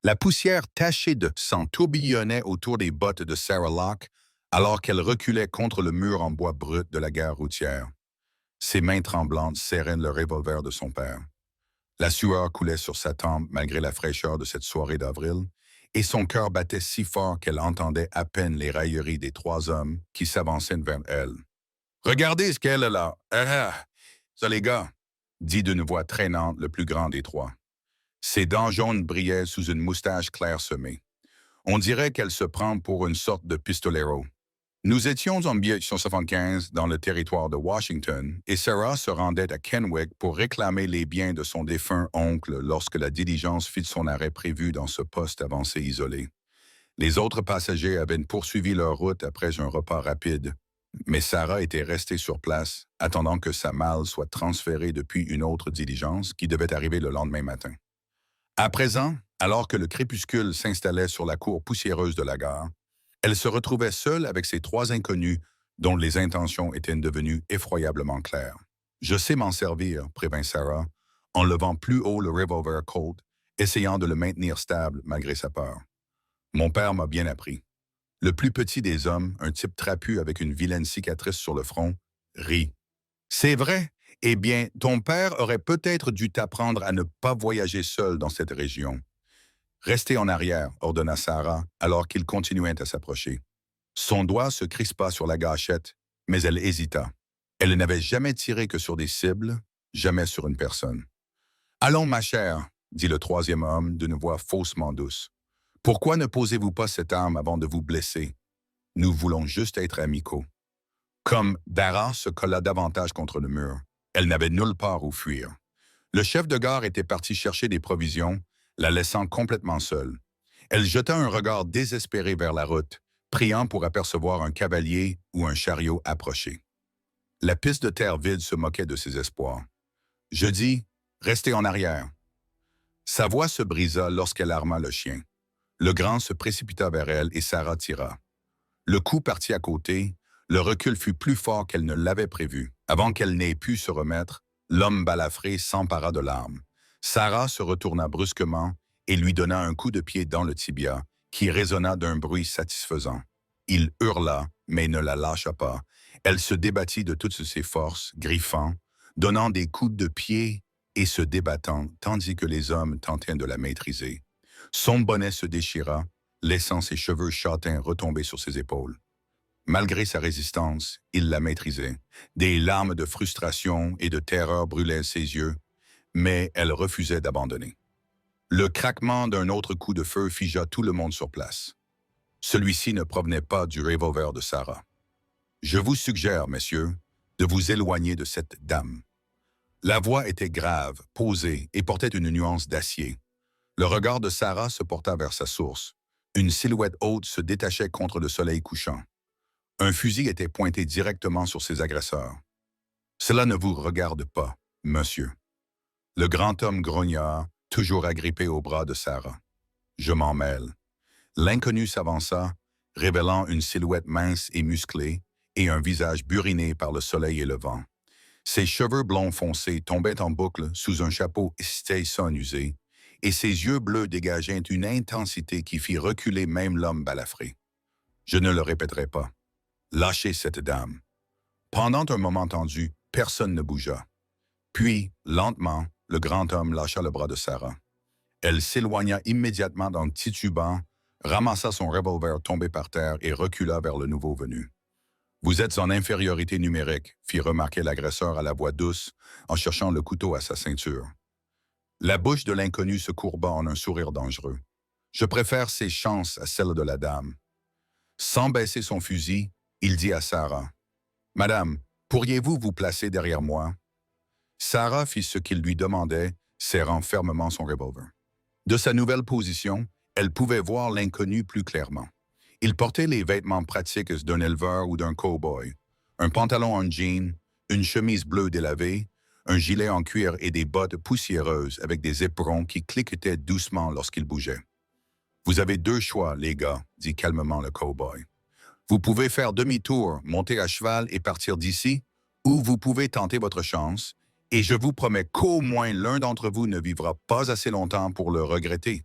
La poussière tachée de sang tourbillonnait autour des bottes de Sarah Locke alors qu'elle reculait contre le mur en bois brut de la gare routière. Ses mains tremblantes serraient le revolver de son père. La sueur coulait sur sa tempe malgré la fraîcheur de cette soirée d'avril, et son cœur battait si fort qu'elle entendait à peine les railleries des trois hommes qui s'avançaient vers elle. «Regardez ce qu'elle a là! Ça, les gars!» dit d'une voix traînante le plus grand des trois. Ses dents jaunes brillaient sous une moustache clairsemée. On dirait qu'elle se prend pour une sorte de pistolero. Nous étions en 1875 dans le territoire de Washington et Sarah se rendait à Kennewick pour réclamer les biens de son défunt oncle lorsque la diligence fit son arrêt prévu dans ce poste avancé isolé. Les autres passagers avaient poursuivi leur route après un repas rapide, mais Sarah était restée sur place, attendant que sa malle soit transférée depuis une autre diligence qui devait arriver le lendemain matin. À présent, alors que le crépuscule s'installait sur la cour poussiéreuse de la gare, elle se retrouvait seule avec ces trois inconnus dont les intentions étaient devenues effroyablement claires. «Je sais m'en servir», prévint Sarah, en levant plus haut le revolver Colt, essayant de le maintenir stable malgré sa peur. «Mon père m'a bien appris.» Le plus petit des hommes, un type trapu avec une vilaine cicatrice sur le front, rit. «C'est vrai? Eh bien, ton père aurait peut-être dû t'apprendre à ne pas voyager seul dans cette région.» «Restez en arrière», ordonna Sarah, alors qu'il continuait à s'approcher. Son doigt se crispa sur la gâchette, mais elle hésita. Elle n'avait jamais tiré que sur des cibles, jamais sur une personne. «Allons, ma chère», dit le troisième homme d'une voix faussement douce. «Pourquoi ne posez-vous pas cette arme avant de vous blesser? Nous voulons juste être amicaux.» Comme Dara se colla davantage contre le mur, elle n'avait nulle part où fuir. Le chef de gare était parti chercher des provisions, la laissant complètement seule. Elle jeta un regard désespéré vers la route, priant pour apercevoir un cavalier ou un chariot approcher. La piste de terre vide se moquait de ses espoirs. «Je dis, restez en arrière.» Sa voix se brisa lorsqu'elle arma le chien. Le grand se précipita vers elle et Sarah tira. Le coup partit à côté, le recul fut plus fort qu'elle ne l'avait prévu. Avant qu'elle n'ait pu se remettre, l'homme balafré s'empara de l'arme. Sarah se retourna brusquement et lui donna un coup de pied dans le tibia, qui résonna d'un bruit satisfaisant. Il hurla, mais ne la lâcha pas. Elle se débattit de toutes ses forces, griffant, donnant des coups de pied et se débattant, tandis que les hommes tentaient de la maîtriser. Son bonnet se déchira, laissant ses cheveux châtains retomber sur ses épaules. Malgré sa résistance, il la maîtrisait. Des larmes de frustration et de terreur brûlaient ses yeux, mais elle refusait d'abandonner. Le craquement d'un autre coup de feu figea tout le monde sur place. Celui-ci ne provenait pas du revolver de Sarah. «Je vous suggère, messieurs, de vous éloigner de cette dame.» La voix était grave, posée et portait une nuance d'acier. Le regard de Sarah se porta vers sa source. Une silhouette haute se détachait contre le soleil couchant. Un fusil était pointé directement sur ses agresseurs. «Cela ne vous regarde pas, monsieur.» Le grand homme grogna, toujours agrippé au bras de Sarah. «Je m'en mêle.» L'inconnu s'avança, révélant une silhouette mince et musclée et un visage buriné par le soleil et le vent. Ses cheveux blonds foncés tombaient en boucle sous un chapeau Stetson usé, et ses yeux bleus dégageaient une intensité qui fit reculer même l'homme balafré. Je ne le répéterai pas. Lâchez cette dame. Pendant un moment tendu, personne ne bougea. Puis, lentement, le grand homme lâcha le bras de Sarah. Elle s'éloigna immédiatement dans le titubant, ramassa son revolver tombé par terre et recula vers le nouveau venu. «Vous êtes en infériorité numérique», fit remarquer l'agresseur à la voix douce en cherchant le couteau à sa ceinture. La bouche de l'inconnu se courba en un sourire dangereux. «Je préfère ses chances à celles de la dame.» Sans baisser son fusil, il dit à Sarah, «Madame, pourriez-vous vous placer derrière moi?» Sarah fit ce qu'il lui demandait, serrant fermement son revolver. De sa nouvelle position, elle pouvait voir l'inconnu plus clairement. Il portait les vêtements pratiques d'un éleveur ou d'un cow-boy, un pantalon en jean, une chemise bleue délavée, un gilet en cuir et des bottes poussiéreuses avec des éperons qui cliquetaient doucement lorsqu'il bougeait. «Vous avez deux choix, les gars», dit calmement le cow-boy. «Vous pouvez faire demi-tour, monter à cheval et partir d'ici, ou vous pouvez tenter votre chance, et je vous promets qu'au moins l'un d'entre vous ne vivra pas assez longtemps pour le regretter.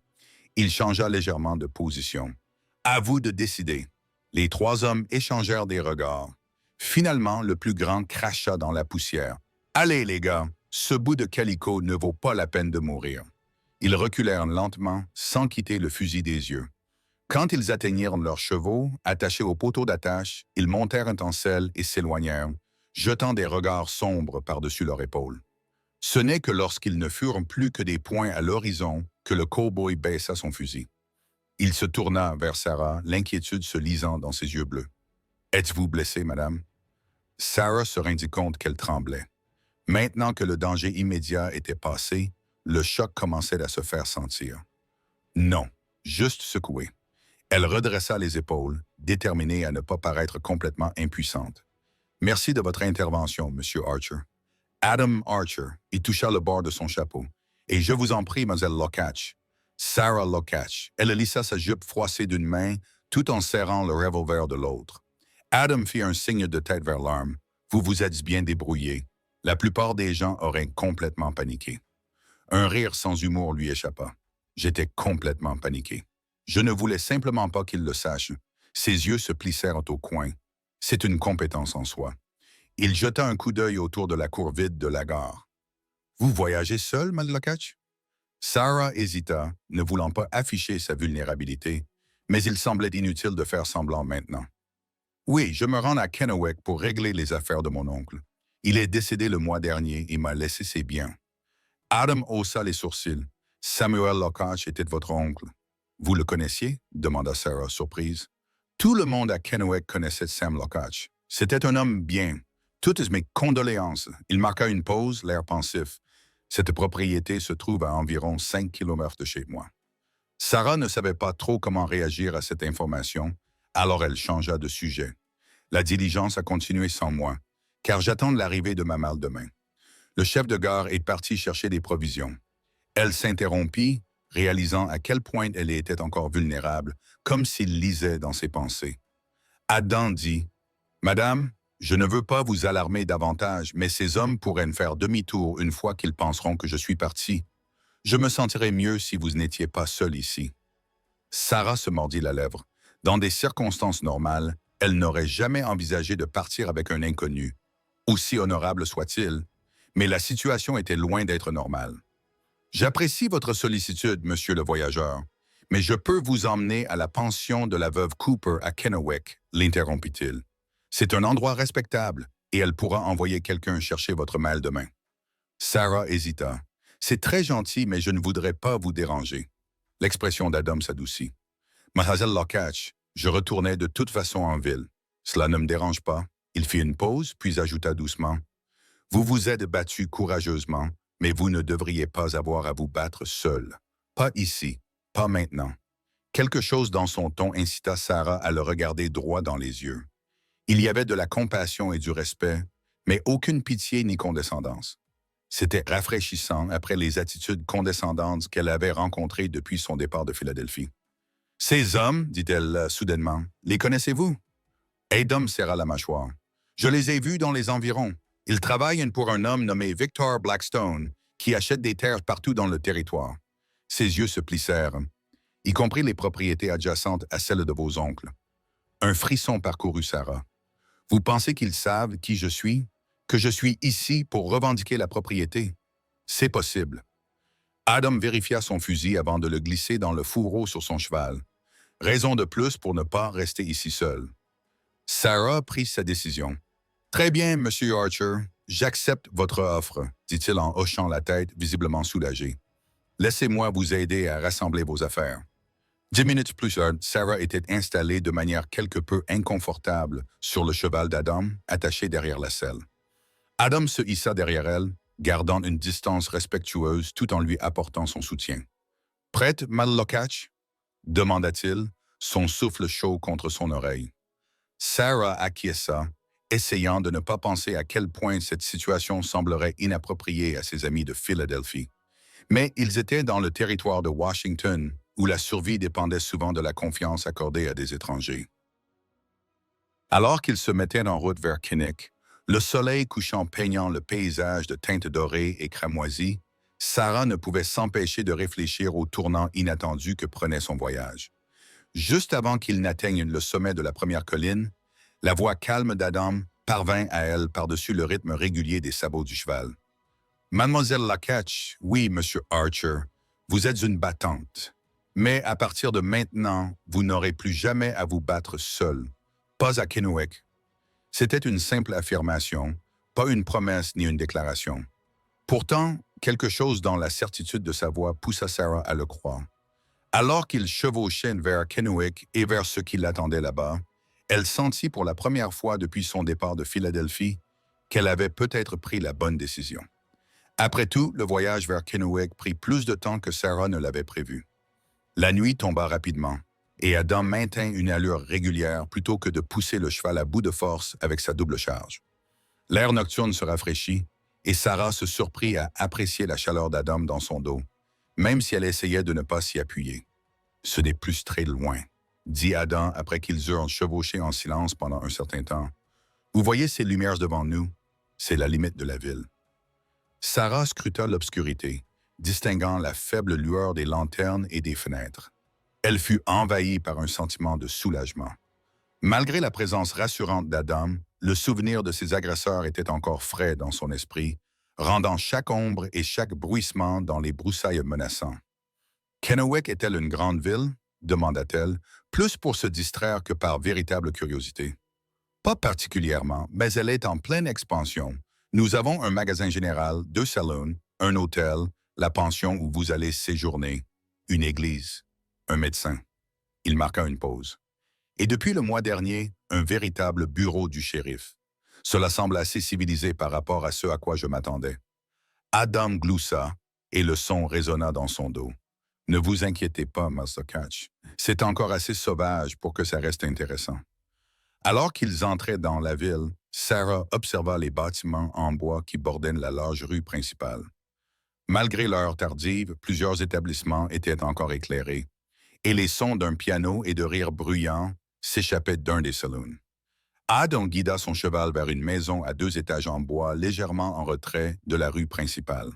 Il changea légèrement de position. À vous de décider. Les trois hommes échangèrent des regards. Finalement, le plus grand cracha dans la poussière. Allez, les gars, ce bout de calicot ne vaut pas la peine de mourir. Ils reculèrent lentement, sans quitter le fusil des yeux. Quand ils atteignirent leurs chevaux, attachés au poteau d'attache, ils montèrent un selle et s'éloignèrent, jetant des regards sombres par-dessus leur épaule. Ce n'est que lorsqu'ils ne furent plus que des points à l'horizon que le cow-boy baissa son fusil. Il se tourna vers Sarah, l'inquiétude se lisant dans ses yeux bleus. « Êtes-vous blessée, madame? » Sarah se rendit compte qu'elle tremblait. Maintenant que le danger immédiat était passé, le choc commençait à se faire sentir. Non, juste secouée. Elle redressa les épaules, déterminée à ne pas paraître complètement impuissante. « Merci de votre intervention, Monsieur Archer. » Adam Archer, il toucha le bord de son chapeau. « Et je vous en prie, Mademoiselle Lokach. » Sarah Lokach. Elle lissa sa jupe froissée d'une main, tout en serrant le revolver de l'autre. Adam fit un signe de tête vers l'arme. « Vous vous êtes bien débrouillé. » La plupart des gens auraient complètement paniqué. Un rire sans humour lui échappa. J'étais complètement paniqué. Je ne voulais simplement pas qu'il le sache. Ses yeux se plissèrent au coin. C'est une compétence en soi. Il jeta un coup d'œil autour de la cour vide de la gare. « Vous voyagez seul, Madame Lokach? » Sarah hésita, ne voulant pas afficher sa vulnérabilité, mais il semblait inutile de faire semblant maintenant. « Oui, je me rends à Kennewick pour régler les affaires de mon oncle. Il est décédé le mois dernier et m'a laissé ses biens. » Adam haussa les sourcils. « Samuel Lokach était votre oncle. » « Vous le connaissiez? » demanda Sarah, surprise. Tout le monde à Kennewick connaissait Sam Lokach. C'était un homme bien. Toutes mes condoléances. Il marqua une pause, l'air pensif. Cette propriété se trouve à environ 5 kilomètres de chez moi. Sarah ne savait pas trop comment réagir à cette information, alors elle changea de sujet. La diligence a continué sans moi, car j'attends l'arrivée de ma malle demain. Le chef de gare est parti chercher des provisions. Elle s'interrompit, réalisant à quel point elle était encore vulnérable, comme s'il lisait dans ses pensées. Adam dit, « Madame, je ne veux pas vous alarmer davantage, mais ces hommes pourraient me faire demi-tour une fois qu'ils penseront que je suis parti. Je me sentirais mieux si vous n'étiez pas seul ici. » Sarah se mordit la lèvre. Dans des circonstances normales, elle n'aurait jamais envisagé de partir avec un inconnu, aussi honorable soit-il, mais la situation était loin d'être normale. « J'apprécie votre sollicitude, monsieur le voyageur, mais je peux vous emmener à la pension de la veuve Cooper à Kennewick, l'interrompit-il. C'est un endroit respectable, et elle pourra envoyer quelqu'un chercher votre malle demain. » Sarah hésita. « C'est très gentil, mais je ne voudrais pas vous déranger. » L'expression d'Adam s'adoucit. « Mademoiselle Lokach, je retournais de toute façon en ville. Cela ne me dérange pas. » Il fit une pause, puis ajouta doucement. « Vous vous êtes battu courageusement, mais vous ne devriez pas avoir à vous battre seul. Pas ici, pas maintenant. » Quelque chose dans son ton incita Sarah à le regarder droit dans les yeux. Il y avait de la compassion et du respect, mais aucune pitié ni condescendance. C'était rafraîchissant après les attitudes condescendantes qu'elle avait rencontrées depuis son départ de Philadelphie. « Ces hommes, dit-elle soudainement, les connaissez-vous? » Adam serra la mâchoire. « Je les ai vus dans les environs. Ils travaillent pour un homme nommé Victor Blackstone, qui achète des terres partout dans le territoire. » Ses yeux se plissèrent, y compris les propriétés adjacentes à celles de vos oncles. Un frisson parcourut Sarah. « Vous pensez qu'ils savent qui je suis? Que je suis ici pour revendiquer la propriété? C'est possible. » Adam vérifia son fusil avant de le glisser dans le fourreau sur son cheval. Raison de plus pour ne pas rester ici seul. Sarah prit sa décision. « Très bien, Monsieur Archer, j'accepte votre offre, » dit-il en hochant la tête, visiblement soulagé. « Laissez-moi vous aider à rassembler vos affaires. » 10 minutes plus tard, Sarah était installée de manière quelque peu inconfortable sur le cheval d'Adam, attaché derrière la selle. Adam se hissa derrière elle, gardant une distance respectueuse tout en lui apportant son soutien. « Prête, Madame Lokach? » demanda-t-il, son souffle chaud contre son oreille. Sarah acquiesça, essayant de ne pas penser à quel point cette situation semblerait inappropriée à ses amis de Philadelphie. Mais ils étaient dans le territoire de Washington, où la survie dépendait souvent de la confiance accordée à des étrangers. Alors qu'ils se mettaient en route vers Kinnick, le soleil couchant peignant le paysage de teintes dorées et cramoisies, Sarah ne pouvait s'empêcher de réfléchir au tournant inattendu que prenait son voyage. Juste avant qu'il n'atteigne le sommet de la première colline, la voix calme d'Adam parvint à elle par-dessus le rythme régulier des sabots du cheval. Mademoiselle Lakatch, oui, Monsieur Archer, vous êtes une battante. Mais à partir de maintenant, vous n'aurez plus jamais à vous battre seul. Pas à Kennewick. C'était une simple affirmation, pas une promesse ni une déclaration. Pourtant, quelque chose dans la certitude de sa voix poussa Sarah à le croire. Alors qu'il chevauchait vers Kennewick et vers ce qui l'attendait là-bas, elle sentit pour la première fois depuis son départ de Philadelphie qu'elle avait peut-être pris la bonne décision. Après tout, le voyage vers Kennewick prit plus de temps que Sarah ne l'avait prévu. La nuit tomba rapidement, et Adam maintint une allure régulière plutôt que de pousser le cheval à bout de force avec sa double charge. L'air nocturne se rafraîchit, et Sarah se surprit à apprécier la chaleur d'Adam dans son dos, même si elle essayait de ne pas s'y appuyer. « Ce n'est plus très loin », dit Adam après qu'ils eurent chevauché en silence pendant un certain temps. « Vous voyez ces lumières devant nous? C'est la limite de la ville. » Sarah scruta l'obscurité, distinguant la faible lueur des lanternes et des fenêtres. Elle fut envahie par un sentiment de soulagement. Malgré la présence rassurante d'Adam, le souvenir de ses agresseurs était encore frais dans son esprit, rendant chaque ombre et chaque bruissement dans les broussailles menaçants. « Kennewick est-elle une grande ville? » demanda-t-elle, plus pour se distraire que par véritable curiosité. « Pas particulièrement, mais elle est en pleine expansion. Nous avons un magasin général, 2 salons, un hôtel, la pension où vous allez séjourner, une église, un médecin. » Il marqua une pause. « Et depuis le mois dernier, un véritable bureau du shérif. Cela semble assez civilisé par rapport à ce à quoi je m'attendais. » Adam gloussa, et le son résonna dans son dos. « Ne vous inquiétez pas, Master Catch. C'est encore assez sauvage pour que ça reste intéressant. » Alors qu'ils entraient dans la ville, Sarah observa les bâtiments en bois qui bordaient la large rue principale. Malgré l'heure tardive, plusieurs établissements étaient encore éclairés, et les sons d'un piano et de rires bruyants s'échappaient d'un des salons. Adam guida son cheval vers une maison à 2 étages en bois légèrement en retrait de la rue principale.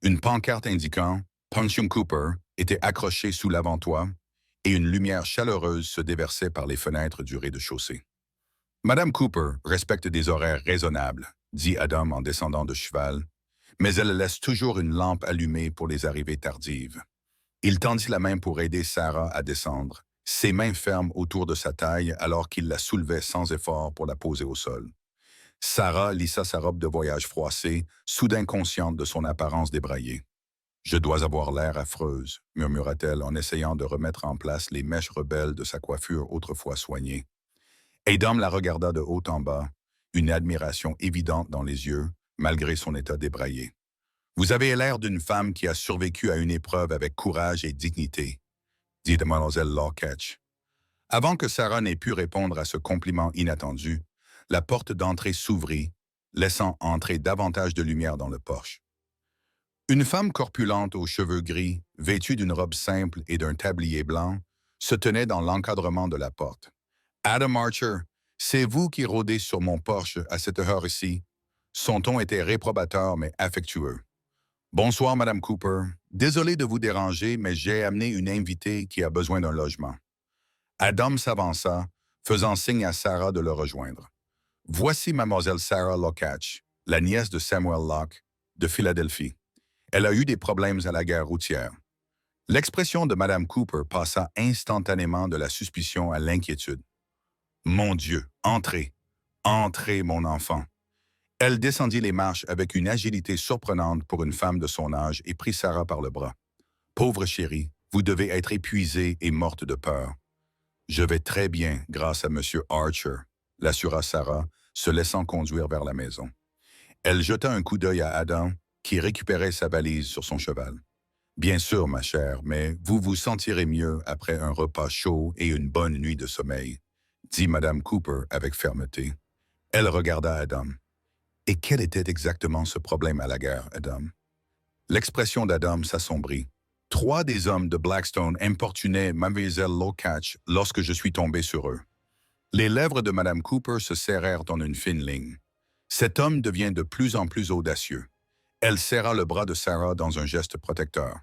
Une pancarte indiquant « Pension Cooper » était accrochée sous l'avant-toit et une lumière chaleureuse se déversait par les fenêtres du rez-de-chaussée. « Madame Cooper respecte des horaires raisonnables, » dit Adam en descendant de cheval, « mais elle laisse toujours une lampe allumée pour les arrivées tardives. » Il tendit la main pour aider Sarah à descendre, ses mains fermes autour de sa taille alors qu'il la soulevait sans effort pour la poser au sol. Sarah lissa sa robe de voyage froissée, soudain consciente de son apparence débraillée. « Je dois avoir l'air affreuse, » murmura-t-elle en essayant de remettre en place les mèches rebelles de sa coiffure autrefois soignée. Adam la regarda de haut en bas, une admiration évidente dans les yeux, malgré son état débraillé. « Vous avez l'air d'une femme qui a survécu à une épreuve avec courage et dignité, » dit Mademoiselle Lakatch. Avant que Sarah n'ait pu répondre à ce compliment inattendu, la porte d'entrée s'ouvrit, laissant entrer davantage de lumière dans le porche. Une femme corpulente aux cheveux gris, vêtue d'une robe simple et d'un tablier blanc, se tenait dans l'encadrement de la porte. « Adam Archer, c'est vous qui rôdez sur mon porche à cette heure-ci. » Son ton était réprobateur mais affectueux. « Bonsoir, Madame Cooper. Désolé de vous déranger, mais j'ai amené une invitée qui a besoin d'un logement. » Adam s'avança, faisant signe à Sarah de le rejoindre. « Voici Mademoiselle Sarah Lakatch, la nièce de Samuel Locke, de Philadelphie. Elle a eu des problèmes à la gare routière. » L'expression de Madame Cooper passa instantanément de la suspicion à l'inquiétude. « Mon Dieu, entrez, entrez, mon enfant. » Elle descendit les marches avec une agilité surprenante pour une femme de son âge et prit Sarah par le bras. « Pauvre chérie, vous devez être épuisée et morte de peur. »« Je vais très bien, grâce à Monsieur Archer, » l'assura Sarah, se laissant conduire vers la maison. Elle jeta un coup d'œil à Adam, qui récupérait sa valise sur son cheval. « Bien sûr, ma chère, mais vous vous sentirez mieux après un repas chaud et une bonne nuit de sommeil, » dit Madame Cooper avec fermeté. Elle regarda Adam. « Et quel était exactement ce problème à la gare, Adam? » L'expression d'Adam s'assombrit. « 3 des hommes de Blackstone importunaient Mademoiselle Lakatch lorsque je suis tombé sur eux. » Les lèvres de Madame Cooper se serrèrent en une fine ligne. « Cet homme devient de plus en plus audacieux. Elle serra le bras de Sarah dans un geste protecteur.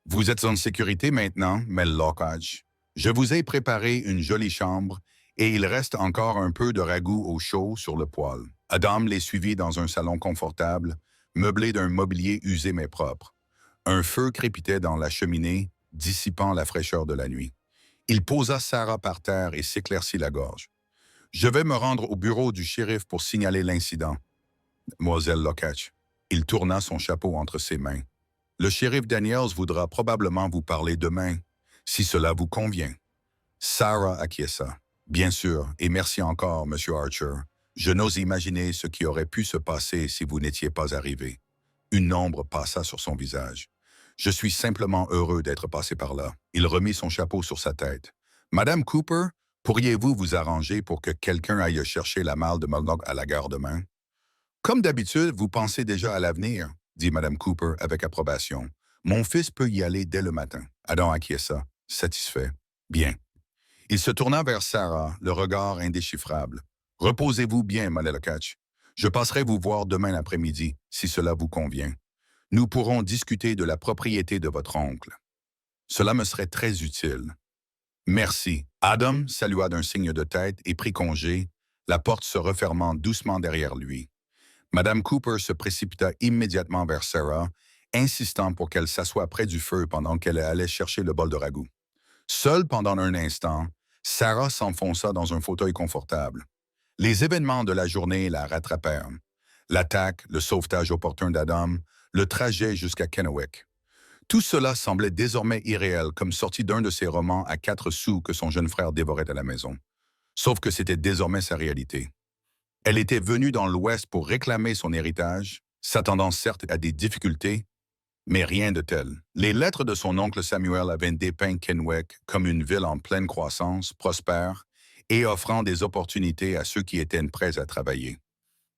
Vous êtes en sécurité maintenant, Mel Lockhart. Je vous ai préparé une jolie chambre et il reste encore un peu de ragoût au chaud sur le poêle. Adam les suivit dans un salon confortable, meublé d'un mobilier usé mais propre. Un feu crépitait dans la cheminée, dissipant la fraîcheur de la nuit. Il posa Sarah par terre et s'éclaircit la gorge. Je vais me rendre au bureau du shérif pour signaler l'incident, Mlle Lockhart. Il tourna son chapeau entre ses mains. Le shérif Daniels voudra probablement vous parler demain, si cela vous convient. Sarah acquiesça. Bien sûr, et merci encore, Monsieur Archer. Je n'ose imaginer ce qui aurait pu se passer si vous n'étiez pas arrivé. Une ombre passa sur son visage. Je suis simplement heureux d'être passé par là. Il remit son chapeau sur sa tête. Madame Cooper, pourriez-vous vous arranger pour que quelqu'un aille chercher la malle de Murdoch à la gare demain? Comme d'habitude, vous pensez déjà à l'avenir, dit Madame Cooper avec approbation. Mon fils peut y aller dès le matin. Adam acquiesça, satisfait. Bien. Il se tourna vers Sarah, le regard indéchiffrable. Reposez-vous bien, Madame Lockhart. Je passerai vous voir demain après-midi, si cela vous convient. Nous pourrons discuter de la propriété de votre oncle. Cela me serait très utile. Merci. Adam salua d'un signe de tête et prit congé, la porte se refermant doucement derrière lui. Madame Cooper se précipita immédiatement vers Sarah, insistant pour qu'elle s'assoie près du feu pendant qu'elle allait chercher le bol de ragoût. Seule pendant un instant, Sarah s'enfonça dans un fauteuil confortable. Les événements de la journée la rattrapèrent. L'attaque, le sauvetage opportun d'Adam, le trajet jusqu'à Kennewick. Tout cela semblait désormais irréel, comme sorti d'un de ces romans à 4 sous que son jeune frère dévorait à la maison. Sauf que c'était désormais sa réalité. Elle était venue dans l'Ouest pour réclamer son héritage, s'attendant certes à des difficultés, mais rien de tel. Les lettres de son oncle Samuel avaient dépeint Kennewick comme une ville en pleine croissance, prospère, et offrant des opportunités à ceux qui étaient prêts à travailler.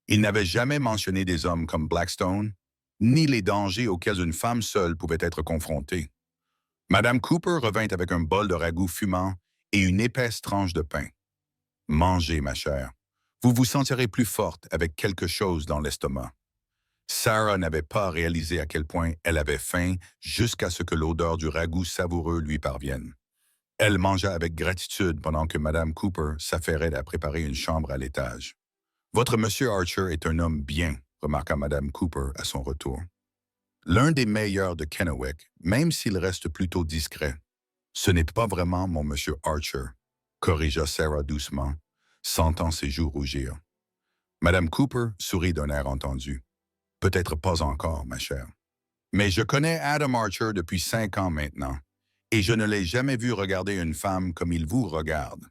Il n'avait jamais mentionné des hommes comme Blackstone, ni les dangers auxquels une femme seule pouvait être confrontée. Madame Cooper revint avec un bol de ragoût fumant et une épaisse tranche de pain. « Mangez, ma chère. Vous vous sentirez plus forte avec quelque chose dans l'estomac. » Sarah n'avait pas réalisé à quel point elle avait faim jusqu'à ce que l'odeur du ragoût savoureux lui parvienne. Elle mangea avec gratitude pendant que Madame Cooper s'affairait à préparer une chambre à l'étage. « Votre Monsieur Archer est un homme bien, » remarqua Madame Cooper à son retour. « L'un des meilleurs de Kennewick, même s'il reste plutôt discret. Ce n'est pas vraiment mon Monsieur Archer, » corrigea Sarah doucement, sentant ses joues rougir. Madame Cooper sourit d'un air entendu. « Peut-être pas encore, ma chère. Mais je connais Adam Archer depuis 5 ans maintenant, et je ne l'ai jamais vu regarder une femme comme il vous regarde. »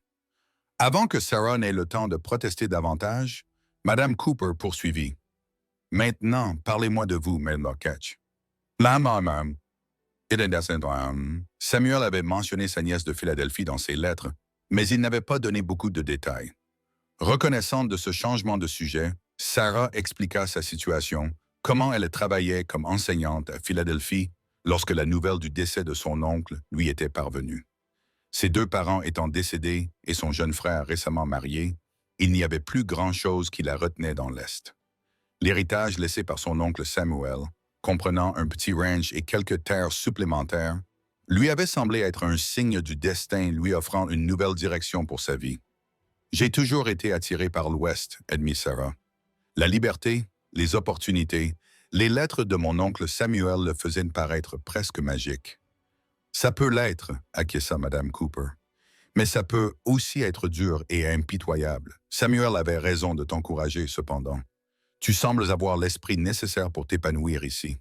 Avant que Sarah n'ait le temps de protester davantage, Madame Cooper poursuivit. « Maintenant, parlez-moi de vous, Mlle Lockhart. » La maman. Samuel avait mentionné sa nièce de Philadelphie dans ses lettres, mais il n'avait pas donné beaucoup de détails. Reconnaissante de ce changement de sujet, Sarah expliqua sa situation, comment elle travaillait comme enseignante à Philadelphie lorsque la nouvelle du décès de son oncle lui était parvenue. Ses 2 parents étant décédés et son jeune frère récemment marié, il n'y avait plus grand-chose qui la retenait dans l'Est. L'héritage laissé par son oncle Samuel, comprenant un petit ranch et quelques terres supplémentaires, lui avait semblé être un signe du destin lui offrant une nouvelle direction pour sa vie. « J'ai toujours été attiré par l'Ouest, » admit Sarah. La liberté, les opportunités, les lettres de mon oncle Samuel le faisaient paraître presque magique. « Ça peut l'être, » acquiesça Madame Cooper. « Mais ça peut aussi être dur et impitoyable. Samuel avait raison de t'encourager, cependant. Tu sembles avoir l'esprit nécessaire pour t'épanouir ici. »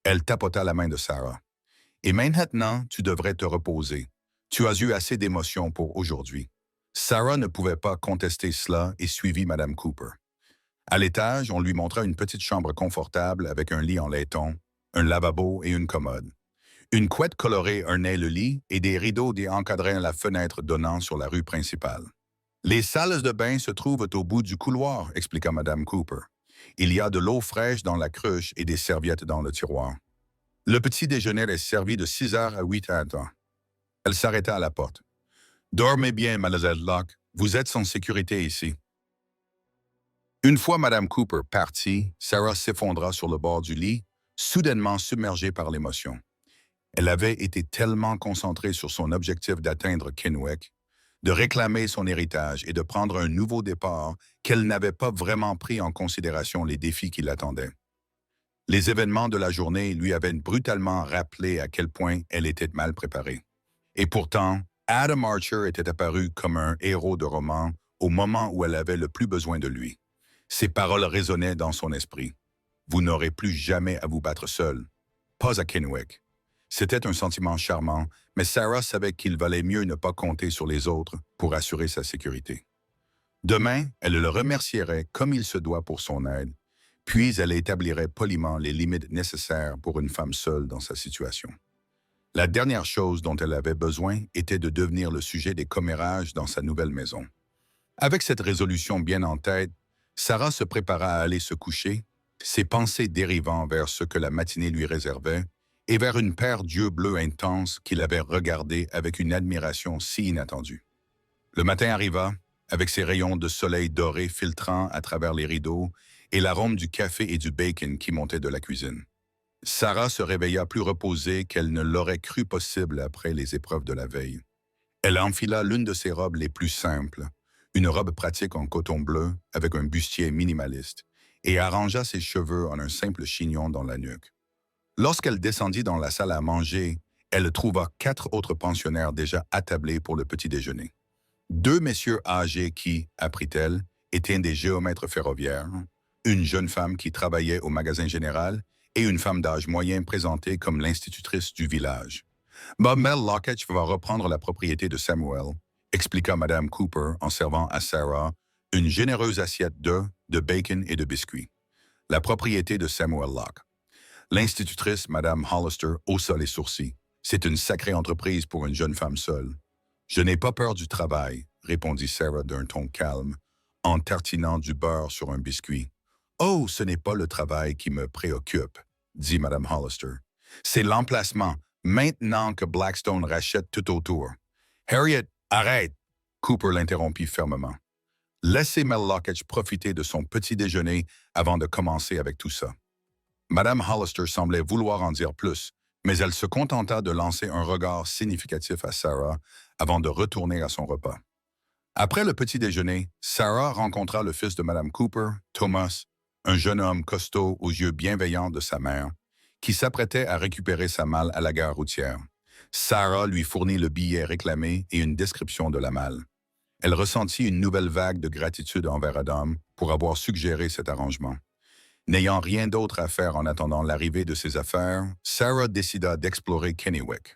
Elle tapota la main de Sarah. « Et maintenant, tu devrais te reposer. Tu as eu assez d'émotions pour aujourd'hui. » Sarah ne pouvait pas contester cela et suivit Madame Cooper. À l'étage, on lui montra une petite chambre confortable avec un lit en laiton, un lavabo et une commode. Une couette colorée ornait le lit et des rideaux encadraient la fenêtre donnant sur la rue principale. « Les salles de bain se trouvent au bout du couloir, » expliqua Madame Cooper. « Il y a de l'eau fraîche dans la cruche et des serviettes dans le tiroir. Le petit déjeuner est servi de 6 heures à 8 heures. » Elle s'arrêta à la porte. « Dormez bien, Mademoiselle Locke. Vous êtes en sécurité ici. » Une fois Madame Cooper partie, Sarah s'effondra sur le bord du lit, soudainement submergée par l'émotion. Elle avait été tellement concentrée sur son objectif d'atteindre Kennewick, de réclamer son héritage et de prendre un nouveau départ qu'elle n'avait pas vraiment pris en considération les défis qui l'attendaient. Les événements de la journée lui avaient brutalement rappelé à quel point elle était mal préparée. Et pourtant, Adam Archer était apparu comme un héros de roman au moment où elle avait le plus besoin de lui. Ses paroles résonnaient dans son esprit. Vous n'aurez plus jamais à vous battre seul. Pas à Kennewick. C'était un sentiment charmant, mais Sarah savait qu'il valait mieux ne pas compter sur les autres pour assurer sa sécurité. Demain, elle le remercierait comme il se doit pour son aide, puis elle établirait poliment les limites nécessaires pour une femme seule dans sa situation. La dernière chose dont elle avait besoin était de devenir le sujet des commérages dans sa nouvelle maison. Avec cette résolution bien en tête, Sarah se prépara à aller se coucher, ses pensées dérivant vers ce que la matinée lui réservait et vers une paire d'yeux bleus intenses qu'il avait regardés avec une admiration si inattendue. Le matin arriva, avec ses rayons de soleil doré filtrant à travers les rideaux et l'arôme du café et du bacon qui montait de la cuisine. Sarah se réveilla plus reposée qu'elle ne l'aurait cru possible après les épreuves de la veille. Elle enfila l'une de ses robes les plus simples, une robe pratique en coton bleu avec un bustier minimaliste, et arrangea ses cheveux en un simple chignon dans la nuque. Lorsqu'elle descendit dans la salle à manger, elle trouva 4 autres pensionnaires déjà attablés pour le petit déjeuner. 2 messieurs âgés qui, apprit-elle, étaient des géomètres ferroviaires, une jeune femme qui travaillait au magasin général et une femme d'âge moyen présentée comme l'institutrice du village. Bob Mel Lockett va reprendre la propriété de Samuel, expliqua Madame Cooper en servant à Sarah une généreuse assiette d'œufs, de bacon et de biscuits. La propriété de Samuel Locke. L'institutrice, Madame Hollister, haussa les sourcils. C'est une sacrée entreprise pour une jeune femme seule. Je n'ai pas peur du travail, répondit Sarah d'un ton calme, en tartinant du beurre sur un biscuit. Oh, ce n'est pas le travail qui me préoccupe, dit Madame Hollister. C'est l'emplacement, maintenant que Blackstone rachète tout autour. Harriet, arrête! Cooper l'interrompit fermement. Laissez Mel Lockett profiter de son petit déjeuner avant de commencer avec tout ça. Madame Hollister semblait vouloir en dire plus, mais elle se contenta de lancer un regard significatif à Sarah avant de retourner à son repas. Après le petit déjeuner, Sarah rencontra le fils de Madame Cooper, Thomas, un jeune homme costaud aux yeux bienveillants de sa mère, qui s'apprêtait à récupérer sa malle à la gare routière. Sarah lui fournit le billet réclamé et une description de la malle. Elle ressentit une nouvelle vague de gratitude envers Adam pour avoir suggéré cet arrangement. N'ayant rien d'autre à faire en attendant l'arrivée de ses affaires, Sarah décida d'explorer Kennewick.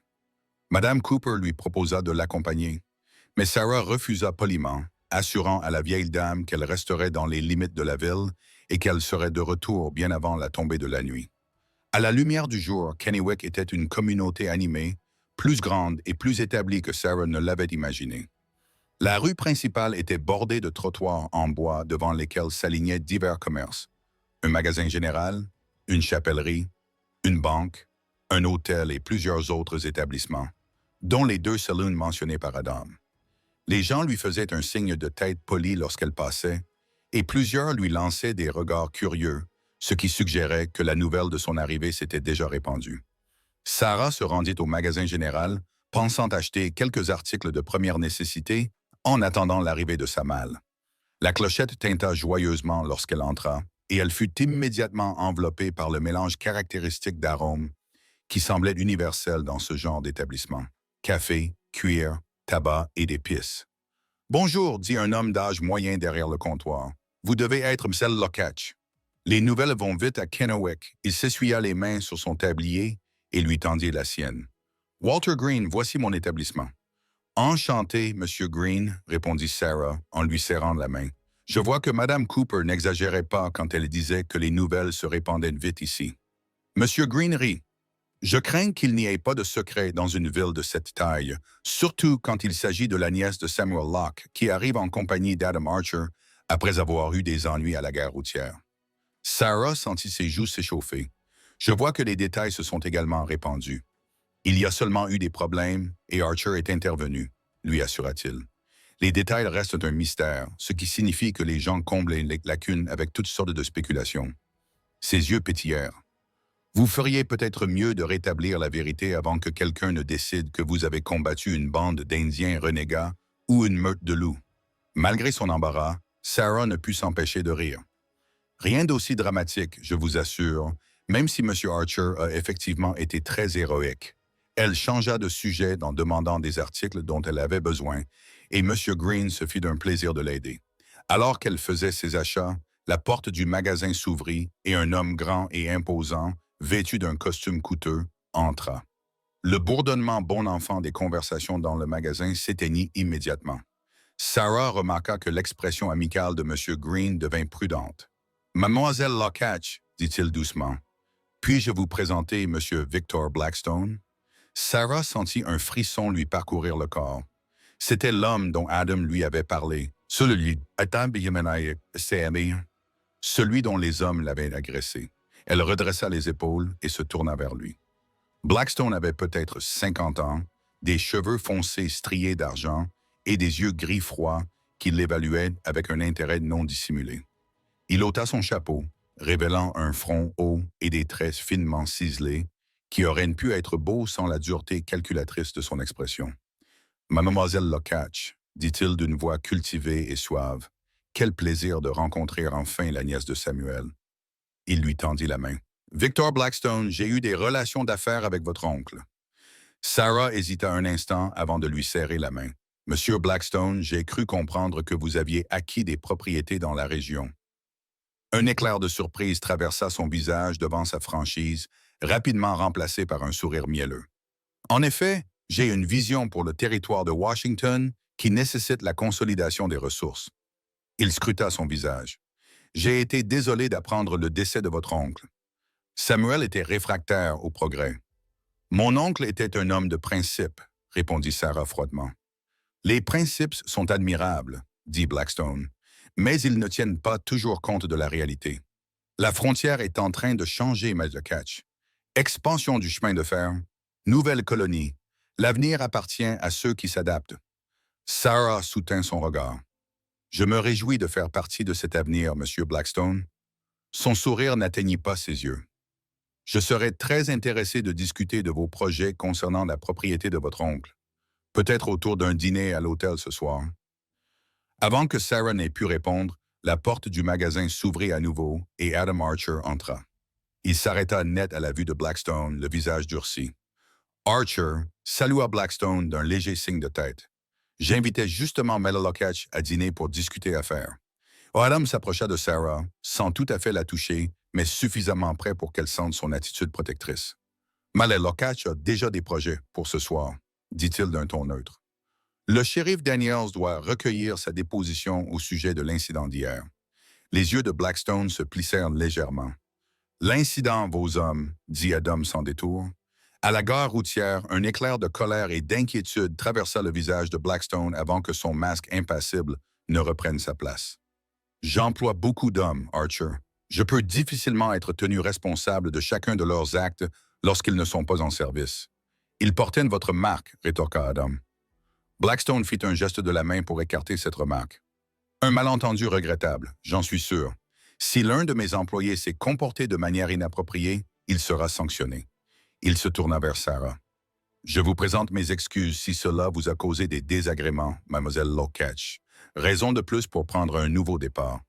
Madame Cooper lui proposa de l'accompagner, mais Sarah refusa poliment, assurant à la vieille dame qu'elle resterait dans les limites de la ville et qu'elle serait de retour bien avant la tombée de la nuit. À la lumière du jour, Kennewick était une communauté animée, plus grande et plus établie que Sarah ne l'avait imaginé. La rue principale était bordée de trottoirs en bois devant lesquels s'alignaient divers commerces. Un magasin général, une chapellerie, une banque, un hôtel et plusieurs autres établissements, dont les 2 saloons mentionnés par Adam. Les gens lui faisaient un signe de tête poli lorsqu'elle passait, et plusieurs lui lançaient des regards curieux, ce qui suggérait que la nouvelle de son arrivée s'était déjà répandue. Sarah se rendit au magasin général, pensant acheter quelques articles de première nécessité en attendant l'arrivée de sa malle. La clochette tinta joyeusement lorsqu'elle entra, et elle fut immédiatement enveloppée par le mélange caractéristique d'arômes qui semblait universel dans ce genre d'établissement. Café, cuir, tabac et d'épices. « Bonjour, dit un homme d'âge moyen derrière le comptoir. Vous devez être Msel Lockett. Les nouvelles vont vite à Kennewick. » Il s'essuya les mains sur son tablier et lui tendit la sienne. « Walter Green, voici mon établissement. »« Enchanté, Monsieur Green, » répondit Sarah en lui serrant la main. « Je vois que Madame Cooper n'exagérait pas quand elle disait que les nouvelles se répandaient vite ici. » Monsieur Green rit. « Je crains qu'il n'y ait pas de secret dans une ville de cette taille, surtout quand il s'agit de la nièce de Samuel Locke qui arrive en compagnie d'Adam Archer après avoir eu des ennuis à la gare routière. » Sarah sentit ses joues s'échauffer. « Je vois que les détails se sont également répandus. Il y a seulement eu des problèmes et Archer est intervenu, lui assura-t-il. Les détails restent un mystère, ce qui signifie que les gens comblent les lacunes avec toutes sortes de spéculations. Ses yeux pétillèrent. Vous feriez peut-être mieux de rétablir la vérité avant que quelqu'un ne décide que vous avez combattu une bande d'Indiens renégats ou une meute de loups. Malgré son embarras, Sarah ne put s'empêcher de rire. Rien d'aussi dramatique, je vous assure, même si M. Archer a effectivement été très héroïque. Elle changea de sujet en demandant des articles dont elle avait besoin, et M. Green se fit d'un plaisir de l'aider. Alors qu'elle faisait ses achats, la porte du magasin s'ouvrit et un homme grand et imposant, vêtu d'un costume coûteux, entra. Le bourdonnement bon enfant des conversations dans le magasin s'éteignit immédiatement. Sarah remarqua que l'expression amicale de M. Green devint prudente. « Mademoiselle Lockatch, dit-il doucement, puis-je vous présenter M. Victor Blackstone? » Sarah sentit un frisson lui parcourir le corps. C'était l'homme dont Adam lui avait parlé, celui dont les hommes l'avaient agressé. Elle redressa les épaules et se tourna vers lui. Blackstone avait peut-être 50 ans, des cheveux foncés striés d'argent et des yeux gris froids qui l'évaluaient avec un intérêt non dissimulé. Il ôta son chapeau, révélant un front haut et des traits finement ciselés qui auraient pu être beaux sans la dureté calculatrice de son expression. « Mademoiselle Lockatch, dit-il d'une voix cultivée et suave, quel plaisir de rencontrer enfin la nièce de Samuel. » Il lui tendit la main. « Victor Blackstone, j'ai eu des relations d'affaires avec votre oncle. » Sarah hésita un instant avant de lui serrer la main. « Monsieur Blackstone, j'ai cru comprendre que vous aviez acquis des propriétés dans la région. » Un éclair de surprise traversa son visage devant sa franchise, rapidement remplacé par un sourire mielleux. « En effet, j'ai une vision pour le territoire de Washington qui nécessite la consolidation des ressources. » Il scruta son visage. « J'ai été désolé d'apprendre le décès de votre oncle. Samuel était réfractaire au progrès. »« Mon oncle était un homme de principe, » répondit Sarah froidement. « Les principes sont admirables, » dit Blackstone, « mais ils ne tiennent pas toujours compte de la réalité. La frontière est en train de changer, Mr. Catch. Expansion du chemin de fer, nouvelle colonie. L'avenir appartient à ceux qui s'adaptent. » Sarah soutint son regard. « Je me réjouis de faire partie de cet avenir, Monsieur Blackstone. » Son sourire n'atteignit pas ses yeux. « Je serais très intéressé de discuter de vos projets concernant la propriété de votre oncle. Peut-être autour d'un dîner à l'hôtel ce soir. » Avant que Sarah n'ait pu répondre, la porte du magasin s'ouvrit à nouveau et Adam Archer entra. Il s'arrêta net à la vue de Blackstone, le visage durci. Archer salua Blackstone d'un léger signe de tête. « J'invitais justement Mela Lockatch à dîner pour discuter affaires. » Adam s'approcha de Sarah, sans tout à fait la toucher, mais suffisamment près pour qu'elle sente son attitude protectrice. « Mela Lockatch a déjà des projets pour ce soir, » dit-il d'un ton neutre. « Le shérif Daniels doit recueillir sa déposition au sujet de l'incident d'hier. » Les yeux de Blackstone se plissèrent légèrement. « L'incident, vos hommes, » dit Adam sans détour. À la gare routière, un éclair de colère et d'inquiétude traversa le visage de Blackstone avant que son masque impassible ne reprenne sa place. « J'emploie beaucoup d'hommes, Archer. Je peux difficilement être tenu responsable de chacun de leurs actes lorsqu'ils ne sont pas en service. »« Ils portaient votre marque, » rétorqua Adam. Blackstone fit un geste de la main pour écarter cette remarque. « Un malentendu regrettable, j'en suis sûr. Si l'un de mes employés s'est comporté de manière inappropriée, il sera sanctionné. » Il se tourna vers Sarah. « Je vous présente mes excuses si cela vous a causé des désagréments, mademoiselle Lockatch. Raison de plus pour prendre un nouveau départ.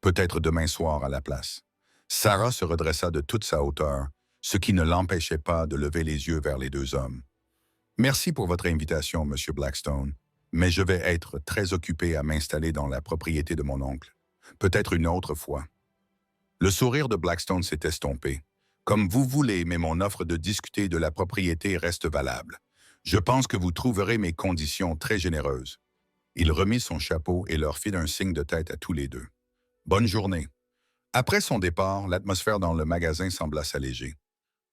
Peut-être demain soir à la place. » Sarah se redressa de toute sa hauteur, ce qui ne l'empêchait pas de lever les yeux vers les deux hommes. « Merci pour votre invitation, Monsieur Blackstone, mais je vais être très occupé à m'installer dans la propriété de mon oncle. Peut-être une autre fois. » Le sourire de Blackstone s'est estompé. « Comme vous voulez, mais mon offre de discuter de la propriété reste valable. Je pense que vous trouverez mes conditions très généreuses. » Il remit son chapeau et leur fit un signe de tête à tous les deux. « Bonne journée. » Après son départ, l'atmosphère dans le magasin sembla s'alléger.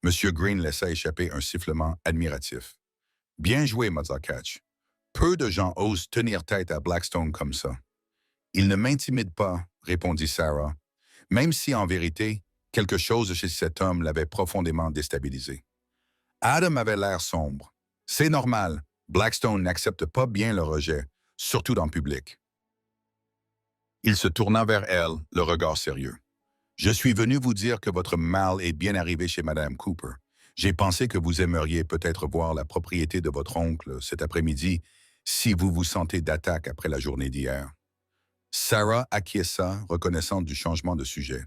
M. Green laissa échapper un sifflement admiratif. « Bien joué, Mother Catch. Peu de gens osent tenir tête à Blackstone comme ça. »« Il ne m'intimide pas, » répondit Sarah, même si, en vérité, quelque chose chez cet homme l'avait profondément déstabilisé. Adam avait l'air sombre. C'est normal, Blackstone n'accepte pas bien le rejet, surtout dans le public. Il se tourna vers elle, le regard sérieux. Je suis venu vous dire que votre mal est bien arrivé chez Madame Cooper. J'ai pensé que vous aimeriez peut-être voir la propriété de votre oncle cet après-midi si vous vous sentez d'attaque après la journée d'hier. Sarah acquiesça, reconnaissante du changement de sujet.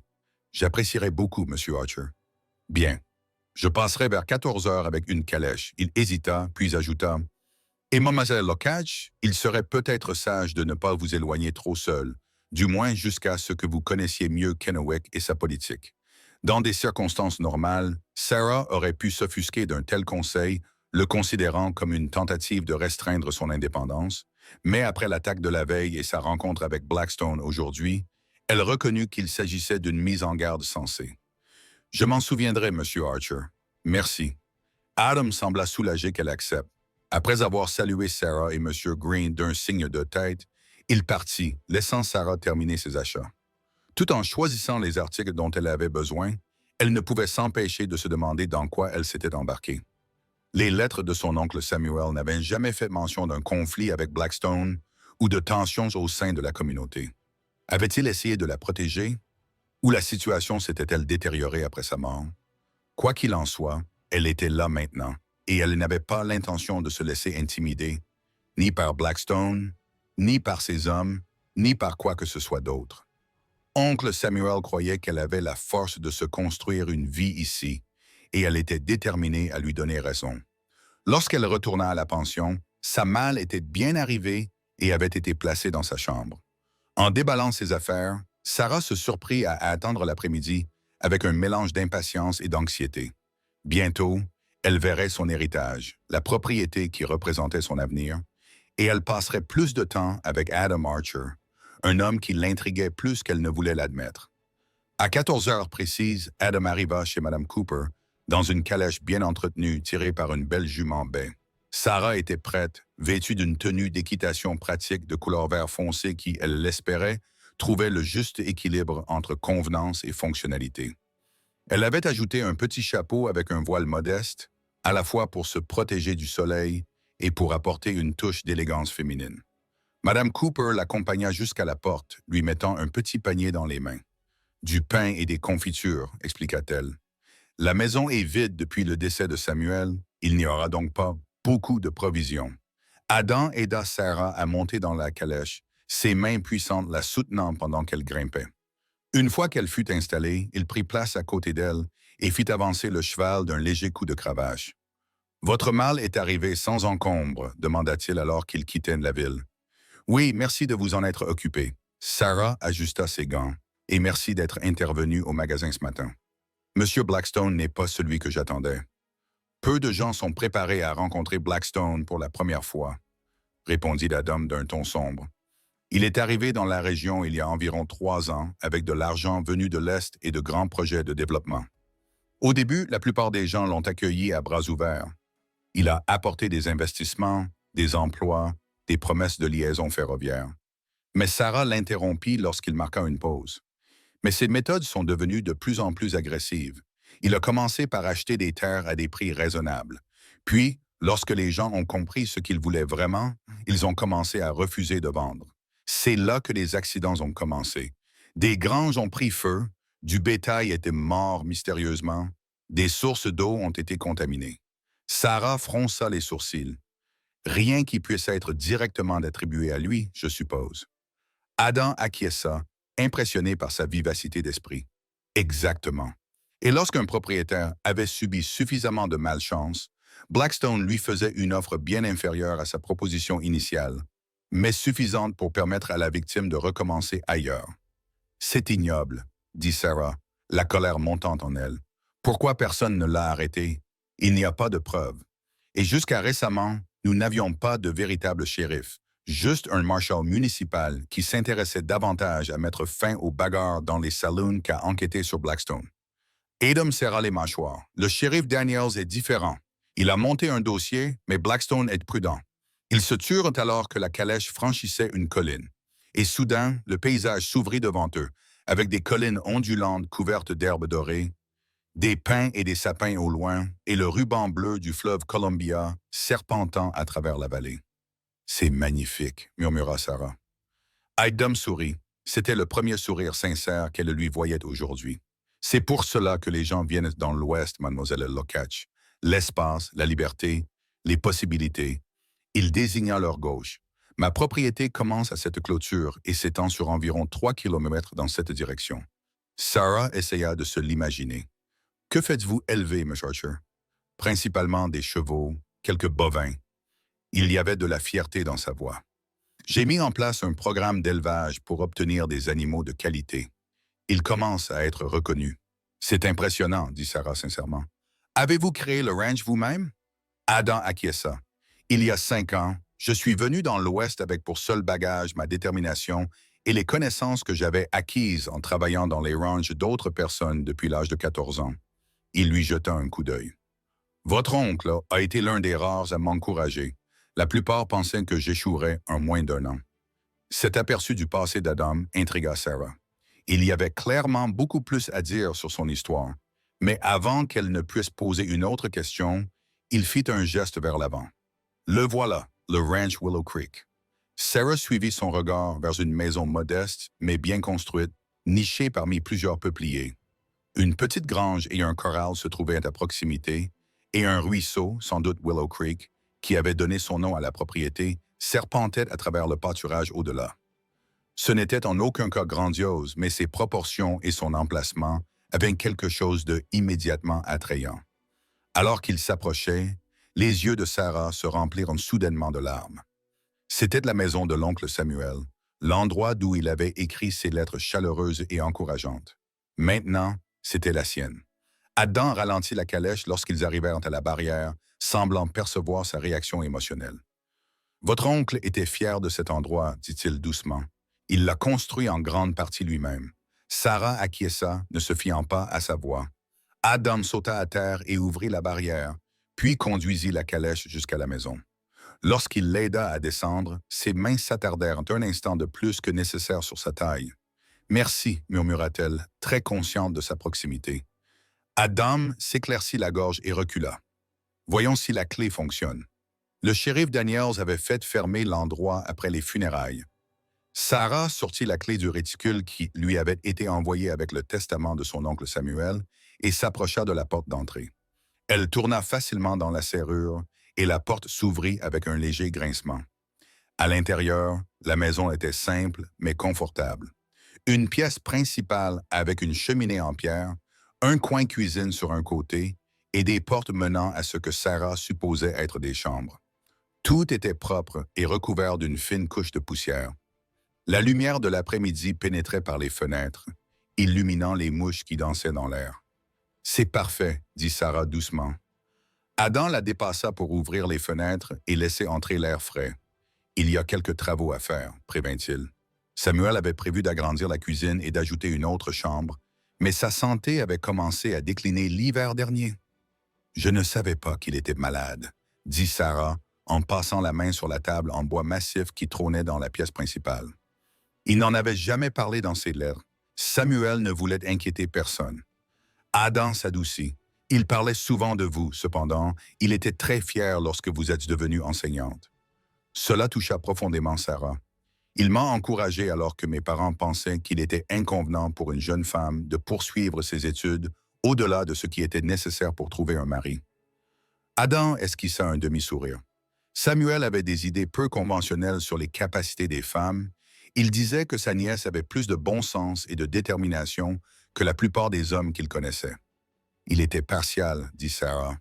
J'apprécierais beaucoup, Monsieur Archer. Bien. Je passerai vers 14 heures avec une calèche. Il hésita, puis ajouta et Mademoiselle Locage, il serait peut-être sage de ne pas vous éloigner trop seul, du moins jusqu'à ce que vous connaissiez mieux Kennewick et sa politique. Dans des circonstances normales, Sarah aurait pu s'offusquer d'un tel conseil, le considérant comme une tentative de restreindre son indépendance, mais après l'attaque de la veille et sa rencontre avec Blackstone aujourd'hui, elle reconnut qu'il s'agissait d'une mise en garde sensée. « Je m'en souviendrai, Monsieur Archer. Merci. » Adam sembla soulagé qu'elle accepte. Après avoir salué Sarah et M. Green d'un signe de tête, il partit, laissant Sarah terminer ses achats. Tout en choisissant les articles dont elle avait besoin, elle ne pouvait s'empêcher de se demander dans quoi elle s'était embarquée. Les lettres de son oncle Samuel n'avaient jamais fait mention d'un conflit avec Blackstone ou de tensions au sein de la communauté. Avait-il essayé de la protéger? Ou la situation s'était-elle détériorée après sa mort? Quoi qu'il en soit, elle était là maintenant, et elle n'avait pas l'intention de se laisser intimider, ni par Blackstone, ni par ses hommes, ni par quoi que ce soit d'autre. Oncle Samuel croyait qu'elle avait la force de se construire une vie ici, et elle était déterminée à lui donner raison. Lorsqu'elle retourna à la pension, sa malle était bien arrivée et avait été placée dans sa chambre. En déballant ses affaires, Sarah se surprit à attendre l'après-midi avec un mélange d'impatience et d'anxiété. Bientôt, elle verrait son héritage, la propriété qui représentait son avenir, et elle passerait plus de temps avec Adam Archer, un homme qui l'intriguait plus qu'elle ne voulait l'admettre. À 14 heures précises, Adam arriva chez Mme Cooper, dans une calèche bien entretenue tirée par une belle jument baie. Sarah était prête, vêtue d'une tenue d'équitation pratique de couleur vert foncé qui, elle l'espérait, trouvait le juste équilibre entre convenance et fonctionnalité. Elle avait ajouté un petit chapeau avec un voile modeste, à la fois pour se protéger du soleil et pour apporter une touche d'élégance féminine. Madame Cooper l'accompagna jusqu'à la porte, lui mettant un petit panier dans les mains. « Du pain et des confitures », expliqua-t-elle. « La maison est vide depuis le décès de Samuel, il n'y aura donc pas beaucoup de provisions. » Adam aida Sarah à monter dans la calèche, ses mains puissantes la soutenant pendant qu'elle grimpait. Une fois qu'elle fut installée, il prit place à côté d'elle et fit avancer le cheval d'un léger coup de cravache. « Votre mal est arrivé sans encombre » demanda-t-il alors qu'il quittait la ville. « Oui, merci de vous en être occupé. » Sarah ajusta ses gants. « Et merci d'être intervenu au magasin ce matin. Monsieur Blackstone n'est pas celui que j'attendais. » Peu de gens sont préparés à rencontrer Blackstone pour la première fois, répondit Adam d'un ton sombre. Il est arrivé dans la région il y a environ 3 ans avec de l'argent venu de l'Est et de grands projets de développement. Au début, la plupart des gens l'ont accueilli à bras ouverts. Il a apporté des investissements, des emplois, des promesses de liaison ferroviaire. Mais Sarah l'interrompit lorsqu'il marqua une pause. Mais ses méthodes sont devenues de plus en plus agressives. Il a commencé par acheter des terres à des prix raisonnables. Puis, lorsque les gens ont compris ce qu'ils voulaient vraiment, ils ont commencé à refuser de vendre. C'est là que les accidents ont commencé. Des granges ont pris feu, du bétail était mort mystérieusement, des sources d'eau ont été contaminées. Sarah fronça les sourcils. Rien qui puisse être directement attribué à lui, je suppose. Adam acquiesça, impressionné par sa vivacité d'esprit. Exactement. Et lorsqu'un propriétaire avait subi suffisamment de malchance, Blackstone lui faisait une offre bien inférieure à sa proposition initiale, mais suffisante pour permettre à la victime de recommencer ailleurs. « C'est ignoble », dit Sarah, la colère montant en elle. « Pourquoi personne ne l'a arrêté? Il n'y a pas de preuves. Et jusqu'à récemment, nous n'avions pas de véritable shérif, juste un marshal municipal qui s'intéressait davantage à mettre fin aux bagarres dans les saloons qu'à enquêter sur Blackstone. » Adam serra les mâchoires. « Le shérif Daniels est différent. Il a monté un dossier, mais Blackstone est prudent. Ils se turent alors que la calèche franchissait une colline. Et soudain, le paysage s'ouvrit devant eux, avec des collines ondulantes couvertes d'herbes dorées, des pins et des sapins au loin, et le ruban bleu du fleuve Columbia serpentant à travers la vallée. C'est magnifique, murmura Sarah. Adam sourit. C'était le premier sourire sincère qu'elle lui voyait aujourd'hui. C'est pour cela que les gens viennent dans l'Ouest, mademoiselle Lokach. L'espace, la liberté, les possibilités. Ils désigna leur gauche. Ma propriété commence à cette clôture et s'étend sur environ 3 kilomètres dans cette direction. Sarah essaya de se l'imaginer. Que faites-vous élever, M. Archer? Principalement des chevaux, quelques bovins. Il y avait de la fierté dans sa voix. J'ai mis en place un programme d'élevage pour obtenir des animaux de qualité. Ils commencent à être reconnus. C'est impressionnant, dit Sarah sincèrement. Avez-vous créé le ranch vous-même? Adam acquiesça. Il y a 5 ans, je suis venu dans l'Ouest avec pour seul bagage ma détermination et les connaissances que j'avais acquises en travaillant dans les ranchs d'autres personnes depuis l'âge de 14 ans. Il lui jeta un coup d'œil. Votre oncle a été l'un des rares à m'encourager. La plupart pensaient que j'échouerais en moins d'1 an. Cet aperçu du passé d'Adam intrigua Sarah. Il y avait clairement beaucoup plus à dire sur son histoire, mais avant qu'elle ne puisse poser une autre question, il fit un geste vers l'avant. Le voilà, le ranch Willow Creek. Sarah suivit son regard vers une maison modeste, mais bien construite, nichée parmi plusieurs peupliers. Une petite grange et un corral se trouvaient à proximité, et un ruisseau, sans doute Willow Creek, qui avait donné son nom à la propriété, serpentait à travers le pâturage au-delà. Ce n'était en aucun cas grandiose, mais ses proportions et son emplacement avaient quelque chose de immédiatement attrayant. Alors qu'il s'approchait, les yeux de Sarah se remplirent soudainement de larmes. C'était la maison de l'oncle Samuel, l'endroit d'où il avait écrit ses lettres chaleureuses et encourageantes. Maintenant, c'était la sienne. Adam ralentit la calèche lorsqu'ils arrivèrent à la barrière, semblant percevoir sa réaction émotionnelle. « Votre oncle était fier de cet endroit, dit-il doucement. Il l'a construit en grande partie lui-même. » Sarah acquiesça, ne se fiant pas à sa voix. Adam sauta à terre et ouvrit la barrière, puis conduisit la calèche jusqu'à la maison. Lorsqu'il l'aida à descendre, ses mains s'attardèrent un instant de plus que nécessaire sur sa taille. « Merci, murmura-t-elle, très consciente de sa proximité. Adam s'éclaircit la gorge et recula. Voyons si la clé fonctionne. Le shérif Daniels avait fait fermer l'endroit après les funérailles. Sarah sortit la clé du réticule qui lui avait été envoyé avec le testament de son oncle Samuel et s'approcha de la porte d'entrée. Elle tourna facilement dans la serrure et la porte s'ouvrit avec un léger grincement. À l'intérieur, la maison était simple mais confortable. Une pièce principale avec une cheminée en pierre, un coin cuisine sur un côté et des portes menant à ce que Sarah supposait être des chambres. Tout était propre et recouvert d'une fine couche de poussière. La lumière de l'après-midi pénétrait par les fenêtres, illuminant les mouches qui dansaient dans l'air. « C'est parfait, » dit Sarah doucement. Adam la dépassa pour ouvrir les fenêtres et laisser entrer l'air frais. « Il y a quelques travaux à faire, » prévint-il. Samuel avait prévu d'agrandir la cuisine et d'ajouter une autre chambre, mais sa santé avait commencé à décliner l'hiver dernier. « Je ne savais pas qu'il était malade, » dit Sarah en passant la main sur la table en bois massif qui trônait dans la pièce principale. Il n'en avait jamais parlé dans ses lettres. Samuel ne voulait inquiéter personne. Adam s'adoucit. Il parlait souvent de vous, cependant, il était très fier lorsque vous êtes devenue enseignante. Cela toucha profondément Sarah. Il m'a encouragé alors que mes parents pensaient qu'il était inconvenant pour une jeune femme de poursuivre ses études au-delà de ce qui était nécessaire pour trouver un mari. Adam esquissa un demi-sourire. Samuel avait des idées peu conventionnelles sur les capacités des femmes. Il disait que sa nièce avait plus de bon sens et de détermination que la plupart des hommes qu'il connaissait. Il était partial, dit Sarah,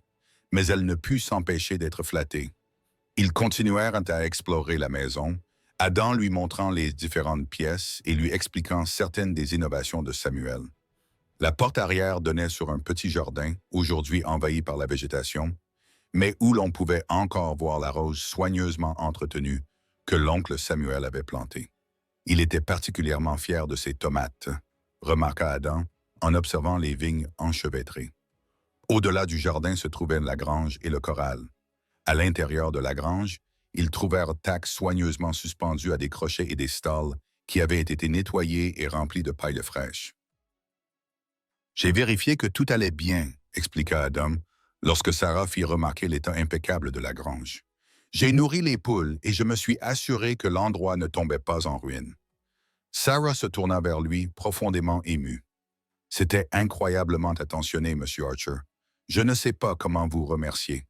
mais elle ne put s'empêcher d'être flattée. Ils continuèrent à explorer la maison, Adam lui montrant les différentes pièces et lui expliquant certaines des innovations de Samuel. La porte arrière donnait sur un petit jardin, aujourd'hui envahi par la végétation, mais où l'on pouvait encore voir la rose soigneusement entretenue que l'oncle Samuel avait plantée. Il était particulièrement fier de ses tomates, remarqua Adam, en observant les vignes enchevêtrées. Au-delà du jardin se trouvaient la grange et le corral. À l'intérieur de la grange, ils trouvèrent Tac soigneusement suspendu à des crochets et des stalles qui avaient été nettoyés et remplis de paille fraîche. « J'ai vérifié que tout allait bien, » expliqua Adam, lorsque Sarah fit remarquer l'état impeccable de la grange. « J'ai nourri les poules et je me suis assuré que l'endroit ne tombait pas en ruine. Sarah se tourna vers lui, profondément émue. C'était incroyablement attentionné, Monsieur Archer. Je ne sais pas comment vous remercier.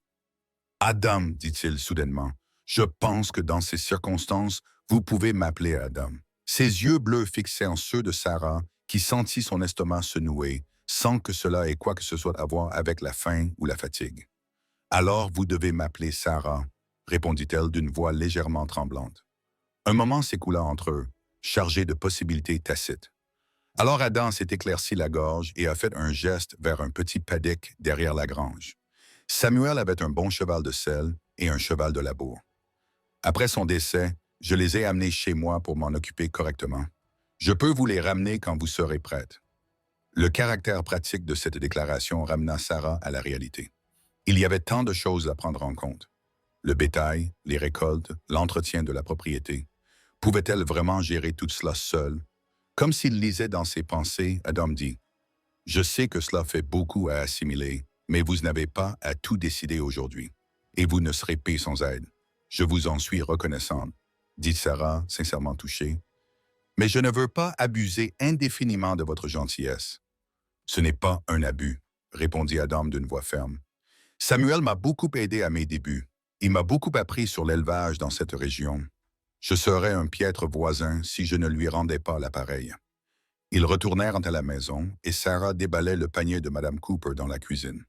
Adam, dit-il soudainement, je pense que dans ces circonstances, vous pouvez m'appeler Adam. Ses yeux bleus fixaient en ceux de Sarah, qui sentit son estomac se nouer, sans que cela ait quoi que ce soit à voir avec la faim ou la fatigue. Alors vous devez m'appeler Sarah, répondit-elle d'une voix légèrement tremblante. Un moment s'écoula entre eux, chargé de possibilités tacites. Alors Adam s'est éclairci la gorge et a fait un geste vers un petit paddock derrière la grange. Samuel avait un bon cheval de selle et un cheval de labour. Après son décès, je les ai amenés chez moi pour m'en occuper correctement. Je peux vous les ramener quand vous serez prête. Le caractère pratique de cette déclaration ramena Sarah à la réalité. Il y avait tant de choses à prendre en compte. Le bétail, les récoltes, l'entretien de la propriété. Pouvait-elle vraiment gérer tout cela seule? Comme s'il lisait dans ses pensées, Adam dit « Je sais que cela fait beaucoup à assimiler, mais vous n'avez pas à tout décider aujourd'hui, et vous ne serez pas sans aide. Je vous en suis reconnaissante, dit Sarah, sincèrement touchée. Mais je ne veux pas abuser indéfiniment de votre gentillesse. Ce n'est pas un abus, répondit Adam d'une voix ferme. Samuel m'a beaucoup aidé à mes débuts. Il m'a beaucoup appris sur l'élevage dans cette région. Je serais un piètre voisin si je ne lui rendais pas l'appareil. Ils retournèrent à la maison et Sarah déballait le panier de Mme Cooper dans la cuisine.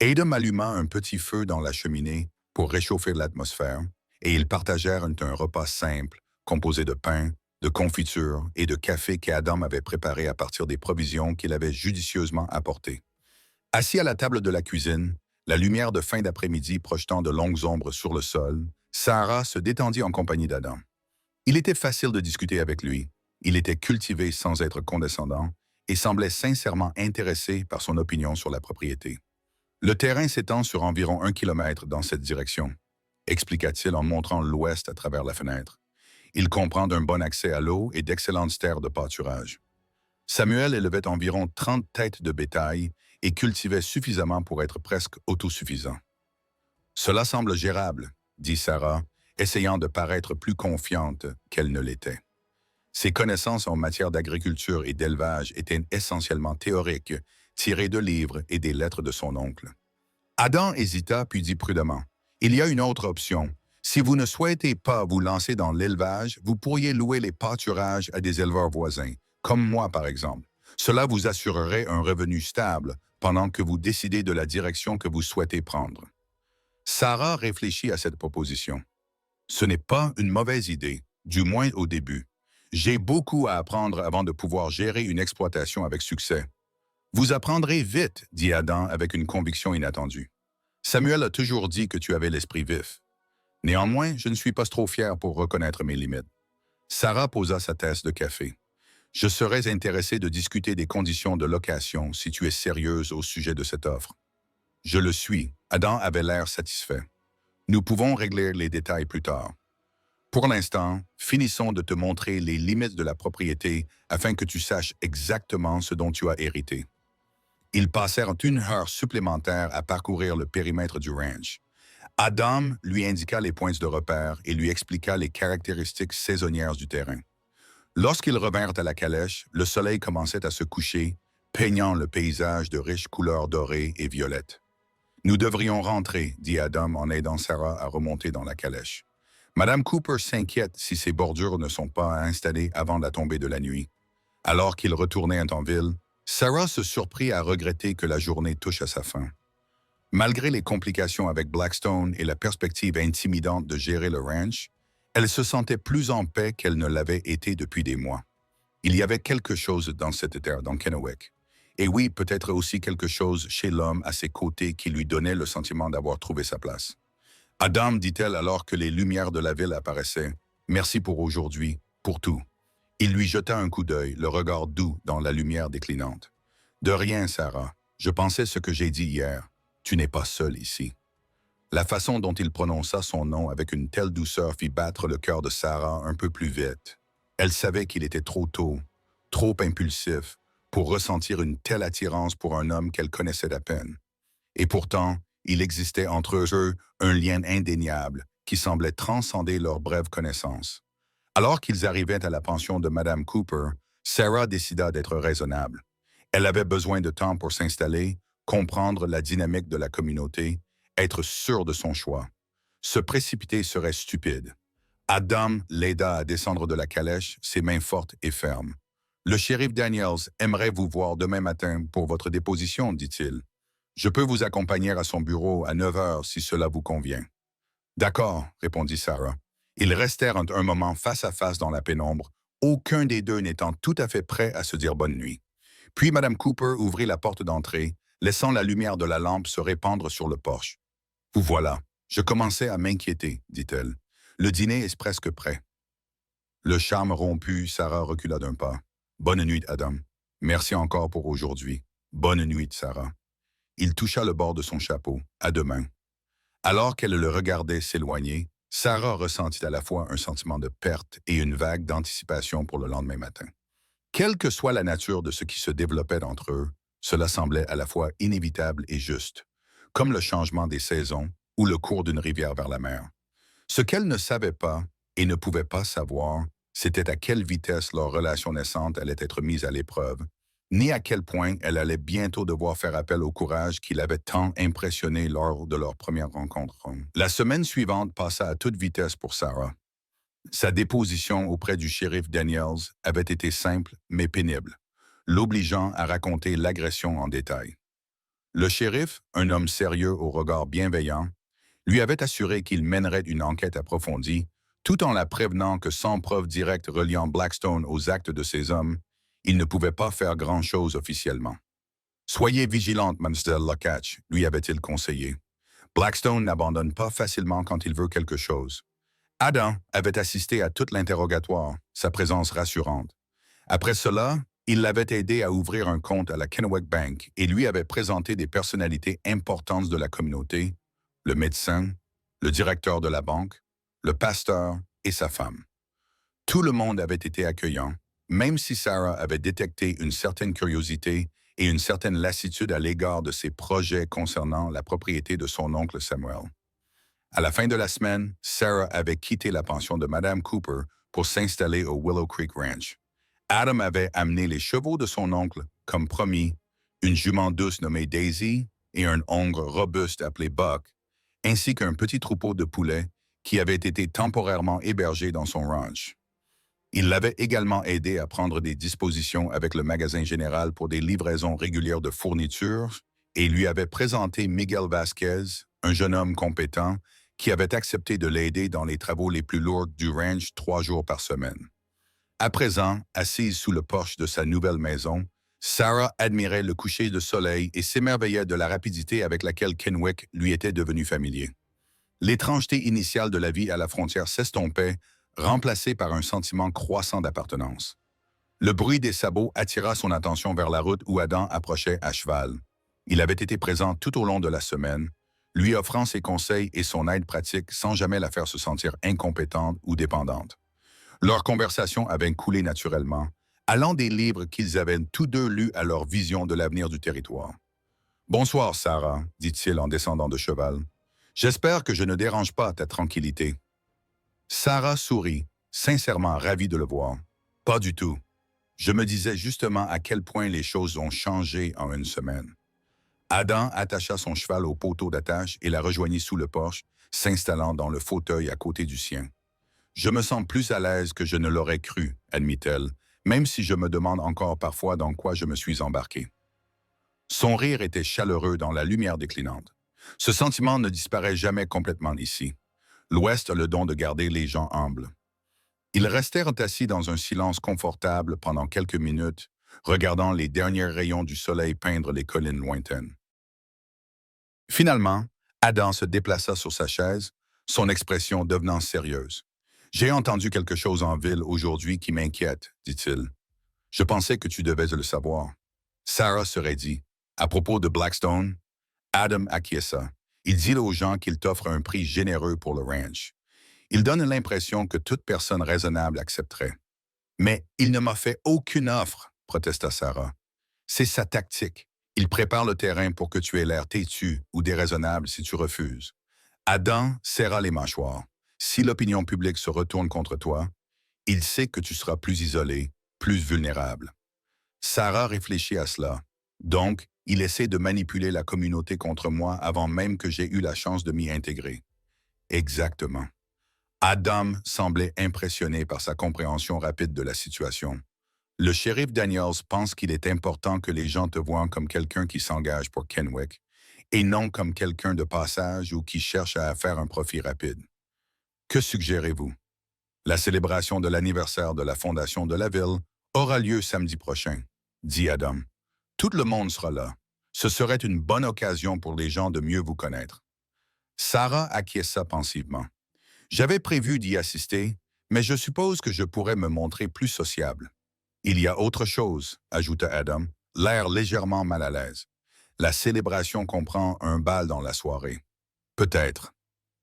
Adam alluma un petit feu dans la cheminée pour réchauffer l'atmosphère et ils partagèrent un repas simple composé de pain, de confiture et de café qu'Adam avait préparé à partir des provisions qu'il avait judicieusement apportées. Assis à la table de la cuisine, la lumière de fin d'après-midi projetant de longues ombres sur le sol, Sarah se détendit en compagnie d'Adam. Il était facile de discuter avec lui. Il était cultivé sans être condescendant et semblait sincèrement intéressé par son opinion sur la propriété. Le terrain s'étend sur environ 1 kilomètre dans cette direction, expliqua-t-il en montrant l'ouest à travers la fenêtre. Il comprend d'un bon accès à l'eau et d'excellentes terres de pâturage. Samuel élevait environ 30 têtes de bétail et cultivait suffisamment pour être presque autosuffisant. Cela semble gérable, dit Sarah, essayant de paraître plus confiante qu'elle ne l'était. Ses connaissances en matière d'agriculture et d'élevage étaient essentiellement théoriques, tirées de livres et des lettres de son oncle. Adam hésita puis dit prudemment, « Il y a une autre option. Si vous ne souhaitez pas vous lancer dans l'élevage, vous pourriez louer les pâturages à des éleveurs voisins, comme moi par exemple. Cela vous assurerait un revenu stable pendant que vous décidez de la direction que vous souhaitez prendre. » Sarah réfléchit à cette proposition. « Ce n'est pas une mauvaise idée, du moins au début. J'ai beaucoup à apprendre avant de pouvoir gérer une exploitation avec succès. » « Vous apprendrez vite, dit Adam avec une conviction inattendue. Samuel a toujours dit que tu avais l'esprit vif. Néanmoins, je ne suis pas trop fier pour reconnaître mes limites. Sarah posa sa tasse de café. Je serais intéressé de discuter des conditions de location si tu es sérieuse au sujet de cette offre. Je le suis. Adam avait l'air satisfait. Nous pouvons régler les détails plus tard. Pour l'instant, finissons de te montrer les limites de la propriété afin que tu saches exactement ce dont tu as hérité. Ils passèrent 1 heure supplémentaire à parcourir le périmètre du ranch. Adam lui indiqua les points de repère et lui expliqua les caractéristiques saisonnières du terrain. Lorsqu'ils revinrent à la calèche, le soleil commençait à se coucher, peignant le paysage de riches couleurs dorées et violettes. « Nous devrions rentrer, dit Adam en aidant Sarah à remonter dans la calèche. Madame Cooper s'inquiète si ces bordures ne sont pas installées avant la tombée de la nuit. Alors qu'ils retournaient en ville, Sarah se surprit à regretter que la journée touche à sa fin. Malgré les complications avec Blackstone et la perspective intimidante de gérer le ranch, elle se sentait plus en paix qu'elle ne l'avait été depuis des mois. Il y avait quelque chose dans cette terre, dans Kennewick. Et oui, peut-être aussi quelque chose chez l'homme à ses côtés qui lui donnait le sentiment d'avoir trouvé sa place. « Adam, dit-elle alors que les lumières de la ville apparaissaient, « merci pour aujourd'hui, pour tout. » Il lui jeta un coup d'œil, le regard doux dans la lumière déclinante. « De rien, Sarah. Je pensais ce que j'ai dit hier. Tu n'es pas seule ici. » La façon dont il prononça son nom avec une telle douceur fit battre le cœur de Sarah un peu plus vite. Elle savait qu'il était trop tôt, trop impulsif, pour ressentir une telle attirance pour un homme qu'elle connaissait à peine. Et pourtant, il existait entre eux un lien indéniable qui semblait transcender leur brève connaissance. Alors qu'ils arrivaient à la pension de Madame Cooper, Sarah décida d'être raisonnable. Elle avait besoin de temps pour s'installer, comprendre la dynamique de la communauté, être sûre de son choix. Se précipiter serait stupide. Adam l'aida à descendre de la calèche, ses mains fortes et fermes. « Le shérif Daniels aimerait vous voir demain matin pour votre déposition, dit-il. Je peux vous accompagner à son bureau à 9 heures si cela vous convient. » « D'accord, » répondit Sarah. Ils restèrent un moment face à face dans la pénombre, aucun des deux n'étant tout à fait prêt à se dire bonne nuit. Puis Mme Cooper ouvrit la porte d'entrée, laissant la lumière de la lampe se répandre sur le porche. « Vous voilà. Je commençais à m'inquiéter, dit-elle. Le dîner est presque prêt. » Le charme rompu, Sarah recula d'un pas. « Bonne nuit, Adam. Merci encore pour aujourd'hui. Bonne nuit, Sarah. » Il toucha le bord de son chapeau. « À demain. » Alors qu'elle le regardait s'éloigner, Sarah ressentit à la fois un sentiment de perte et une vague d'anticipation pour le lendemain matin. Quelle que soit la nature de ce qui se développait entre eux, cela semblait à la fois inévitable et juste, comme le changement des saisons ou le cours d'une rivière vers la mer. Ce qu'elle ne savait pas et ne pouvait pas savoir, c'était à quelle vitesse leur relation naissante allait être mise à l'épreuve, ni à quel point elle allait bientôt devoir faire appel au courage qui l'avait tant impressionné lors de leur première rencontre. La semaine suivante passa à toute vitesse pour Sarah. Sa déposition auprès du shérif Daniels avait été simple mais pénible, l'obligeant à raconter l'agression en détail. Le shérif, un homme sérieux au regard bienveillant, lui avait assuré qu'il mènerait une enquête approfondie, tout en la prévenant que sans preuve directe reliant Blackstone aux actes de ces hommes, il ne pouvait pas faire grand-chose officiellement. « Soyez vigilante, Mlle Locatch », lui avait-il conseillé. « Blackstone n'abandonne pas facilement quand il veut quelque chose. » Adam avait assisté à tout l'interrogatoire, sa présence rassurante. Après cela, il l'avait aidé à ouvrir un compte à la Kennewick Bank et lui avait présenté des personnalités importantes de la communauté, le médecin, le directeur de la banque, le pasteur et sa femme. Tout le monde avait été accueillant, même si Sarah avait détecté une certaine curiosité et une certaine lassitude à l'égard de ses projets concernant la propriété de son oncle Samuel. À la fin de la semaine, Sarah avait quitté la pension de Mme Cooper pour s'installer au Willow Creek Ranch. Adam avait amené les chevaux de son oncle, comme promis, une jument douce nommée Daisy et un hongre robuste appelé Buck, ainsi qu'un petit troupeau de poulets qui avait été temporairement hébergé dans son ranch. Il l'avait également aidé à prendre des dispositions avec le magasin général pour des livraisons régulières de fournitures et lui avait présenté Miguel Vasquez, un jeune homme compétent, qui avait accepté de l'aider dans les travaux les plus lourds du ranch 3 jours par semaine. À présent, assise sous le porche de sa nouvelle maison, Sarah admirait le coucher de soleil et s'émerveillait de la rapidité avec laquelle Kennewick lui était devenu familier. L'étrangeté initiale de la vie à la frontière s'estompait, remplacée par un sentiment croissant d'appartenance. Le bruit des sabots attira son attention vers la route où Adam approchait à cheval. Il avait été présent tout au long de la semaine, lui offrant ses conseils et son aide pratique sans jamais la faire se sentir incompétente ou dépendante. Leur conversation avait coulé naturellement, allant des livres qu'ils avaient tous deux lus à leur vision de l'avenir du territoire. « Bonsoir, Sarah, » dit-il en descendant de cheval. « J'espère que je ne dérange pas ta tranquillité. » Sarah sourit, sincèrement ravie de le voir. « Pas du tout. Je me disais justement à quel point les choses ont changé en une semaine. » Adam attacha son cheval au poteau d'attache et la rejoignit sous le porche, s'installant dans le fauteuil à côté du sien. « Je me sens plus à l'aise que je ne l'aurais cru, » admit-elle, même si je me demande encore parfois dans quoi je me suis embarqué. Son rire était chaleureux dans la lumière déclinante. Ce sentiment ne disparaît jamais complètement ici. L'Ouest a le don de garder les gens humbles. Ils restèrent assis dans un silence confortable pendant quelques minutes, regardant les derniers rayons du soleil peindre les collines lointaines. Finalement, Adam se déplaça sur sa chaise, son expression devenant sérieuse. « J'ai entendu quelque chose en ville aujourd'hui qui m'inquiète, dit-il. Je pensais que tu devais le savoir. » Sarah se raidit. « À propos de Blackstone ?» Adam acquiesça. Il dit aux gens qu'il t'offre un prix généreux pour le ranch. Il donne l'impression que toute personne raisonnable accepterait. « Mais il ne m'a fait aucune offre, » protesta Sarah. « C'est sa tactique. Il prépare le terrain pour que tu aies l'air têtu ou déraisonnable si tu refuses. » Adam serra les mâchoires. Si l'opinion publique se retourne contre toi, il sait que tu seras plus isolé, plus vulnérable. Sarah réfléchit à cela. Donc, il essaie de manipuler la communauté contre moi avant même que j'aie eu la chance de m'y intégrer. Exactement. Adam semblait impressionné par sa compréhension rapide de la situation. Le shérif Daniels pense qu'il est important que les gens te voient comme quelqu'un qui s'engage pour Kennewick et non comme quelqu'un de passage ou qui cherche à faire un profit rapide. Que suggérez-vous? La célébration de l'anniversaire de la fondation de la ville aura lieu samedi prochain, dit Adam. Tout le monde sera là. Ce serait une bonne occasion pour les gens de mieux vous connaître. Sarah acquiesça pensivement. J'avais prévu d'y assister, mais je suppose que je pourrais me montrer plus sociable. Il y a autre chose, ajouta Adam, l'air légèrement mal à l'aise. La célébration comprend un bal dans la soirée. Peut-être.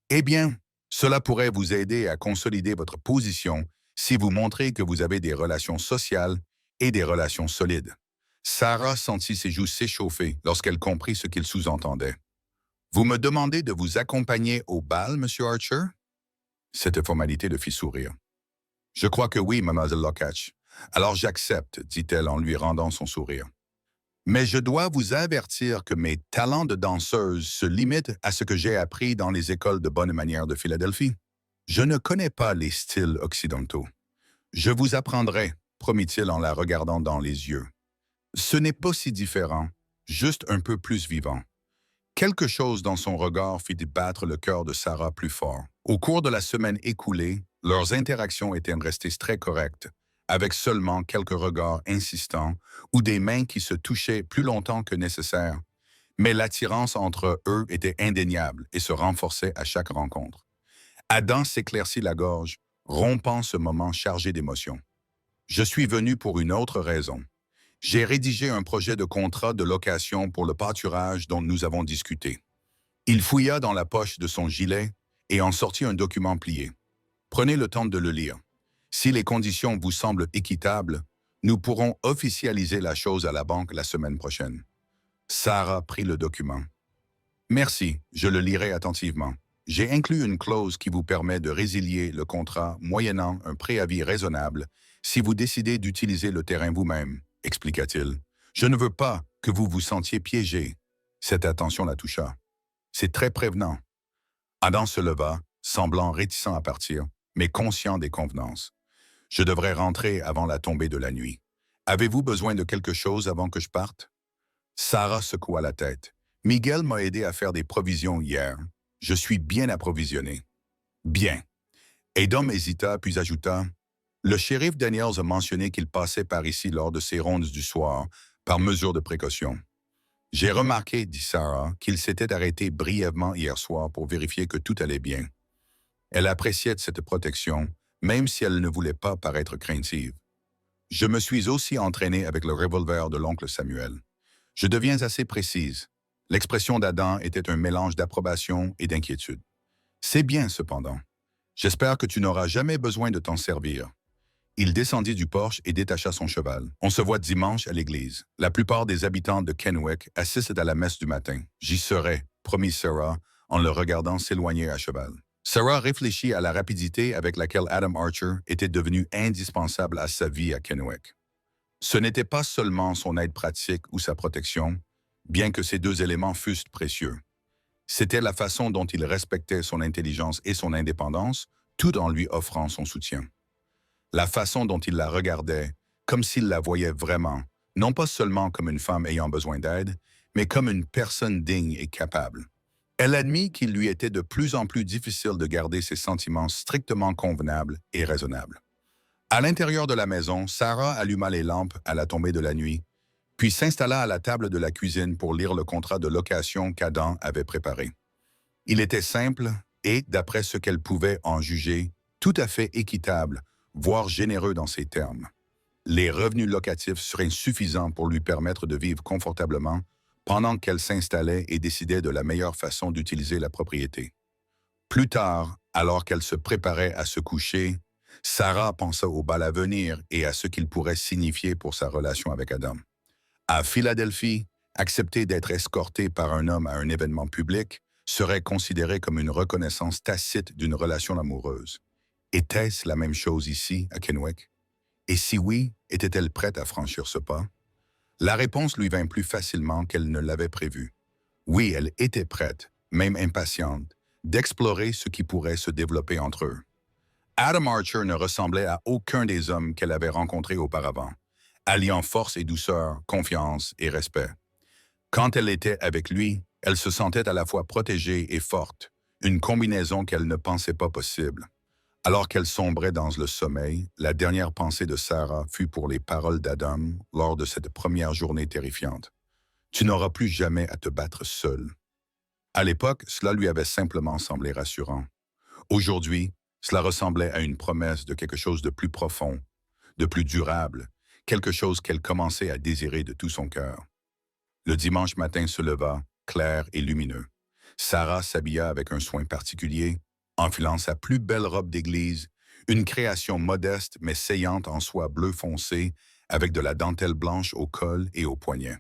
Eh bien, cela pourrait vous aider à consolider votre position si vous montrez que vous avez des relations sociales et des relations solides. Sarah sentit ses joues s'échauffer lorsqu'elle comprit ce qu'il sous-entendait. Vous me demandez de vous accompagner au bal, Monsieur Archer? Cette formalité le fit sourire. Je crois que oui, Mademoiselle Locatch. Alors j'accepte, dit-elle en lui rendant son sourire. Mais je dois vous avertir que mes talents de danseuse se limitent à ce que j'ai appris dans les écoles de bonne manière de Philadelphie. Je ne connais pas les styles occidentaux. Je vous apprendrai, promit-il en la regardant dans les yeux. Ce n'est pas si différent, juste un peu plus vivant. Quelque chose dans son regard fit battre le cœur de Sarah plus fort. Au cours de la semaine écoulée, leurs interactions étaient restées très correctes, avec seulement quelques regards insistants ou des mains qui se touchaient plus longtemps que nécessaire. Mais l'attirance entre eux était indéniable et se renforçait à chaque rencontre. Adam s'éclaircit la gorge, rompant ce moment chargé d'émotions. « Je suis venu pour une autre raison. J'ai rédigé un projet de contrat de location pour le pâturage dont nous avons discuté. » Il fouilla dans la poche de son gilet et en sortit un document plié. « Prenez le temps de le lire. Si les conditions vous semblent équitables, nous pourrons officialiser la chose à la banque la semaine prochaine. » Sarah prit le document. « Merci, je le lirai attentivement. J'ai inclus une clause qui vous permet de résilier le contrat moyennant un préavis raisonnable si vous décidez d'utiliser le terrain vous-même, expliqua-t-il. Je ne veux pas que vous vous sentiez piégé. Cette attention la toucha. C'est très prévenant. Adam se leva, semblant réticent à partir, mais conscient des convenances. Je devrais rentrer avant la tombée de la nuit. Avez-vous besoin de quelque chose avant que je parte? Sarah secoua la tête. Miguel m'a aidé à faire des provisions hier. Je suis bien approvisionné. Bien. Adam hésita, puis ajouta, le shérif Daniels a mentionné qu'il passait par ici lors de ses rondes du soir, par mesure de précaution. J'ai remarqué, dit Sarah, qu'il s'était arrêté brièvement hier soir pour vérifier que tout allait bien. Elle appréciait cette protection, même si elle ne voulait pas paraître craintive. Je me suis aussi entraîné avec le revolver de l'oncle Samuel. Je deviens assez précise. L'expression d'Adam était un mélange d'approbation et d'inquiétude. C'est bien, cependant. J'espère que tu n'auras jamais besoin de t'en servir. Il descendit du porche et détacha son cheval. On se voit dimanche à l'église. La plupart des habitants de Kennewick assistent à la messe du matin. J'y serai, promit Sarah, en le regardant s'éloigner à cheval. Sarah réfléchit à la rapidité avec laquelle Adam Archer était devenu indispensable à sa vie à Kennewick. Ce n'était pas seulement son aide pratique ou sa protection, bien que ces deux éléments fussent précieux. C'était la façon dont il respectait son intelligence et son indépendance, tout en lui offrant son soutien. La façon dont il la regardait, comme s'il la voyait vraiment, non pas seulement comme une femme ayant besoin d'aide, mais comme une personne digne et capable. Elle admit qu'il lui était de plus en plus difficile de garder ses sentiments strictement convenables et raisonnables. À l'intérieur de la maison, Sarah alluma les lampes à la tombée de la nuit, puis s'installa à la table de la cuisine pour lire le contrat de location qu'Adam avait préparé. Il était simple et, d'après ce qu'elle pouvait en juger, tout à fait équitable, voire généreux dans ses termes. Les revenus locatifs seraient suffisants pour lui permettre de vivre confortablement pendant qu'elle s'installait et décidait de la meilleure façon d'utiliser la propriété. Plus tard, alors qu'elle se préparait à se coucher, Sarah pensa au bal à venir et à ce qu'il pourrait signifier pour sa relation avec Adam. À Philadelphie, accepter d'être escortée par un homme à un événement public serait considérée comme une reconnaissance tacite d'une relation amoureuse. Était-ce la même chose ici, à Kennewick? Et si oui, était-elle prête à franchir ce pas? La réponse lui vint plus facilement qu'elle ne l'avait prévu. Oui, elle était prête, même impatiente, d'explorer ce qui pourrait se développer entre eux. Adam Archer ne ressemblait à aucun des hommes qu'elle avait rencontrés auparavant, alliant force et douceur, confiance et respect. Quand elle était avec lui, elle se sentait à la fois protégée et forte, une combinaison qu'elle ne pensait pas possible. Alors qu'elle sombrait dans le sommeil, la dernière pensée de Sarah fut pour les paroles d'Adam lors de cette première journée terrifiante. Tu n'auras plus jamais à te battre seul. À l'époque, cela lui avait simplement semblé rassurant. Aujourd'hui, cela ressemblait à une promesse de quelque chose de plus profond, de plus durable, quelque chose qu'elle commençait à désirer de tout son cœur. Le dimanche matin se leva, clair et lumineux. Sarah s'habilla avec un soin particulier, enfilant sa plus belle robe d'église, une création modeste mais saillante en soie bleu foncé, avec de la dentelle blanche au col et aux poignets.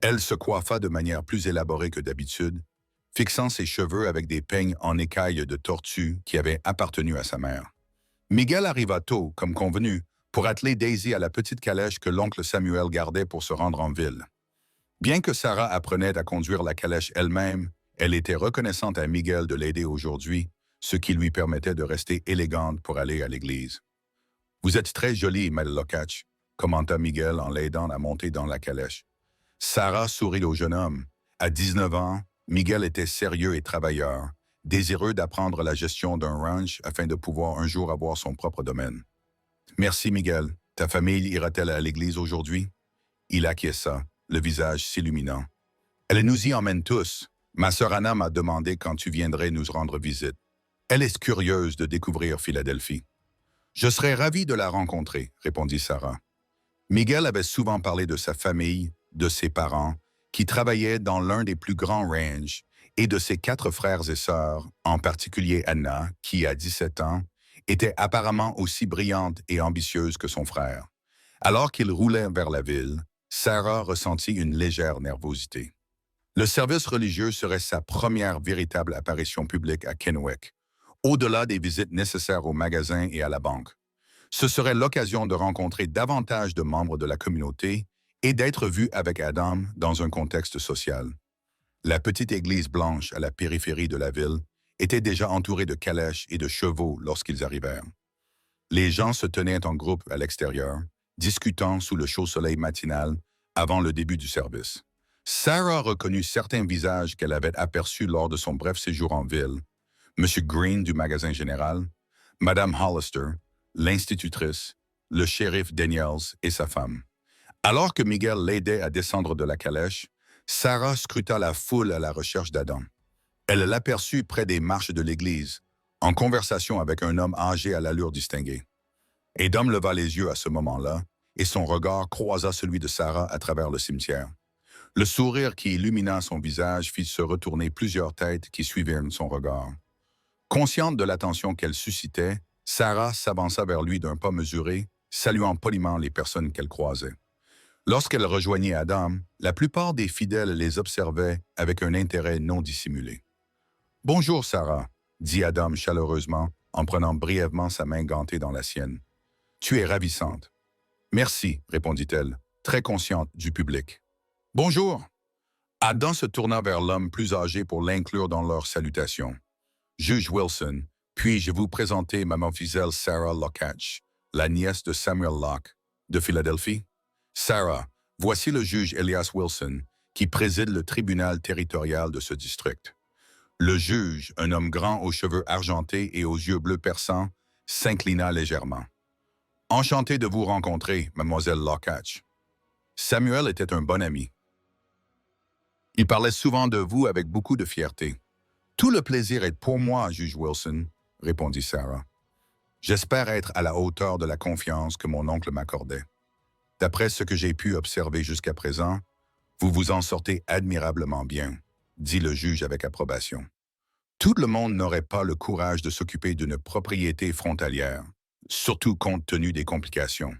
Elle se coiffa de manière plus élaborée que d'habitude, fixant ses cheveux avec des peignes en écailles de tortue qui avaient appartenu à sa mère. Miguel arriva tôt, comme convenu, pour atteler Daisy à la petite calèche que l'oncle Samuel gardait pour se rendre en ville. Bien que Sarah apprenait à conduire la calèche elle-même, elle était reconnaissante à Miguel de l'aider aujourd'hui, ce qui lui permettait de rester élégante pour aller à l'église. « Vous êtes très jolie, Mlle Lokach », commenta Miguel en l'aidant à monter dans la calèche. Sarah sourit au jeune homme. À 19 ans, Miguel était sérieux et travailleur, désireux d'apprendre la gestion d'un ranch afin de pouvoir un jour avoir son propre domaine. « Merci, Miguel. Ta famille ira-t-elle à l'église aujourd'hui? » Il acquiesça, le visage s'illuminant. « Elle nous y emmène tous. Ma sœur Anna m'a demandé quand tu viendrais nous rendre visite. Elle est curieuse de découvrir Philadelphie. »« Je serais ravi de la rencontrer, » répondit Sarah. Miguel avait souvent parlé de sa famille, de ses parents, qui travaillaient dans l'un des plus grands ranchs, et de ses 4 frères et sœurs, en particulier Anna, qui, à 17 ans, était apparemment aussi brillante et ambitieuse que son frère. Alors qu'il roulait vers la ville, Sarah ressentit une légère nervosité. Le service religieux serait sa première véritable apparition publique à Kennewick, au-delà des visites nécessaires au magasin et à la banque. Ce serait l'occasion de rencontrer davantage de membres de la communauté et d'être vue avec Adam dans un contexte social. La petite église blanche à la périphérie de la ville était déjà entourée de calèches et de chevaux lorsqu'ils arrivèrent. Les gens se tenaient en groupe à l'extérieur, discutant sous le chaud soleil matinal avant le début du service. Sarah reconnut certains visages qu'elle avait aperçus lors de son bref séjour en ville. M. Green du magasin général, Mme Hollister, l'institutrice, le shérif Daniels et sa femme. Alors que Miguel l'aidait à descendre de la calèche, Sarah scruta la foule à la recherche d'Adam. Elle l'aperçut près des marches de l'église, en conversation avec un homme âgé à l'allure distinguée. Adam leva les yeux à ce moment-là, et son regard croisa celui de Sarah à travers le cimetière. Le sourire qui illumina son visage fit se retourner plusieurs têtes qui suivirent son regard. Consciente de l'attention qu'elle suscitait, Sarah s'avança vers lui d'un pas mesuré, saluant poliment les personnes qu'elle croisait. Lorsqu'elle rejoignit Adam, la plupart des fidèles les observaient avec un intérêt non dissimulé. « Bonjour, Sarah », dit Adam chaleureusement, en prenant brièvement sa main gantée dans la sienne. « Tu es ravissante. »« Merci, » répondit-elle, très consciente du public. « Bonjour !» Adam se tourna vers l'homme plus âgé pour l'inclure dans leur salutation. « Juge Wilson, puis-je vous présenter mademoiselle Sarah Lokach, la nièce de Samuel Locke, de Philadelphie? Sarah, voici le juge Elias Wilson, qui préside le tribunal territorial de ce district. » Le juge, un homme grand aux cheveux argentés et aux yeux bleus perçants, s'inclina légèrement. « Enchanté de vous rencontrer, mademoiselle Lokach. » Samuel était un bon ami. Il parlait souvent de vous avec beaucoup de fierté. « Tout le plaisir est pour moi, juge Wilson, » répondit Sarah. « J'espère être à la hauteur de la confiance que mon oncle m'accordait. D'après ce que j'ai pu observer jusqu'à présent, vous vous en sortez admirablement bien, » dit le juge avec approbation. Tout le monde n'aurait pas le courage de s'occuper d'une propriété frontalière, surtout compte tenu des complications.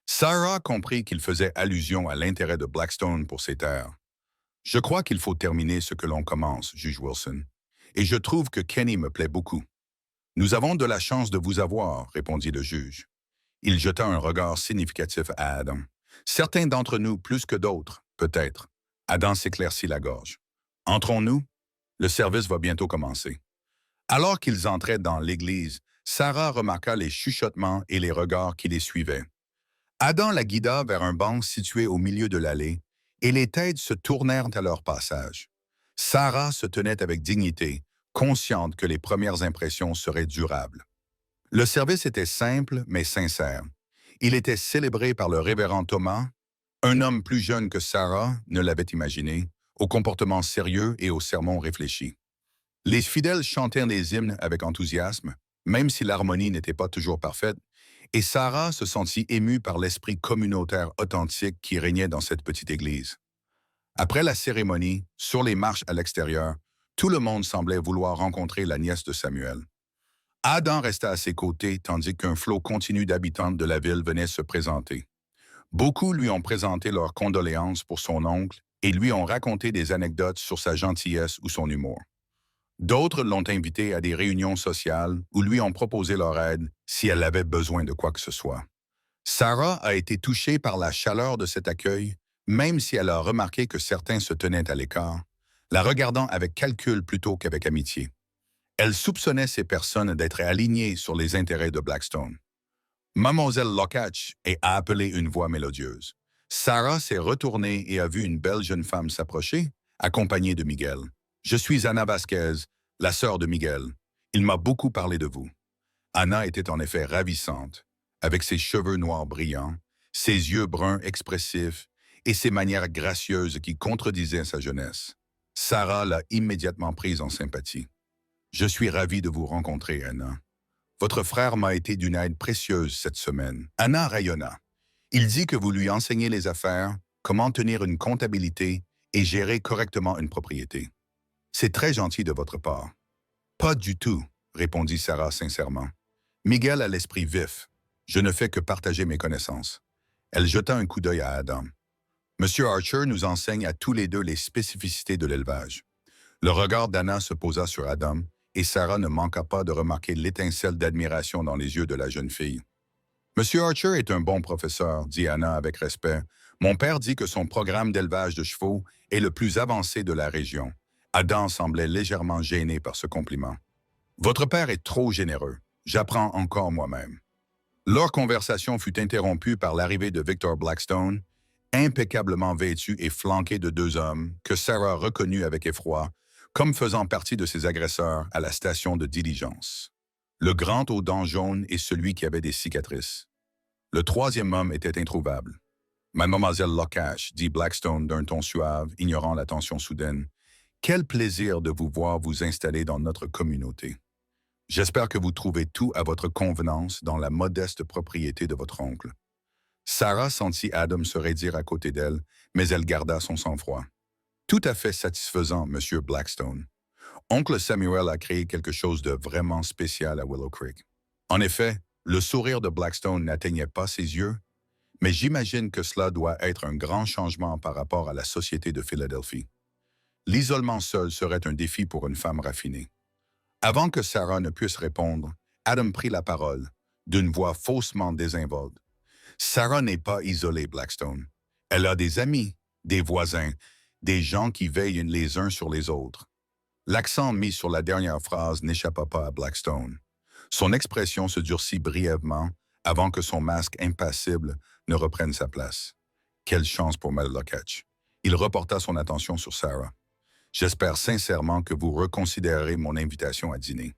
Sarah comprit qu'il faisait allusion à l'intérêt de Blackstone pour ses terres. Je crois qu'il faut terminer ce que l'on commence, juge Wilson. Et je trouve que Kenny me plaît beaucoup. Nous avons de la chance de vous avoir, répondit le juge. Il jeta un regard significatif à Adam. Certains d'entre nous plus que d'autres, peut-être. Adam s'éclaircit la gorge. Entrons-nous? Le service va bientôt commencer. Alors qu'ils entraient dans l'église, Sarah remarqua les chuchotements et les regards qui les suivaient. Adam la guida vers un banc situé au milieu de l'allée, et les têtes se tournèrent à leur passage. Sarah se tenait avec dignité, consciente que les premières impressions seraient durables. Le service était simple mais sincère. Il était célébré par le révérend Thomas, un homme plus jeune que Sarah ne l'avait imaginé, au comportement sérieux et au sermon réfléchi. Les fidèles chantèrent des hymnes avec enthousiasme, même si l'harmonie n'était pas toujours parfaite, et Sarah se sentit émue par l'esprit communautaire authentique qui régnait dans cette petite église. Après la cérémonie, sur les marches à l'extérieur, tout le monde semblait vouloir rencontrer la nièce de Samuel. Adam resta à ses côtés tandis qu'un flot continu d'habitants de la ville venait se présenter. Beaucoup lui ont présenté leurs condoléances pour son oncle et lui ont raconté des anecdotes sur sa gentillesse ou son humour. D'autres l'ont invité à des réunions sociales ou lui ont proposé leur aide si elle avait besoin de quoi que ce soit. Sarah a été touchée par la chaleur de cet accueil, même si elle a remarqué que certains se tenaient à l'écart, la regardant avec calcul plutôt qu'avec amitié. Elle soupçonnait ces personnes d'être alignées sur les intérêts de Blackstone. Mademoiselle Locatch a appelé une voix mélodieuse. Sarah s'est retournée et a vu une belle jeune femme s'approcher, accompagnée de Miguel. « Je suis Anna Vasquez, la sœur de Miguel. Il m'a beaucoup parlé de vous. » Anna était en effet ravissante, avec ses cheveux noirs brillants, ses yeux bruns expressifs et ses manières gracieuses qui contredisaient sa jeunesse. Sarah l'a immédiatement prise en sympathie. « Je suis ravi de vous rencontrer, Anna. Votre frère m'a été d'une aide précieuse cette semaine. » Anna rayonna. « Il dit que vous lui enseignez les affaires, comment tenir une comptabilité et gérer correctement une propriété. C'est très gentil de votre part. »« Pas du tout, » répondit Sarah sincèrement. « Miguel a l'esprit vif. Je ne fais que partager mes connaissances. » Elle jeta un coup d'œil à Adam. « Monsieur Archer nous enseigne à tous les deux les spécificités de l'élevage. » Le regard d'Anna se posa sur Adam, et Sarah ne manqua pas de remarquer l'étincelle d'admiration dans les yeux de la jeune fille. « Monsieur Archer est un bon professeur, » dit Anna avec respect. « Mon père dit que son programme d'élevage de chevaux est le plus avancé de la région. » Adam semblait légèrement gêné par ce compliment. « Votre père est trop généreux. J'apprends encore moi-même. » Leur conversation fut interrompue par l'arrivée de Victor Blackstone, impeccablement vêtu et flanqué de deux hommes que Sarah reconnut avec effroi, comme faisant partie de ses agresseurs à la station de diligence. Le grand aux dents jaunes et celui qui avait des cicatrices. Le troisième homme était introuvable. « Mademoiselle Locatch, » dit Blackstone d'un ton suave, ignorant la tension soudaine, « quel plaisir de vous voir vous installer dans notre communauté. J'espère que vous trouvez tout à votre convenance dans la modeste propriété de votre oncle. » Sarah sentit Adam se raidir à côté d'elle, mais elle garda son sang-froid. « Tout à fait satisfaisant, Monsieur Blackstone. Oncle Samuel a créé quelque chose de vraiment spécial à Willow Creek. » En effet, le sourire de Blackstone n'atteignait pas ses yeux, mais j'imagine que cela doit être un grand changement par rapport à la société de Philadelphie. L'isolement seul serait un défi pour une femme raffinée. Avant que Sarah ne puisse répondre, Adam prit la parole, d'une voix faussement désinvolte. « Sarah n'est pas isolée, Blackstone. Elle a des amis, des voisins, des gens qui veillent les uns sur les autres. » L'accent mis sur la dernière phrase n'échappa pas à Blackstone. Son expression se durcit brièvement avant que son masque impassible ne reprenne sa place. Quelle chance pour Mel Locatch. Il reporta son attention sur Sarah. « J'espère sincèrement que vous reconsidérerez mon invitation à dîner.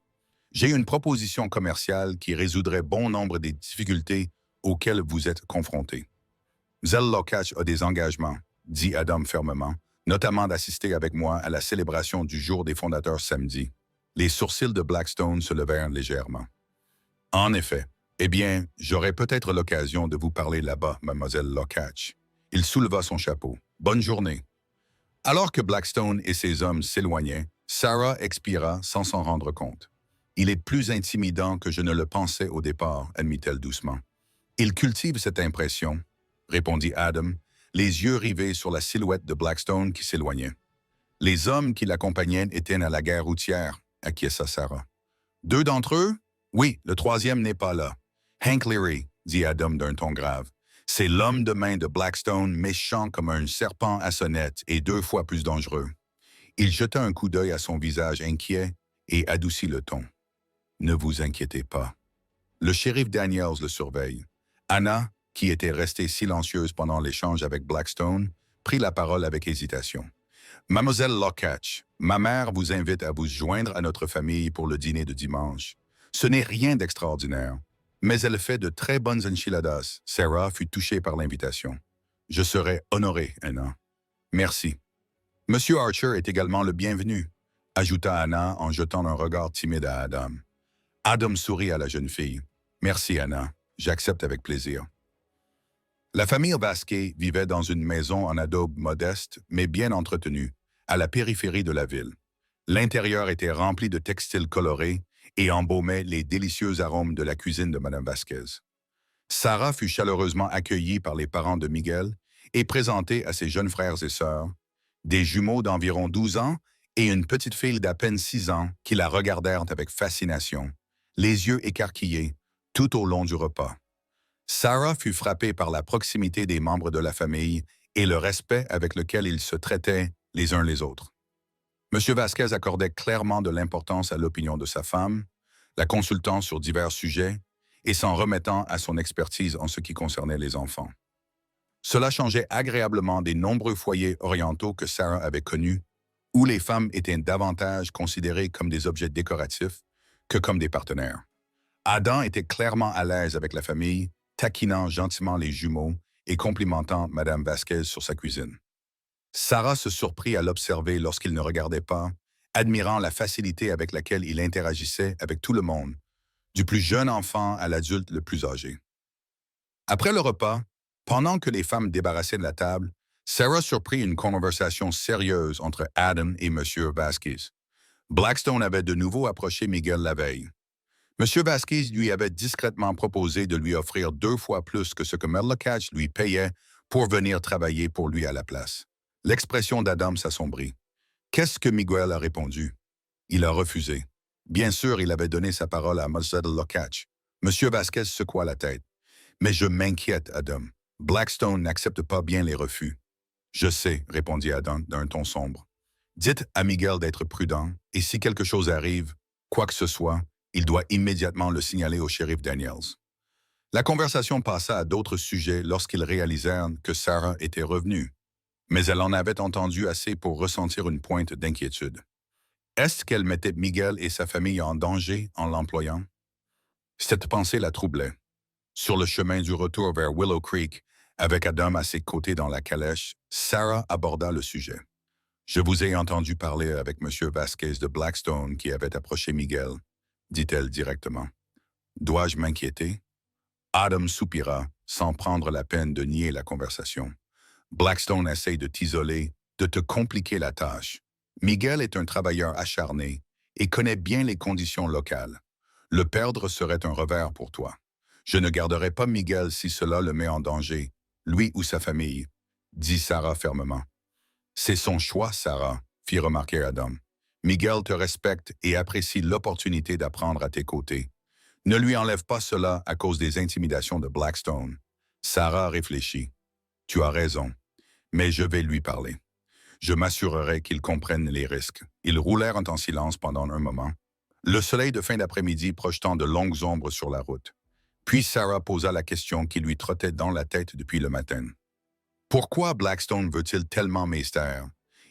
J'ai une proposition commerciale qui résoudrait bon nombre des difficultés auxquelles vous êtes confrontés. Zell Locatch a des engagements, » dit Adam fermement, « notamment d'assister avec moi à la célébration du jour des fondateurs samedi. » Les sourcils de Blackstone se levèrent légèrement. « En effet. Eh bien, j'aurai peut-être l'occasion de vous parler là-bas, mademoiselle Locatch. » Il souleva son chapeau. « Bonne journée. » Alors que Blackstone et ses hommes s'éloignaient, Sarah expira sans s'en rendre compte. « Il est plus intimidant que je ne le pensais au départ, » admit-elle doucement. « Il cultive cette impression, » répondit Adam, les yeux rivés sur la silhouette de Blackstone qui s'éloignait. Les hommes qui l'accompagnaient étaient à la gare routière, acquiesça Sarah. Deux d'entre eux? Oui, le troisième n'est pas là. Hank Leary, dit Adam d'un ton grave. C'est l'homme de main de Blackstone, méchant comme un serpent à sonnette et 2 fois plus dangereux. Il jeta un coup d'œil à son visage inquiet et adoucit le ton. Ne vous inquiétez pas. Le shérif Daniels le surveille. Anna, qui était restée silencieuse pendant l'échange avec Blackstone, prit la parole avec hésitation. Mademoiselle Lockatch, ma mère vous invite à vous joindre à notre famille pour le dîner de dimanche. Ce n'est rien d'extraordinaire, mais elle fait de très bonnes enchiladas. Sarah fut touchée par l'invitation. Je serai honoré, Anna. Merci. Monsieur Archer est également le bienvenu, ajouta Anna en jetant un regard timide à Adam. Adam sourit à la jeune fille. Merci, Anna. J'accepte avec plaisir. La famille Vasquez vivait dans une maison en adobe modeste, mais bien entretenue, à la périphérie de la ville. L'intérieur était rempli de textiles colorés et embaumait les délicieux arômes de la cuisine de Mme Vasquez. Sarah fut chaleureusement accueillie par les parents de Miguel et présentée à ses jeunes frères et sœurs, des jumeaux d'environ 12 ans et une petite fille d'à peine 6 ans qui la regardèrent avec fascination, les yeux écarquillés, tout au long du repas. Sarah fut frappée par la proximité des membres de la famille et le respect avec lequel ils se traitaient les uns les autres. M. Vasquez accordait clairement de l'importance à l'opinion de sa femme, la consultant sur divers sujets et s'en remettant à son expertise en ce qui concernait les enfants. Cela changeait agréablement des nombreux foyers orientaux que Sarah avait connus, où les femmes étaient davantage considérées comme des objets décoratifs que comme des partenaires. Adam était clairement à l'aise avec la famille, taquinant gentiment les jumeaux et complimentant Mme Vasquez sur sa cuisine. Sarah se surprit à l'observer lorsqu'il ne regardait pas, admirant la facilité avec laquelle il interagissait avec tout le monde, du plus jeune enfant à l'adulte le plus âgé. Après le repas, pendant que les femmes débarrassaient de la table, Sarah surprit une conversation sérieuse entre Adam et M. Vasquez. Blackstone avait de nouveau approché Miguel la veille. M. Vasquez lui avait discrètement proposé de lui offrir 2 fois plus que ce que Lockatch lui payait pour venir travailler pour lui à la place. L'expression d'Adam s'assombrit. Qu'est-ce que Miguel a répondu? Il a refusé. Bien sûr, il avait donné sa parole à Mlle Lockatch. M. Vasquez secoua la tête. Mais je m'inquiète, Adam. Blackstone n'accepte pas bien les refus. Je sais, répondit Adam d'un ton sombre. Dites à Miguel d'être prudent, et si quelque chose arrive, quoi que ce soit, il doit immédiatement le signaler au shérif Daniels. La conversation passa à d'autres sujets lorsqu'ils réalisèrent que Sarah était revenue, mais elle en avait entendu assez pour ressentir une pointe d'inquiétude. Est-ce qu'elle mettait Miguel et sa famille en danger en l'employant? Cette pensée la troublait. Sur le chemin du retour vers Willow Creek, avec Adam à ses côtés dans la calèche, Sarah aborda le sujet. Je vous ai entendu parler avec M. Vasquez de Blackstone qui avait approché Miguel, dit-elle directement. Dois-je m'inquiéter? Adam soupira, sans prendre la peine de nier la conversation. Blackstone essaye de t'isoler, de te compliquer la tâche. Miguel est un travailleur acharné et connaît bien les conditions locales. Le perdre serait un revers pour toi. Je ne garderai pas Miguel si cela le met en danger, lui ou sa famille, dit Sarah fermement. C'est son choix, Sarah, fit remarquer Adam. Miguel te respecte et apprécie l'opportunité d'apprendre à tes côtés. Ne lui enlève pas cela à cause des intimidations de Blackstone. Sarah réfléchit. Tu as raison, mais je vais lui parler. Je m'assurerai qu'il comprenne les risques. Ils roulèrent en silence pendant un moment, le soleil de fin d'après-midi projetant de longues ombres sur la route. Puis Sarah posa la question qui lui trottait dans la tête depuis le matin. Pourquoi Blackstone veut-il tellement Meister?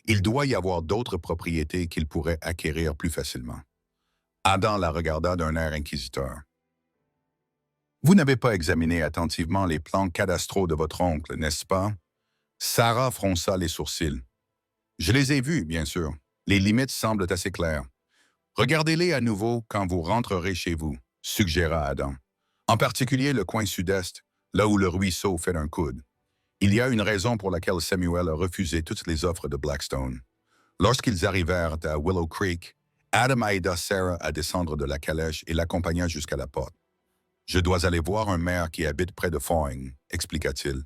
Il doit y avoir d'autres propriétés qu'il pourrait acquérir plus facilement. Adam la regarda d'un air inquisiteur. Vous n'avez pas examiné attentivement les plans cadastraux de votre oncle, n'est-ce pas? Sarah fronça les sourcils. Je les ai vus, bien sûr. Les limites semblent assez claires. Regardez-les à nouveau quand vous rentrerez chez vous, suggéra Adam. En particulier le coin sud-est, là où le ruisseau fait un coude. Il y a une raison pour laquelle Samuel a refusé toutes les offres de Blackstone. Lorsqu'ils arrivèrent à Willow Creek, Adam aida Sarah à descendre de la calèche et l'accompagna jusqu'à la porte. « Je dois aller voir un maire qui habite près de Foyne, expliqua-t-il.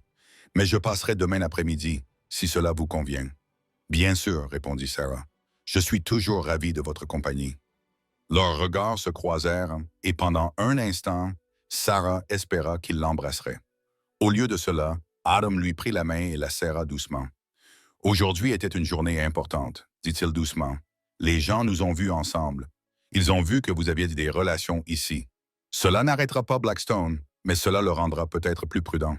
Mais je passerai demain après-midi, si cela vous convient. Bien sûr, répondit Sarah. Je suis toujours ravi de votre compagnie. Leurs regards se croisèrent et pendant un instant, Sarah espéra qu'il l'embrasserait. Au lieu de cela, Adam lui prit la main et la serra doucement. Aujourd'hui était une journée importante, dit-il doucement. Les gens nous ont vus ensemble. Ils ont vu que vous aviez des relations ici. Cela n'arrêtera pas Blackstone, mais cela le rendra peut-être plus prudent.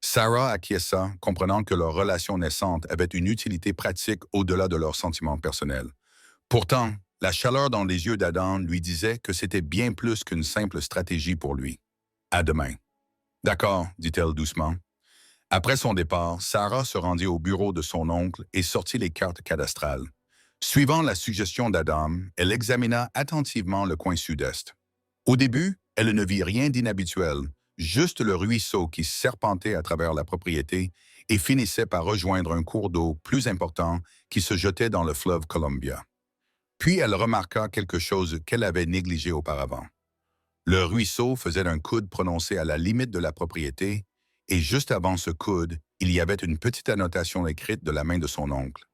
Sarah acquiesça, comprenant que leur relation naissante avait une utilité pratique au-delà de leurs sentiments personnels. Pourtant, la chaleur dans les yeux d'Adam lui disait que c'était bien plus qu'une simple stratégie pour lui. À demain. D'accord, dit-elle doucement. Après son départ, Sarah se rendit au bureau de son oncle et sortit les cartes cadastrales. Suivant la suggestion d'Adam, elle examina attentivement le coin sud-est. Au début, elle ne vit rien d'inhabituel, juste le ruisseau qui serpentait à travers la propriété et finissait par rejoindre un cours d'eau plus important qui se jetait dans le fleuve Columbia. Puis elle remarqua quelque chose qu'elle avait négligé auparavant. Le ruisseau faisait un coude prononcé à la limite de la propriété, et juste avant ce coude, il y avait une petite annotation écrite de la main de son oncle.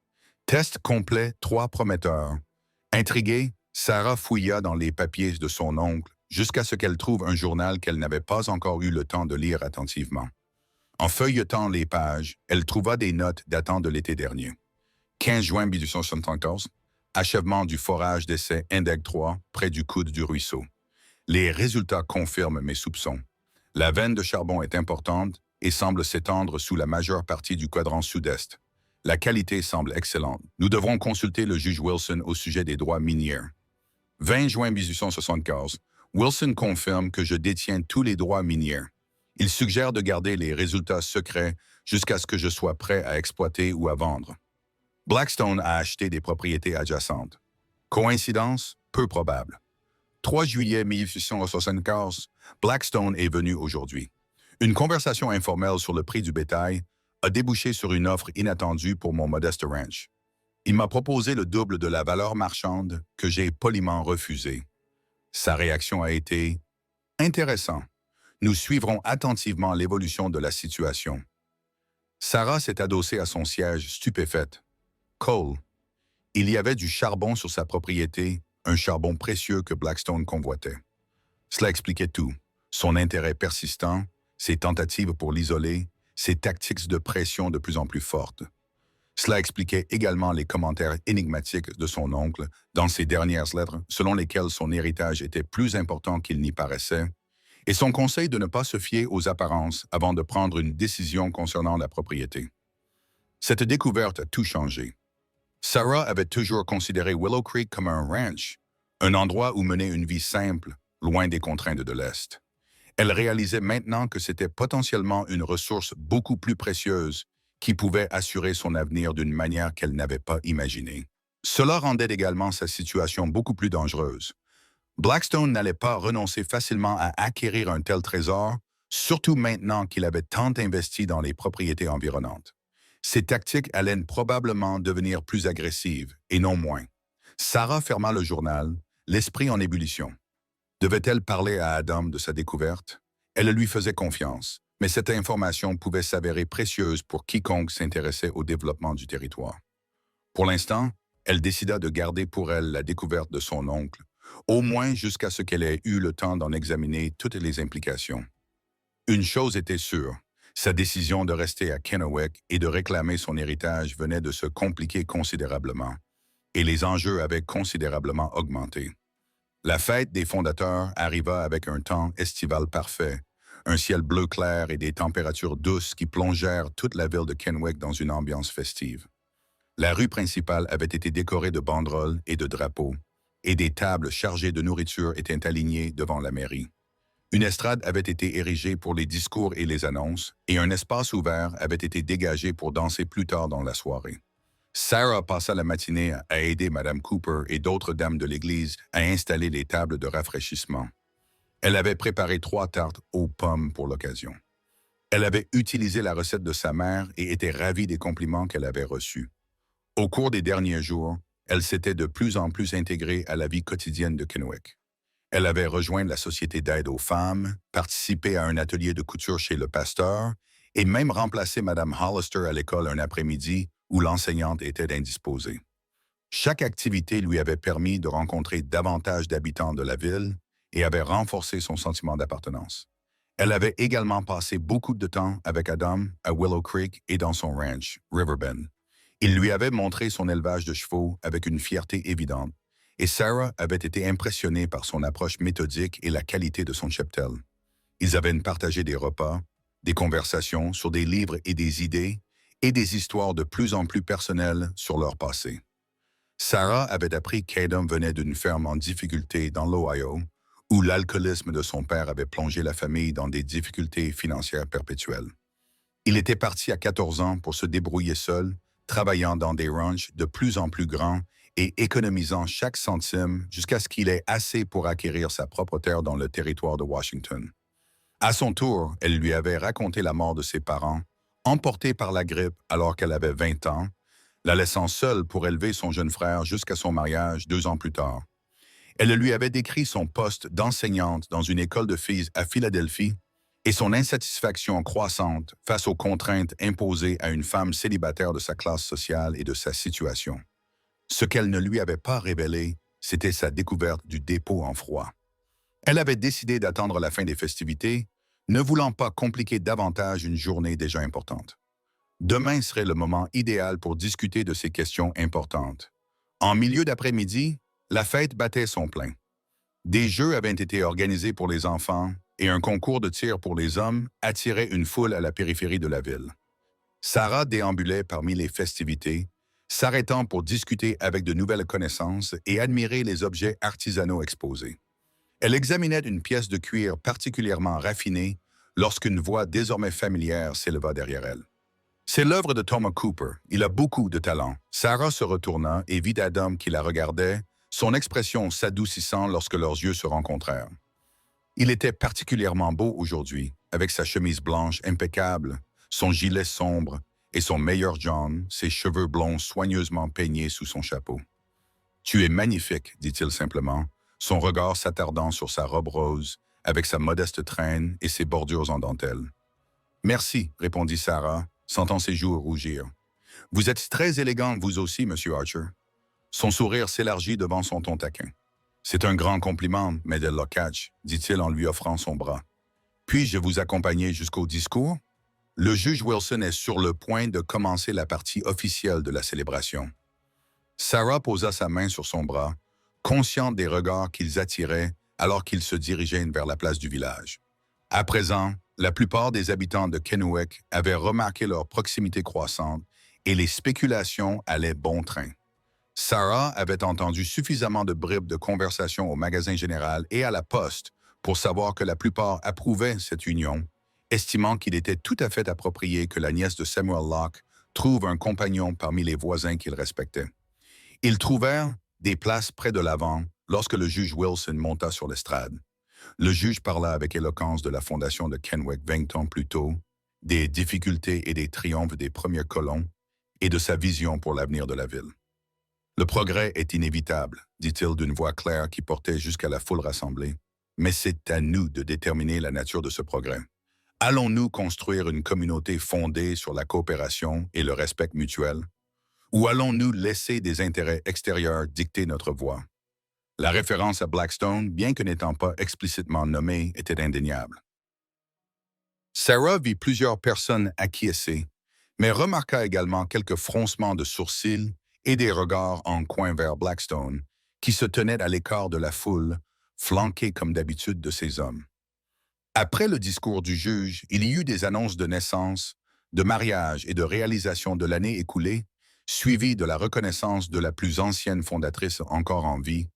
Test complet 3 prometteurs. Intriguée, Sarah fouilla dans les papiers de son oncle jusqu'à ce qu'elle trouve un journal qu'elle n'avait pas encore eu le temps de lire attentivement. En feuilletant les pages, elle trouva des notes datant de l'été dernier. 15 juin 1874, achèvement du forage d'essai Indeg 3 près du coude du ruisseau. Les résultats confirment mes soupçons. La veine de charbon est importante et semble s'étendre sous la majeure partie du quadrant sud-est. La qualité semble excellente. Nous devrons consulter le juge Wilson au sujet des droits miniers. 20 juin 1875, Wilson confirme que je détiens tous les droits miniers. Il suggère de garder les résultats secrets jusqu'à ce que je sois prêt à exploiter ou à vendre. Blackstone a acheté des propriétés adjacentes. Coïncidence? Peu probable. 3 juillet 1875, Blackstone est venu aujourd'hui. Une conversation informelle sur le prix du bétail a débouché sur une offre inattendue pour mon modeste ranch. Il m'a proposé le double de la valeur marchande que j'ai poliment refusée. Sa réaction a été « Intéressant. Nous suivrons attentivement l'évolution de la situation. » Sarah s'est adossée à son siège stupéfaite. Cole. Il y avait du charbon sur sa propriété, un charbon précieux que Blackstone convoitait. Cela expliquait tout. Son intérêt persistant, ses tentatives pour l'isoler, ses tactiques de pression de plus en plus fortes. Cela expliquait également les commentaires énigmatiques de son oncle dans ses dernières lettres, selon lesquelles son héritage était plus important qu'il n'y paraissait, et son conseil de ne pas se fier aux apparences avant de prendre une décision concernant la propriété. Cette découverte a tout changé. Sarah avait toujours considéré Willow Creek comme un ranch, un endroit où mener une vie simple, loin des contraintes de l'Est. Elle réalisait maintenant que c'était potentiellement une ressource beaucoup plus précieuse qui pouvait assurer son avenir d'une manière qu'elle n'avait pas imaginée. Cela rendait également sa situation beaucoup plus dangereuse. Blackstone n'allait pas renoncer facilement à acquérir un tel trésor, surtout maintenant qu'il avait tant investi dans les propriétés environnantes. Ses tactiques allaient probablement devenir plus agressives, et non moins. Sarah ferma le journal, l'esprit en ébullition. Devait-elle parler à Adam de sa découverte? Elle lui faisait confiance, mais cette information pouvait s'avérer précieuse pour quiconque s'intéressait au développement du territoire. Pour l'instant, elle décida de garder pour elle la découverte de son oncle, au moins jusqu'à ce qu'elle ait eu le temps d'en examiner toutes les implications. Une chose était sûre, sa décision de rester à Kennewick et de réclamer son héritage venait de se compliquer considérablement, et les enjeux avaient considérablement augmenté. La fête des fondateurs arriva avec un temps estival parfait, un ciel bleu clair et des températures douces qui plongèrent toute la ville de Kennewick dans une ambiance festive. La rue principale avait été décorée de banderoles et de drapeaux, et des tables chargées de nourriture étaient alignées devant la mairie. Une estrade avait été érigée pour les discours et les annonces, et un espace ouvert avait été dégagé pour danser plus tard dans la soirée. Sarah passa la matinée à aider Mme Cooper et d'autres dames de l'église à installer les tables de rafraîchissement. Elle avait préparé 3 tartes aux pommes pour l'occasion. Elle avait utilisé la recette de sa mère et était ravie des compliments qu'elle avait reçus. Au cours des derniers jours, elle s'était de plus en plus intégrée à la vie quotidienne de Kennewick. Elle avait rejoint la Société d'aide aux femmes, participé à un atelier de couture chez le pasteur et même remplacer Madame Hollister à l'école un après-midi où l'enseignante était indisposée. Chaque activité lui avait permis de rencontrer davantage d'habitants de la ville et avait renforcé son sentiment d'appartenance. Elle avait également passé beaucoup de temps avec Adam à Willow Creek et dans son ranch, Riverbend. Il lui avait montré son élevage de chevaux avec une fierté évidente, et Sarah avait été impressionnée par son approche méthodique et la qualité de son cheptel. Ils avaient partagé des repas, des conversations sur des livres et des idées, et des histoires de plus en plus personnelles sur leur passé. Sarah avait appris qu'Adam venait d'une ferme en difficulté dans l'Ohio, où l'alcoolisme de son père avait plongé la famille dans des difficultés financières perpétuelles. Il était parti à 14 ans pour se débrouiller seul, travaillant dans des ranchs de plus en plus grands et économisant chaque centime jusqu'à ce qu'il ait assez pour acquérir sa propre terre dans le territoire de Washington. À son tour, elle lui avait raconté la mort de ses parents, emportés par la grippe alors qu'elle avait 20 ans, la laissant seule pour élever son jeune frère jusqu'à son mariage 2 ans plus tard. Elle lui avait décrit son poste d'enseignante dans une école de filles à Philadelphie et son insatisfaction croissante face aux contraintes imposées à une femme célibataire de sa classe sociale et de sa situation. Ce qu'elle ne lui avait pas révélé, c'était sa découverte du dépôt en froid. Elle avait décidé d'attendre la fin des festivités, ne voulant pas compliquer davantage une journée déjà importante. Demain serait le moment idéal pour discuter de ces questions importantes. En milieu d'après-midi, la fête battait son plein. Des jeux avaient été organisés pour les enfants et un concours de tir pour les hommes attirait une foule à la périphérie de la ville. Sarah déambulait parmi les festivités, s'arrêtant pour discuter avec de nouvelles connaissances et admirer les objets artisanaux exposés. Elle examinait une pièce de cuir particulièrement raffinée lorsqu'une voix désormais familière s'éleva derrière elle. C'est l'œuvre de Thomas Cooper. Il a beaucoup de talent. Sarah se retourna et vit Adam qui la regardait, son expression s'adoucissant lorsque leurs yeux se rencontrèrent. Il était particulièrement beau aujourd'hui, avec sa chemise blanche impeccable, son gilet sombre et son meilleur John, ses cheveux blonds soigneusement peignés sous son chapeau. « Tu es magnifique, dit-il simplement, son regard s'attardant sur sa robe rose, avec sa modeste traîne et ses bordures en dentelle. « Merci, répondit Sarah, sentant ses joues rougir. « Vous êtes très élégant, vous aussi, Monsieur Archer. » Son sourire s'élargit devant son ton taquin. « C'est un grand compliment, Medel Locatch, dit-il en lui offrant son bras. « Puis-je vous accompagner jusqu'au discours? » Le juge Wilson est sur le point de commencer la partie officielle de la célébration. Sarah posa sa main sur son bras, consciente des regards qu'ils attiraient alors qu'ils se dirigeaient vers la place du village. À présent, la plupart des habitants de Kennewick avaient remarqué leur proximité croissante et les spéculations allaient bon train. Sarah avait entendu suffisamment de bribes de conversation au magasin général et à la poste pour savoir que la plupart approuvaient cette union, estimant qu'il était tout à fait approprié que la nièce de Samuel Locke trouve un compagnon parmi les voisins qu'il respectait. Ils trouvèrent des places près de l'avant lorsque le juge Wilson monta sur l'estrade. Le juge parla avec éloquence de la fondation de Kennewick 20 ans plus tôt, des difficultés et des triomphes des premiers colons et de sa vision pour l'avenir de la ville. « Le progrès est inévitable, dit-il d'une voix claire qui portait jusqu'à la foule rassemblée, mais c'est à nous de déterminer la nature de ce progrès. Allons-nous construire une communauté fondée sur la coopération et le respect mutuel? Ou allons-nous laisser des intérêts extérieurs dicter notre voie? » La référence à Blackstone, bien que n'étant pas explicitement nommée, était indéniable. Sarah vit plusieurs personnes acquiescer, mais remarqua également quelques froncements de sourcils et des regards en coin vers Blackstone, qui se tenait à l'écart de la foule, flanqué comme d'habitude de ses hommes. Après le discours du juge, il y eut des annonces de naissance, de mariage et de réalisation de l'année écoulée, suivies de la reconnaissance de la plus ancienne fondatrice encore en vie,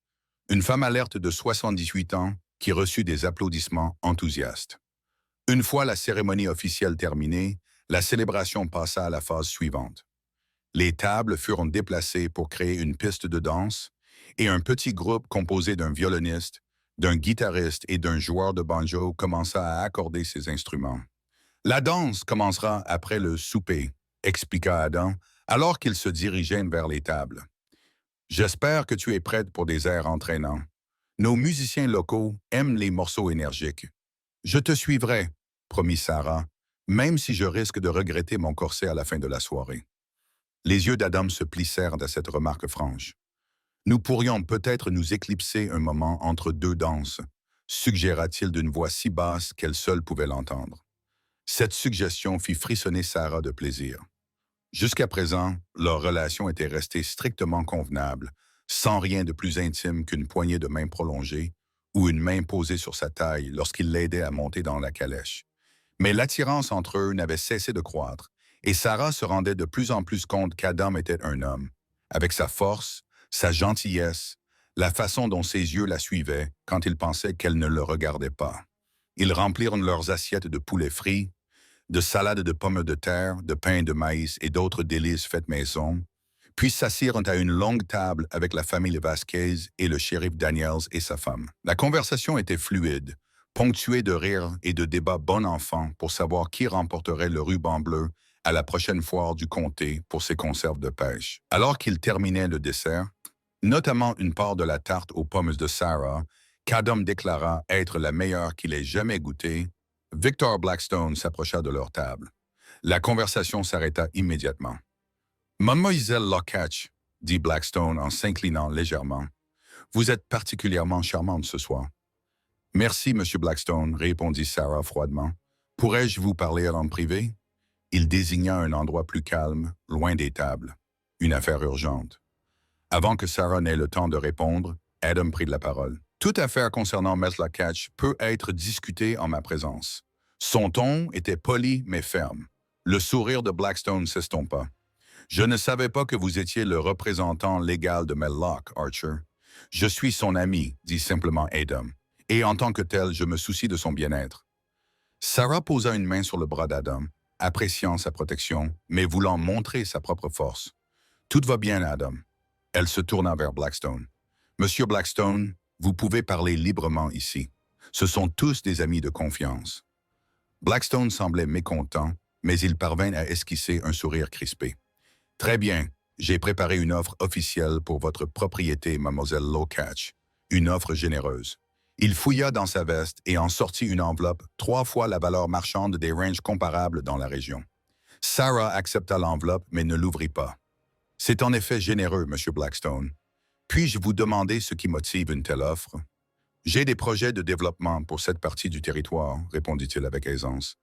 une femme alerte de 78 ans qui reçut des applaudissements enthousiastes. Une fois la cérémonie officielle terminée, la célébration passa à la phase suivante. Les tables furent déplacées pour créer une piste de danse et un petit groupe composé d'un violoniste, d'un guitariste et d'un joueur de banjo commença à accorder ses instruments. « La danse commencera après le souper », expliqua Adam, alors qu'ils se dirigeaient vers les tables. « J'espère que tu es prête pour des airs entraînants. Nos musiciens locaux aiment les morceaux énergiques. »« Je te suivrai, » promit Sarah, même si je risque de regretter mon corset à la fin de la soirée. Les yeux d'Adam se plissèrent à cette remarque franche. Nous pourrions peut-être nous éclipser un moment entre deux danses, suggéra-t-il d'une voix si basse qu'elle seule pouvait l'entendre. Cette suggestion fit frissonner Sarah de plaisir. Jusqu'à présent, leur relation était restée strictement convenable, sans rien de plus intime qu'une poignée de main prolongée ou une main posée sur sa taille lorsqu'il l'aidait à monter dans la calèche. Mais l'attirance entre eux n'avait cessé de croître, et Sarah se rendait de plus en plus compte qu'Adam était un homme, avec sa force, sa gentillesse, la façon dont ses yeux la suivaient quand il pensait qu'elle ne le regardait pas. Ils remplirent leurs assiettes de poulet frit, de salade de pommes de terre, de pain de maïs et d'autres délices faites maison, puis s'assirent à une longue table avec la famille Vasquez et le shérif Daniels et sa femme. La conversation était fluide, ponctuée de rires et de débats bon enfant pour savoir qui remporterait le ruban bleu à la prochaine foire du comté pour ses conserves de pêche. Alors qu'ils terminaient le dessert, notamment une part de la tarte aux pommes de Sarah, qu'Adam déclara être la meilleure qu'il ait jamais goûtée, Victor Blackstone s'approcha de leur table. La conversation s'arrêta immédiatement. Mademoiselle Lockhatch, dit Blackstone en s'inclinant légèrement, vous êtes particulièrement charmante ce soir. Merci, Monsieur Blackstone, répondit Sarah froidement. Pourrais-je vous parler en privé? Il désigna un endroit plus calme, loin des tables. Une affaire urgente. Avant que Sarah n'ait le temps de répondre, Adam prit la parole. Toute affaire concernant Miss Lockhatch peut être discutée en ma présence. Son ton était poli mais ferme. Le sourire de Blackstone s'estompa. Je ne savais pas que vous étiez le représentant légal de Mel Locke, Archer. Je suis son ami, dit simplement Adam. Et en tant que tel, je me soucie de son bien-être. Sarah posa une main sur le bras d'Adam, appréciant sa protection, mais voulant montrer sa propre force. Tout va bien, Adam. Elle se tourna vers Blackstone. Monsieur Blackstone, vous pouvez parler librement ici. Ce sont tous des amis de confiance. Blackstone semblait mécontent, mais il parvint à esquisser un sourire crispé. Très bien, j'ai préparé une offre officielle pour votre propriété, mademoiselle Lockhatch. Une offre généreuse. Il fouilla dans sa veste et en sortit une enveloppe 3 fois la valeur marchande des ranges comparables dans la région. Sarah accepta l'enveloppe, mais ne l'ouvrit pas. C'est en effet généreux, Monsieur Blackstone. Puis-je vous demander ce qui motive une telle offre? J'ai des projets de développement pour cette partie du territoire, répondit-il avec aisance.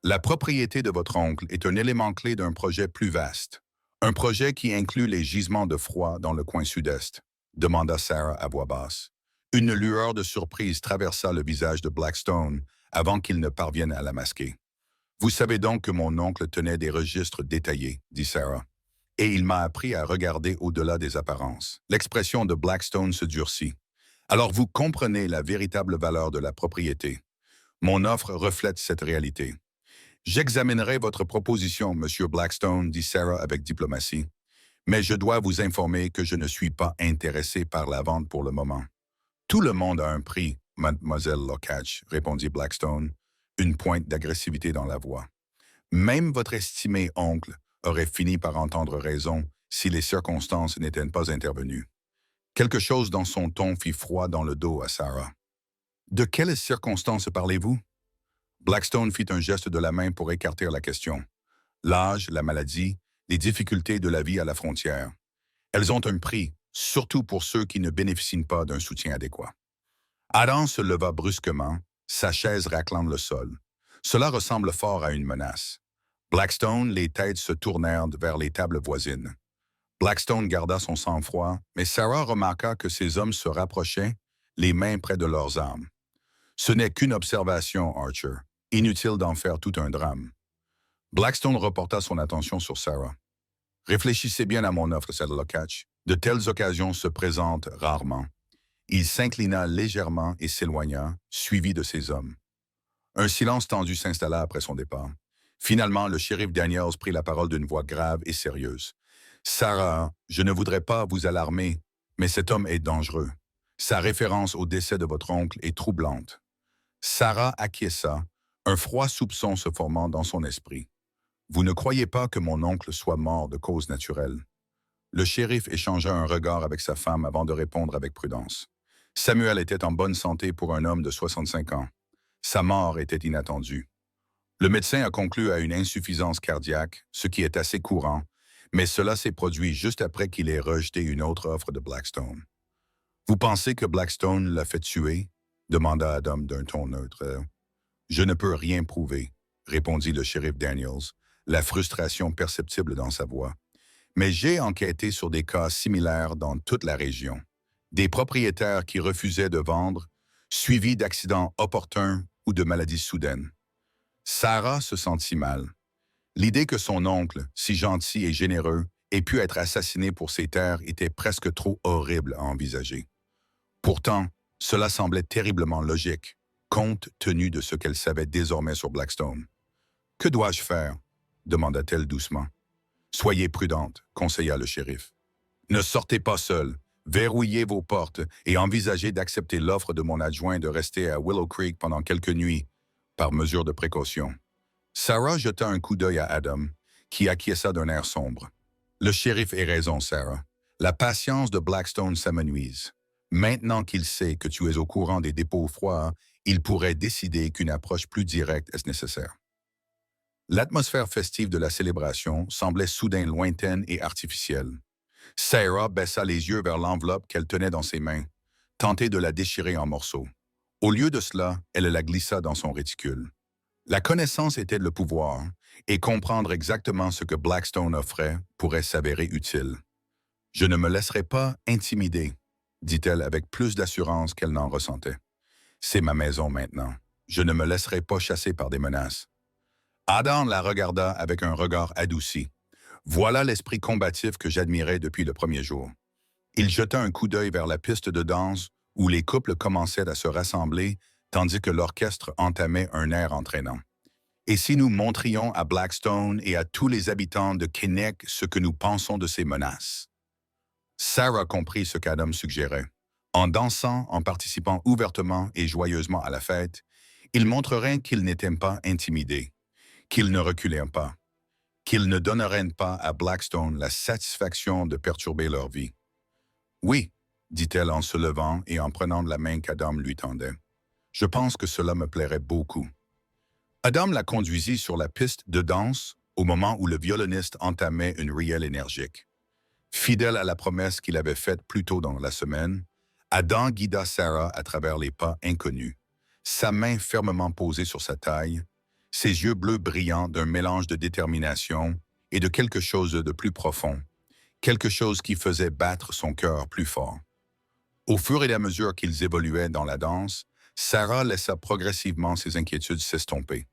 La propriété de votre oncle est un élément clé d'un projet plus vaste. Un projet qui inclut les gisements de froid dans le coin sud-est, demanda Sarah à voix basse. Une lueur de surprise traversa le visage de Blackstone avant qu'il ne parvienne à la masquer. Vous savez donc que mon oncle tenait des registres détaillés, dit Sarah. Et il m'a appris à regarder au-delà des apparences. L'expression de Blackstone se durcit. Alors vous comprenez la véritable valeur de la propriété. Mon offre reflète cette réalité. J'examinerai votre proposition, Monsieur Blackstone, dit Sarah avec diplomatie. Mais je dois vous informer que je ne suis pas intéressé par la vente pour le moment. Tout le monde a un prix, mademoiselle Lockhatch, répondit Blackstone, une pointe d'agressivité dans la voix. Même votre estimé oncle aurait fini par entendre raison si les circonstances n'étaient pas intervenues. Quelque chose dans son ton fit froid dans le dos à Sarah. De quelles circonstances parlez-vous? Blackstone fit un geste de la main pour écarter la question. L'âge, la maladie, les difficultés de la vie à la frontière. Elles ont un prix, surtout pour ceux qui ne bénéficient pas d'un soutien adéquat. Adam se leva brusquement, sa chaise raclant le sol. Cela ressemble fort à une menace. Blackstone, les têtes se tournèrent vers les tables voisines. Blackstone garda son sang-froid, mais Sarah remarqua que ces hommes se rapprochaient, les mains près de leurs armes. Ce n'est qu'une observation, Archer. Inutile d'en faire tout un drame. Blackstone reporta son attention sur Sarah. Réfléchissez bien à mon offre, Sarah Lockhatch. De telles occasions se présentent rarement. Il s'inclina légèrement et s'éloigna, suivi de ses hommes. Un silence tendu s'installa après son départ. Finalement, le shérif Daniels prit la parole d'une voix grave et sérieuse. « Sarah, je ne voudrais pas vous alarmer, mais cet homme est dangereux. Sa référence au décès de votre oncle est troublante. » Sarah acquiesça, un froid soupçon se formant dans son esprit. « Vous ne croyez pas que mon oncle soit mort de cause naturelle? » Le shérif échangea un regard avec sa femme avant de répondre avec prudence. Samuel était en bonne santé pour un homme de 65 ans. Sa mort était inattendue. Le médecin a conclu à une insuffisance cardiaque, ce qui est assez courant, mais cela s'est produit juste après qu'il ait rejeté une autre offre de Blackstone. Vous pensez que Blackstone l'a fait tuer? Demanda Adam d'un ton neutre. Je ne peux rien prouver, répondit le shérif Daniels, la frustration perceptible dans sa voix. Mais j'ai enquêté sur des cas similaires dans toute la région. Des propriétaires qui refusaient de vendre, suivis d'accidents opportuns ou de maladies soudaines. Sarah se sentit mal. L'idée que son oncle, si gentil et généreux, ait pu être assassiné pour ses terres était presque trop horrible à envisager. Pourtant, cela semblait terriblement logique, compte tenu de ce qu'elle savait désormais sur Blackstone. « Que dois-je faire » demanda-t-elle doucement. « Soyez prudente » conseilla le shérif. « Ne sortez pas seul. Verrouillez vos portes et envisagez d'accepter l'offre de mon adjoint de rester à Willow Creek pendant quelques nuits, par mesure de précaution. » Sarah jeta un coup d'œil à Adam, qui acquiesça d'un air sombre. « Le shérif a raison, Sarah. La patience de Blackstone s'amenuise. Maintenant qu'il sait que tu es au courant des dépôts froids, il pourrait décider qu'une approche plus directe est nécessaire. » L'atmosphère festive de la célébration semblait soudain lointaine et artificielle. Sarah baissa les yeux vers l'enveloppe qu'elle tenait dans ses mains, tentait de la déchirer en morceaux. Au lieu de cela, elle la glissa dans son réticule. La connaissance était le pouvoir, et comprendre exactement ce que Blackstone offrait pourrait s'avérer utile. « Je ne me laisserai pas intimider, » dit-elle avec plus d'assurance qu'elle n'en ressentait. « C'est ma maison maintenant. Je ne me laisserai pas chasser par des menaces. » Adam la regarda avec un regard adouci. Voilà l'esprit combatif que j'admirais depuis le premier jour. Il jeta un coup d'œil vers la piste de danse où les couples commençaient à se rassembler tandis que l'orchestre entamait un air entraînant. Et si nous montrions à Blackstone et à tous les habitants de Kinnick ce que nous pensons de ces menaces? Sarah comprit ce qu'Adam suggérait. En dansant, en participant ouvertement et joyeusement à la fête, ils montreraient qu'ils n'étaient pas intimidés, qu'ils ne reculaient pas, qu'ils ne donneraient pas à Blackstone la satisfaction de perturber leur vie. « Oui, » dit-elle en se levant et en prenant la main qu'Adam lui tendait. « Je pense que cela me plairait beaucoup. » Adam la conduisit sur la piste de danse au moment où le violoniste entamait une rielle énergique. Fidèle à la promesse qu'il avait faite plus tôt dans la semaine, Adam guida Sarah à travers les pas inconnus, sa main fermement posée sur sa taille, ses yeux bleus brillants d'un mélange de détermination et de quelque chose de plus profond, quelque chose qui faisait battre son cœur plus fort. Au fur et à mesure qu'ils évoluaient dans la danse, Sarah laissa progressivement ses inquiétudes s'estomper.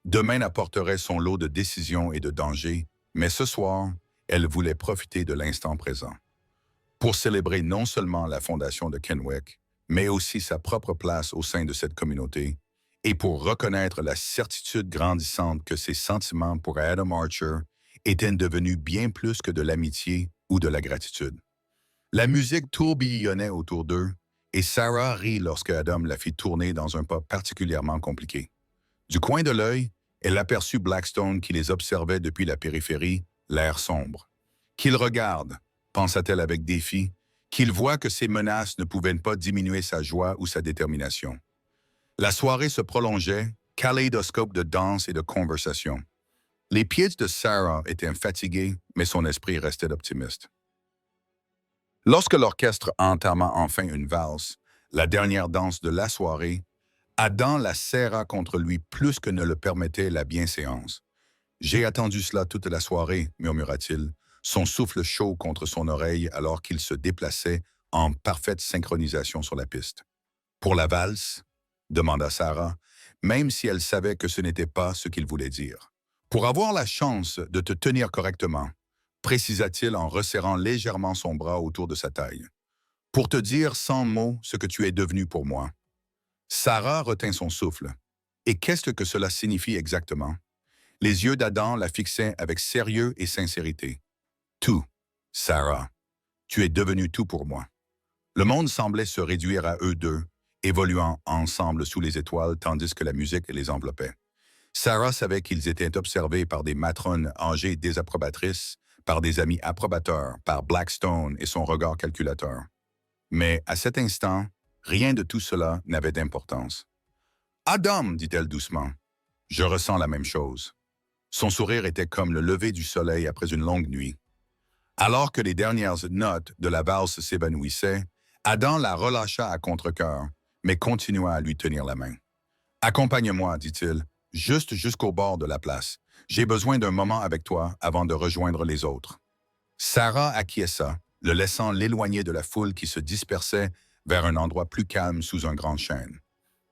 Demain apporterait son lot de décisions et de dangers, mais ce soir, elle voulait profiter de l'instant présent. Pour célébrer non seulement la fondation de Kennewick, mais aussi sa propre place au sein de cette communauté, et pour reconnaître la certitude grandissante que ses sentiments pour Adam Archer étaient devenus bien plus que de l'amitié ou de la gratitude. La musique tourbillonnait autour d'eux, et Sarah rit lorsque Adam la fit tourner dans un pas particulièrement compliqué. Du coin de l'œil, elle aperçut Blackstone qui les observait depuis la périphérie, l'air sombre. « Qu'il regarde », pensa-t-elle avec défi, « qu'il voit que ces menaces ne pouvaient pas diminuer sa joie ou sa détermination. » La soirée se prolongeait, kaléidoscope de danse et de conversation. Les pieds de Sarah étaient fatigués, mais son esprit restait optimiste. Lorsque l'orchestre entama enfin une valse, la dernière danse de la soirée, Adam la serra contre lui plus que ne le permettait la bienséance. « J'ai attendu cela toute la soirée », murmura-t-il, son souffle chaud contre son oreille alors qu'il se déplaçait en parfaite synchronisation sur la piste. « Pour la valse ?» demanda Sarah, même si elle savait que ce n'était pas ce qu'il voulait dire. « Pour avoir la chance de te tenir correctement », précisa-t-il en resserrant légèrement son bras autour de sa taille. « Pour te dire sans mots ce que tu es devenu pour moi. » Sarah retint son souffle. Et qu'est-ce que cela signifie exactement? Les yeux d'Adam la fixaient avec sérieux et sincérité. Tout, Sarah. Tu es devenue tout pour moi. Le monde semblait se réduire à eux deux, évoluant ensemble sous les étoiles tandis que la musique les enveloppait. Sarah savait qu'ils étaient observés par des matrones âgées désapprobatrices, par des amis approbateurs, par Blackstone et son regard calculateur. Mais à cet instant, rien de tout cela n'avait d'importance. « Adam, dit-elle doucement, Je ressens la même chose. Son sourire était comme le lever du soleil après une longue nuit. Alors que les dernières notes de la valse s'évanouissaient, Adam la relâcha à contre-cœur, mais continua à lui tenir la main. « Accompagne-moi, dit-il, juste jusqu'au bord de la place. J'ai besoin d'un moment avec toi avant de rejoindre les autres. » Sarah acquiesça, le laissant l'éloigner de la foule qui se dispersait vers un endroit plus calme sous un grand chêne.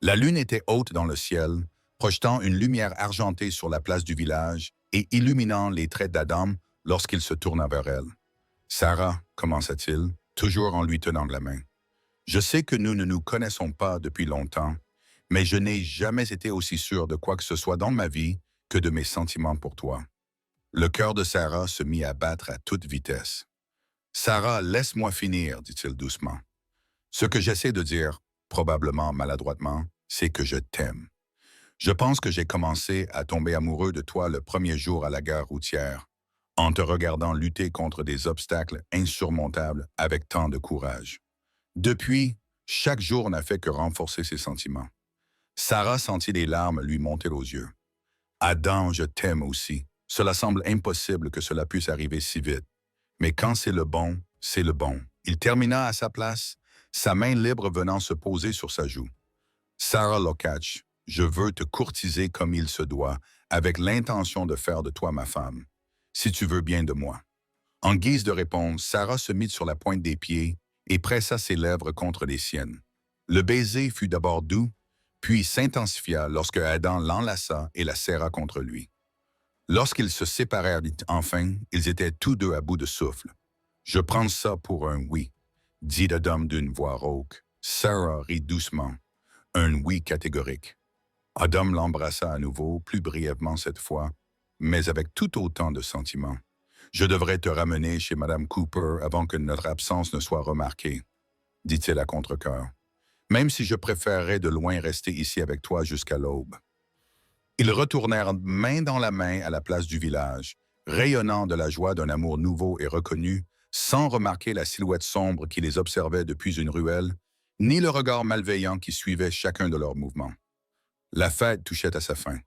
La lune était haute dans le ciel, projetant une lumière argentée sur la place du village et illuminant les traits d'Adam lorsqu'il se tourna vers elle. « Sarah, commença-t-il, toujours en lui tenant la main. Je sais que nous ne nous connaissons pas depuis longtemps, mais je n'ai jamais été aussi sûr de quoi que ce soit dans ma vie que de mes sentiments pour toi. » Le cœur de Sarah se mit à battre à toute vitesse. « Sarah, laisse-moi finir, dit-il doucement. Ce que j'essaie de dire, probablement maladroitement, c'est que je t'aime. Je pense que j'ai commencé à tomber amoureux de toi le premier jour à la gare routière, en te regardant lutter contre des obstacles insurmontables avec tant de courage. Depuis, chaque jour n'a fait que renforcer ses sentiments. » Sarah sentit les larmes lui monter aux yeux. « Adam, je t'aime aussi. Cela semble impossible que cela puisse arriver si vite. Mais quand c'est le bon, c'est le bon. » Il termina à sa place, sa main libre venant se poser sur sa joue. « Sarah Lokach, je veux te courtiser comme il se doit, avec l'intention de faire de toi ma femme, si tu veux bien de moi. » En guise de réponse, Sarah se mit sur la pointe des pieds et pressa ses lèvres contre les siennes. Le baiser fut d'abord doux, puis s'intensifia lorsque Adam l'enlaça et la serra contre lui. Lorsqu'ils se séparèrent enfin, ils étaient tous deux à bout de souffle. « Je prends ça pour un oui », dit Adam d'une voix rauque. Sarah rit doucement. Un oui catégorique. Adam l'embrassa à nouveau, plus brièvement cette fois, mais avec tout autant de sentiments. « Je devrais te ramener chez Madame Cooper avant que notre absence ne soit remarquée, » dit-il à contre-cœur. « Même si je préférerais de loin rester ici avec toi jusqu'à l'aube. » Ils retournèrent main dans la main à la place du village, rayonnant de la joie d'un amour nouveau et reconnu, sans remarquer la silhouette sombre qui les observait depuis une ruelle, ni le regard malveillant qui suivait chacun de leurs mouvements. La fête touchait à sa fin.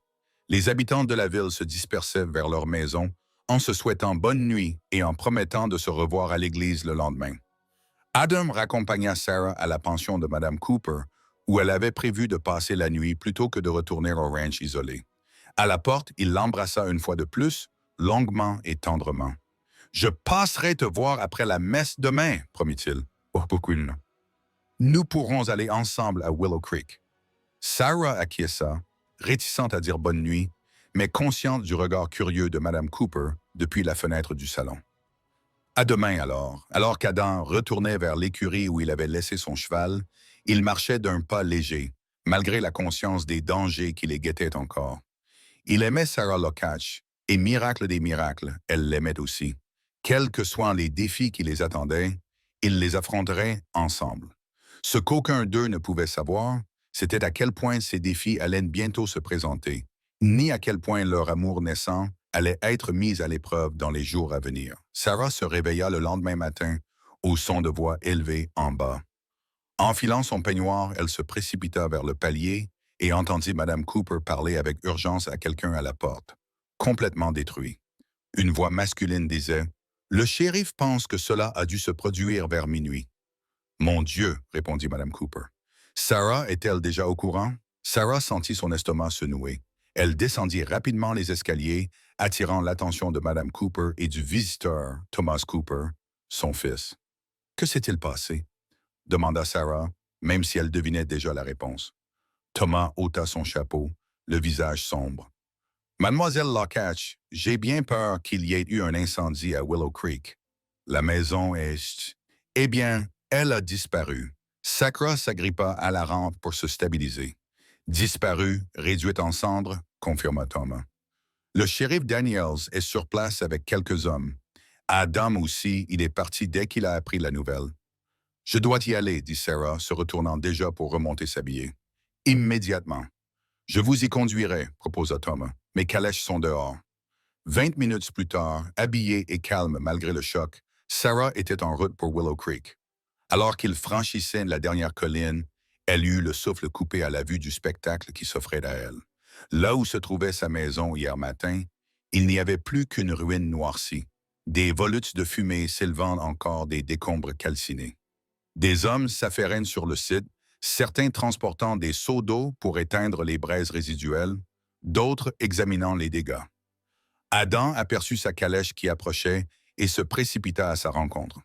Les habitants de la ville se dispersaient vers leurs maisons en se souhaitant bonne nuit et en promettant de se revoir à l'église le lendemain. Adam raccompagna Sarah à la pension de Madame Cooper, où elle avait prévu de passer la nuit plutôt que de retourner au ranch isolé. À la porte, il l'embrassa une fois de plus, longuement et tendrement. « Je passerai te voir après la messe demain, promit-il. Oh, beaucoup non. Nous pourrons aller ensemble à Willow Creek. » Sarah acquiesça, réticente à dire bonne nuit, mais consciente du regard curieux de Madame Cooper depuis la fenêtre du salon. À demain alors qu'Adam retournait vers l'écurie où il avait laissé son cheval, il marchait d'un pas léger, malgré la conscience des dangers qui les guettaient encore. Il aimait Sarah Lokach, et miracle des miracles, elle l'aimait aussi. Quels que soient les défis qui les attendaient, ils les affronteraient ensemble. Ce qu'aucun d'eux ne pouvait savoir, c'était à quel point ces défis allaient bientôt se présenter, ni à quel point leur amour naissant allait être mis à l'épreuve dans les jours à venir. Sarah se réveilla le lendemain matin au son de voix élevée en bas. Enfilant son peignoir, elle se précipita vers le palier et entendit Madame Cooper parler avec urgence à quelqu'un à la porte, complètement détruit. Une voix masculine disait « Le shérif pense que cela a dû se produire vers minuit. »« Mon Dieu, » répondit Madame Cooper. Sarah est-elle déjà au courant? Sarah sentit son estomac se nouer. Elle descendit rapidement les escaliers, attirant l'attention de Madame Cooper et du visiteur, Thomas Cooper, son fils. « Que s'est-il passé? » demanda Sarah, même si elle devinait déjà la réponse. Thomas ôta son chapeau, le visage sombre. « Mademoiselle Lokach, j'ai bien peur qu'il y ait eu un incendie à Willow Creek. La maison est... Eh bien, elle a disparu. » Sarah s'agrippa à la rampe pour se stabiliser. « Disparue, réduite en cendres, » confirma Thomas. « Le shérif Daniels est sur place avec quelques hommes. Adam aussi, il est parti dès qu'il a appris la nouvelle. »« Je dois y aller, » dit Sarah, se retournant déjà pour remonter s'habiller. « Immédiatement. »« Je vous y conduirai, » proposa Thomas. « Mes calèches sont dehors. » 20 minutes plus tard, habillée et calme malgré le choc, Sarah était en route pour Willow Creek. Alors qu'ils franchissaient la dernière colline, elle eut le souffle coupé à la vue du spectacle qui s'offrait à elle. Là où se trouvait sa maison hier matin, il n'y avait plus qu'une ruine noircie, des volutes de fumée s'élevant encore des décombres calcinés. Des hommes s'affairènent sur le site, certains transportant des seaux d'eau pour éteindre les braises résiduelles, d'autres examinant les dégâts. Adam aperçut sa calèche qui approchait et se précipita à sa rencontre.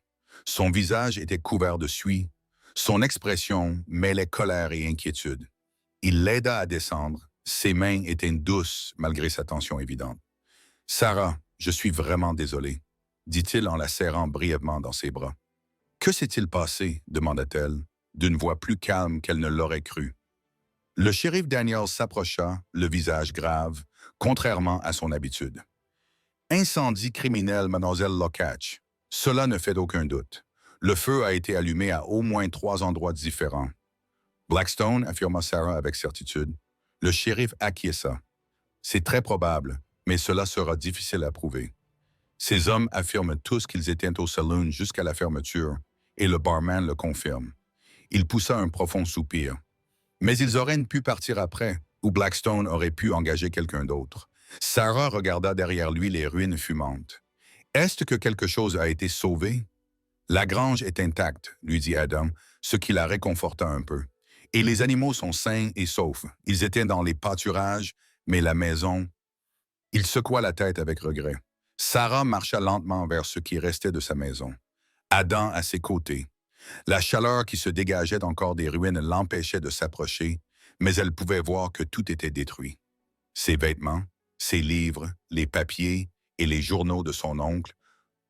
Son visage était couvert de suie, son expression mêlait colère et inquiétude. Il l'aida à descendre, ses mains étaient douces malgré sa tension évidente. « Sarah, je suis vraiment désolé, » dit-il en la serrant brièvement dans ses bras. « Que s'est-il passé ?» demanda-t-elle, d'une voix plus calme qu'elle ne l'aurait cru. Le shérif Daniels s'approcha, le visage grave, contrairement à son habitude. « Incendie criminel, mademoiselle Locatch. Cela ne fait aucun doute. Le feu a été allumé à au moins 3 endroits différents. » Blackstone, affirma Sarah avec certitude. Le shérif acquiesça. « C'est très probable, mais cela sera difficile à prouver. Ces hommes affirment tous qu'ils étaient au saloon jusqu'à la fermeture, et le barman le confirme. » Il poussa un profond soupir. Mais ils auraient pu partir après, ou Blackstone aurait pu engager quelqu'un d'autre. Sarah regarda derrière lui les ruines fumantes. « Est-ce que quelque chose a été sauvé? »« La grange est intacte, » lui dit Adam, ce qui la réconforta un peu. « Et les animaux sont sains et saufs. Ils étaient dans les pâturages, mais la maison... » Il secoua la tête avec regret. Sarah marcha lentement vers ce qui restait de sa maison. Adam à ses côtés. La chaleur qui se dégageait encore des ruines l'empêchait de s'approcher, mais elle pouvait voir que tout était détruit. Ses vêtements, ses livres, les papiers et les journaux de son oncle,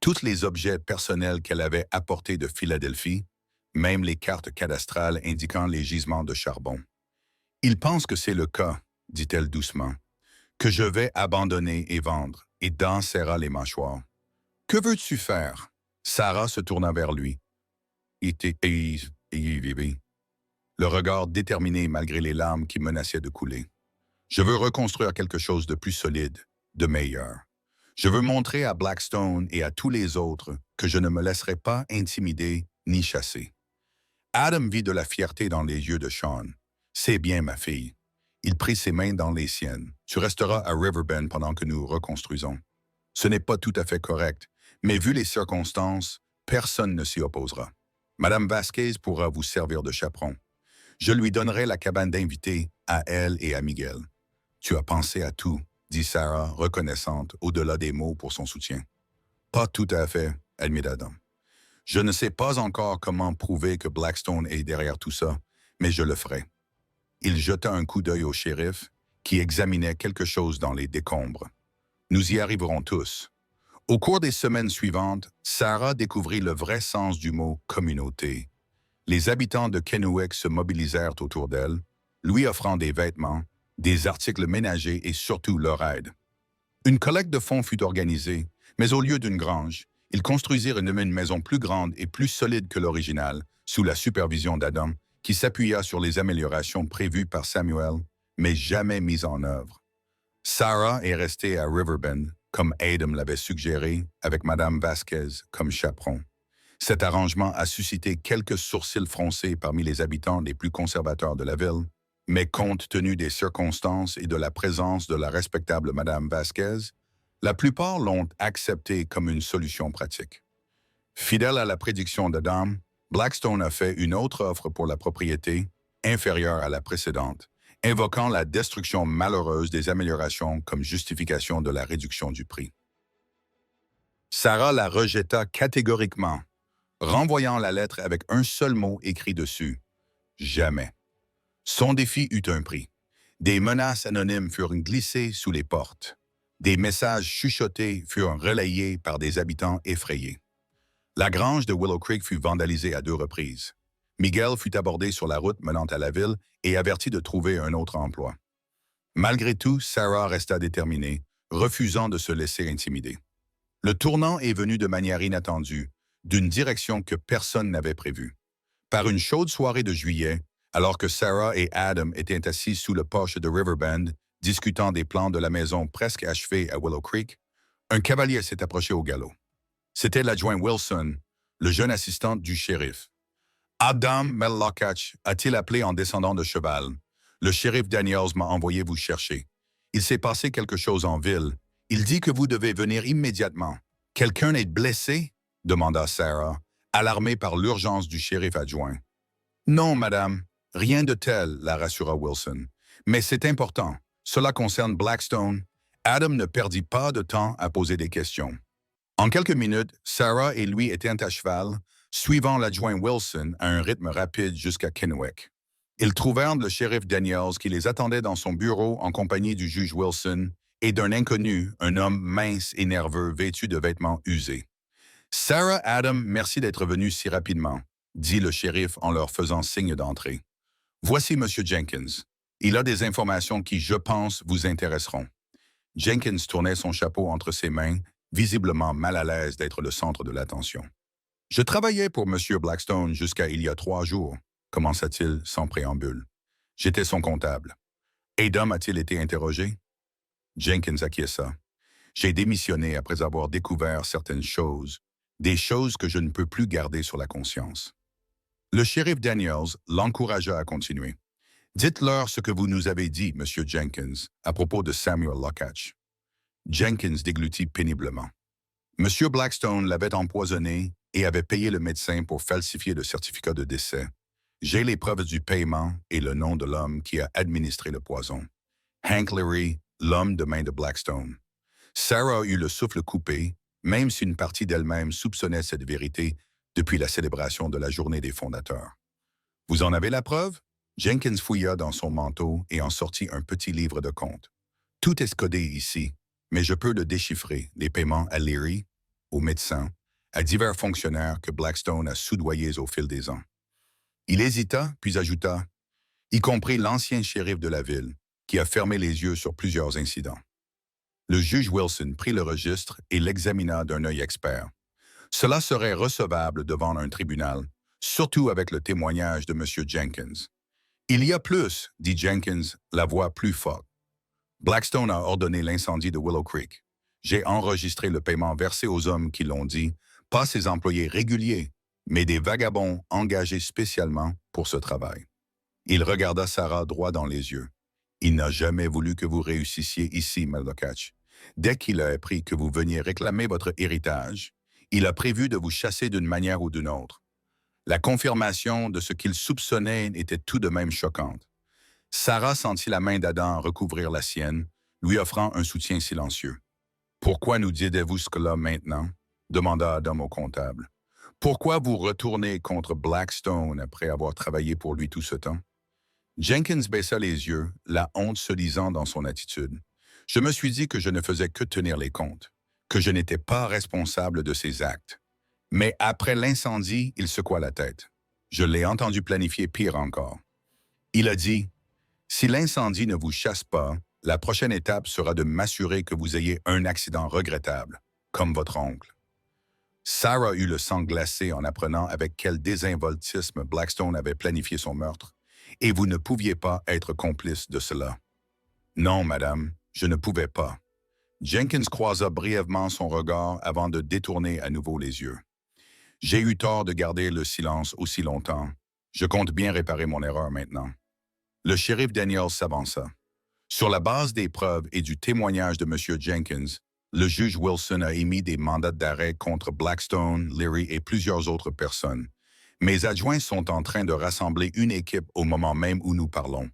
tous les objets personnels qu'elle avait apportés de Philadelphie, même les cartes cadastrales indiquant les gisements de charbon. « Il pense que c'est le cas, » dit-elle doucement, « que je vais abandonner et vendre. » Et Dan serra les mâchoires. « Que veux-tu faire? » Sarah se tourna vers lui. Le regard déterminé malgré les larmes qui menaçaient de couler. « Je veux reconstruire quelque chose de plus solide, de meilleur. Je veux montrer à Blackstone et à tous les autres que je ne me laisserai pas intimider ni chasser. » Adam vit de la fierté dans les yeux de Sean. « C'est bien, ma fille. » Il prit ses mains dans les siennes. « Tu resteras à Riverbend pendant que nous reconstruisons. Ce n'est pas tout à fait correct, mais vu les circonstances, personne ne s'y opposera. Madame Vasquez pourra vous servir de chaperon. Je lui donnerai la cabane d'invités à elle et à Miguel. »« Tu as pensé à tout, » dit Sarah, reconnaissante au-delà des mots pour son soutien. « Pas tout à fait, » admit Adam. « Je ne sais pas encore comment prouver que Blackstone est derrière tout ça, mais je le ferai. » Il jeta un coup d'œil au shérif, qui examinait quelque chose dans les décombres. « Nous y arriverons tous. » Au cours des semaines suivantes, Sarah découvrit le vrai sens du mot « communauté ». Les habitants de Kennewick se mobilisèrent autour d'elle, lui offrant des vêtements, des articles ménagers et surtout leur aide. Une collecte de fonds fut organisée, mais au lieu d'une grange, ils construisirent une maison plus grande et plus solide que l'original, sous la supervision d'Adam, qui s'appuya sur les améliorations prévues par Samuel, mais jamais mises en œuvre. Sarah est restée à Riverbend, comme Adam l'avait suggéré, avec Madame Vasquez comme chaperon. Cet arrangement a suscité quelques sourcils froncés parmi les habitants les plus conservateurs de la ville, mais compte tenu des circonstances et de la présence de la respectable Madame Vasquez, la plupart l'ont accepté comme une solution pratique. Fidèle à la prédiction d'Adam, Blackstone a fait une autre offre pour la propriété, inférieure à la précédente, invoquant la destruction malheureuse des améliorations comme justification de la réduction du prix. Sarah la rejeta catégoriquement, renvoyant la lettre avec un seul mot écrit dessus, « Jamais ». Son défi eut un prix. Des menaces anonymes furent glissées sous les portes. Des messages chuchotés furent relayés par des habitants effrayés. La grange de Willow Creek fut vandalisée à 2 reprises. Miguel fut abordé sur la route menant à la ville et averti de trouver un autre emploi. Malgré tout, Sarah resta déterminée, refusant de se laisser intimider. Le tournant est venu de manière inattendue, d'une direction que personne n'avait prévue. Par une chaude soirée de juillet, alors que Sarah et Adam étaient assis sous le porche de Riverbend, discutant des plans de la maison presque achevée à Willow Creek, un cavalier s'est approché au galop. C'était l'adjoint Wilson, le jeune assistant du shérif. « Adam Mellocatch » a-t-il appelé en descendant de cheval. Le shérif Daniels m'a envoyé vous chercher. Il s'est passé quelque chose en ville. Il dit que vous devez venir immédiatement. Quelqu'un est blessé? Demanda Sarah, alarmée par l'urgence du shérif adjoint. Non, madame. Rien de tel, la rassura Wilson. Mais c'est important. Cela concerne Blackstone. Adam ne perdit pas de temps à poser des questions. En quelques minutes, Sarah et lui étaient à cheval, suivant l'adjoint Wilson à un rythme rapide jusqu'à Kennewick. Ils trouvèrent le shérif Daniels qui les attendait dans son bureau en compagnie du juge Wilson et d'un inconnu, un homme mince et nerveux vêtu de vêtements usés. « Sarah, Adam, merci d'être venus si rapidement », dit le shérif en leur faisant signe d'entrée. « Voici M. Jenkins. Il a des informations qui, je pense, vous intéresseront. » Jenkins tournait son chapeau entre ses mains, visiblement mal à l'aise d'être le centre de l'attention. « Je travaillais pour M. Blackstone jusqu'à il y a 3 jours, commença-t-il sans préambule. J'étais son comptable. Adam a-t-il été interrogé? Jenkins acquiesça. J'ai démissionné après avoir découvert certaines choses, des choses que je ne peux plus garder sur la conscience. Le shérif Daniels l'encouragea à continuer. Dites-leur ce que vous nous avez dit, M. Jenkins, à propos de Samuel Lockach. Jenkins déglutit péniblement. M. Blackstone l'avait empoisonné et avait payé le médecin pour falsifier le certificat de décès. J'ai les preuves du paiement et le nom de l'homme qui a administré le poison. Hank Leary, l'homme de main de Blackstone. Sarah eut le souffle coupé, même si une partie d'elle-même soupçonnait cette vérité depuis la célébration de la journée des fondateurs. Vous en avez la preuve? Jenkins fouilla dans son manteau et en sortit un petit livre de comptes. Tout est codé ici, mais je peux le déchiffrer, les paiements à Leary, aux médecins, à divers fonctionnaires que Blackstone a soudoyés au fil des ans. Il hésita, puis ajouta, y compris l'ancien shérif de la ville, qui a fermé les yeux sur plusieurs incidents. Le juge Wilson prit le registre et l'examina d'un œil expert. Cela serait recevable devant un tribunal, surtout avec le témoignage de M. Jenkins. Il y a plus, dit Jenkins, la voix plus forte. Blackstone a ordonné l'incendie de Willow Creek. J'ai enregistré le paiement versé aux hommes qui l'ont dit, pas ses employés réguliers, mais des vagabonds engagés spécialement pour ce travail. Il regarda Sarah droit dans les yeux. Il n'a jamais voulu que vous réussissiez ici, Lockach. Dès qu'il a appris que vous veniez réclamer votre héritage, il a prévu de vous chasser d'une manière ou d'une autre. La confirmation de ce qu'il soupçonnait était tout de même choquante. Sarah sentit la main d'Adam recouvrir la sienne, lui offrant un soutien silencieux. « Pourquoi nous dites-vous cela maintenant? » demanda Adam au comptable. « Pourquoi vous retournez contre Blackstone après avoir travaillé pour lui tout ce temps? » Jenkins baissa les yeux, la honte se lisant dans son attitude. « Je me suis dit que je ne faisais que tenir les comptes, que je n'étais pas responsable de ses actes. Mais après l'incendie, il secoua la tête. Je l'ai entendu planifier pire encore. Il a dit, « Si l'incendie ne vous chasse pas, la prochaine étape sera de m'assurer que vous ayez un accident regrettable, comme votre oncle. » Sarah eut le sang glacé en apprenant avec quel désinvoltisme Blackstone avait planifié son meurtre, et vous ne pouviez pas être complice de cela. Non, madame, je ne pouvais pas. Jenkins croisa brièvement son regard avant de détourner à nouveau les yeux. J'ai eu tort de garder le silence aussi longtemps. Je compte bien réparer mon erreur maintenant. Le shérif Daniels s'avança. Sur la base des preuves et du témoignage de M. Jenkins, le juge Wilson a émis des mandats d'arrêt contre Blackstone, Leary et plusieurs autres personnes. Mes adjoints sont en train de rassembler une équipe au moment même où nous parlons.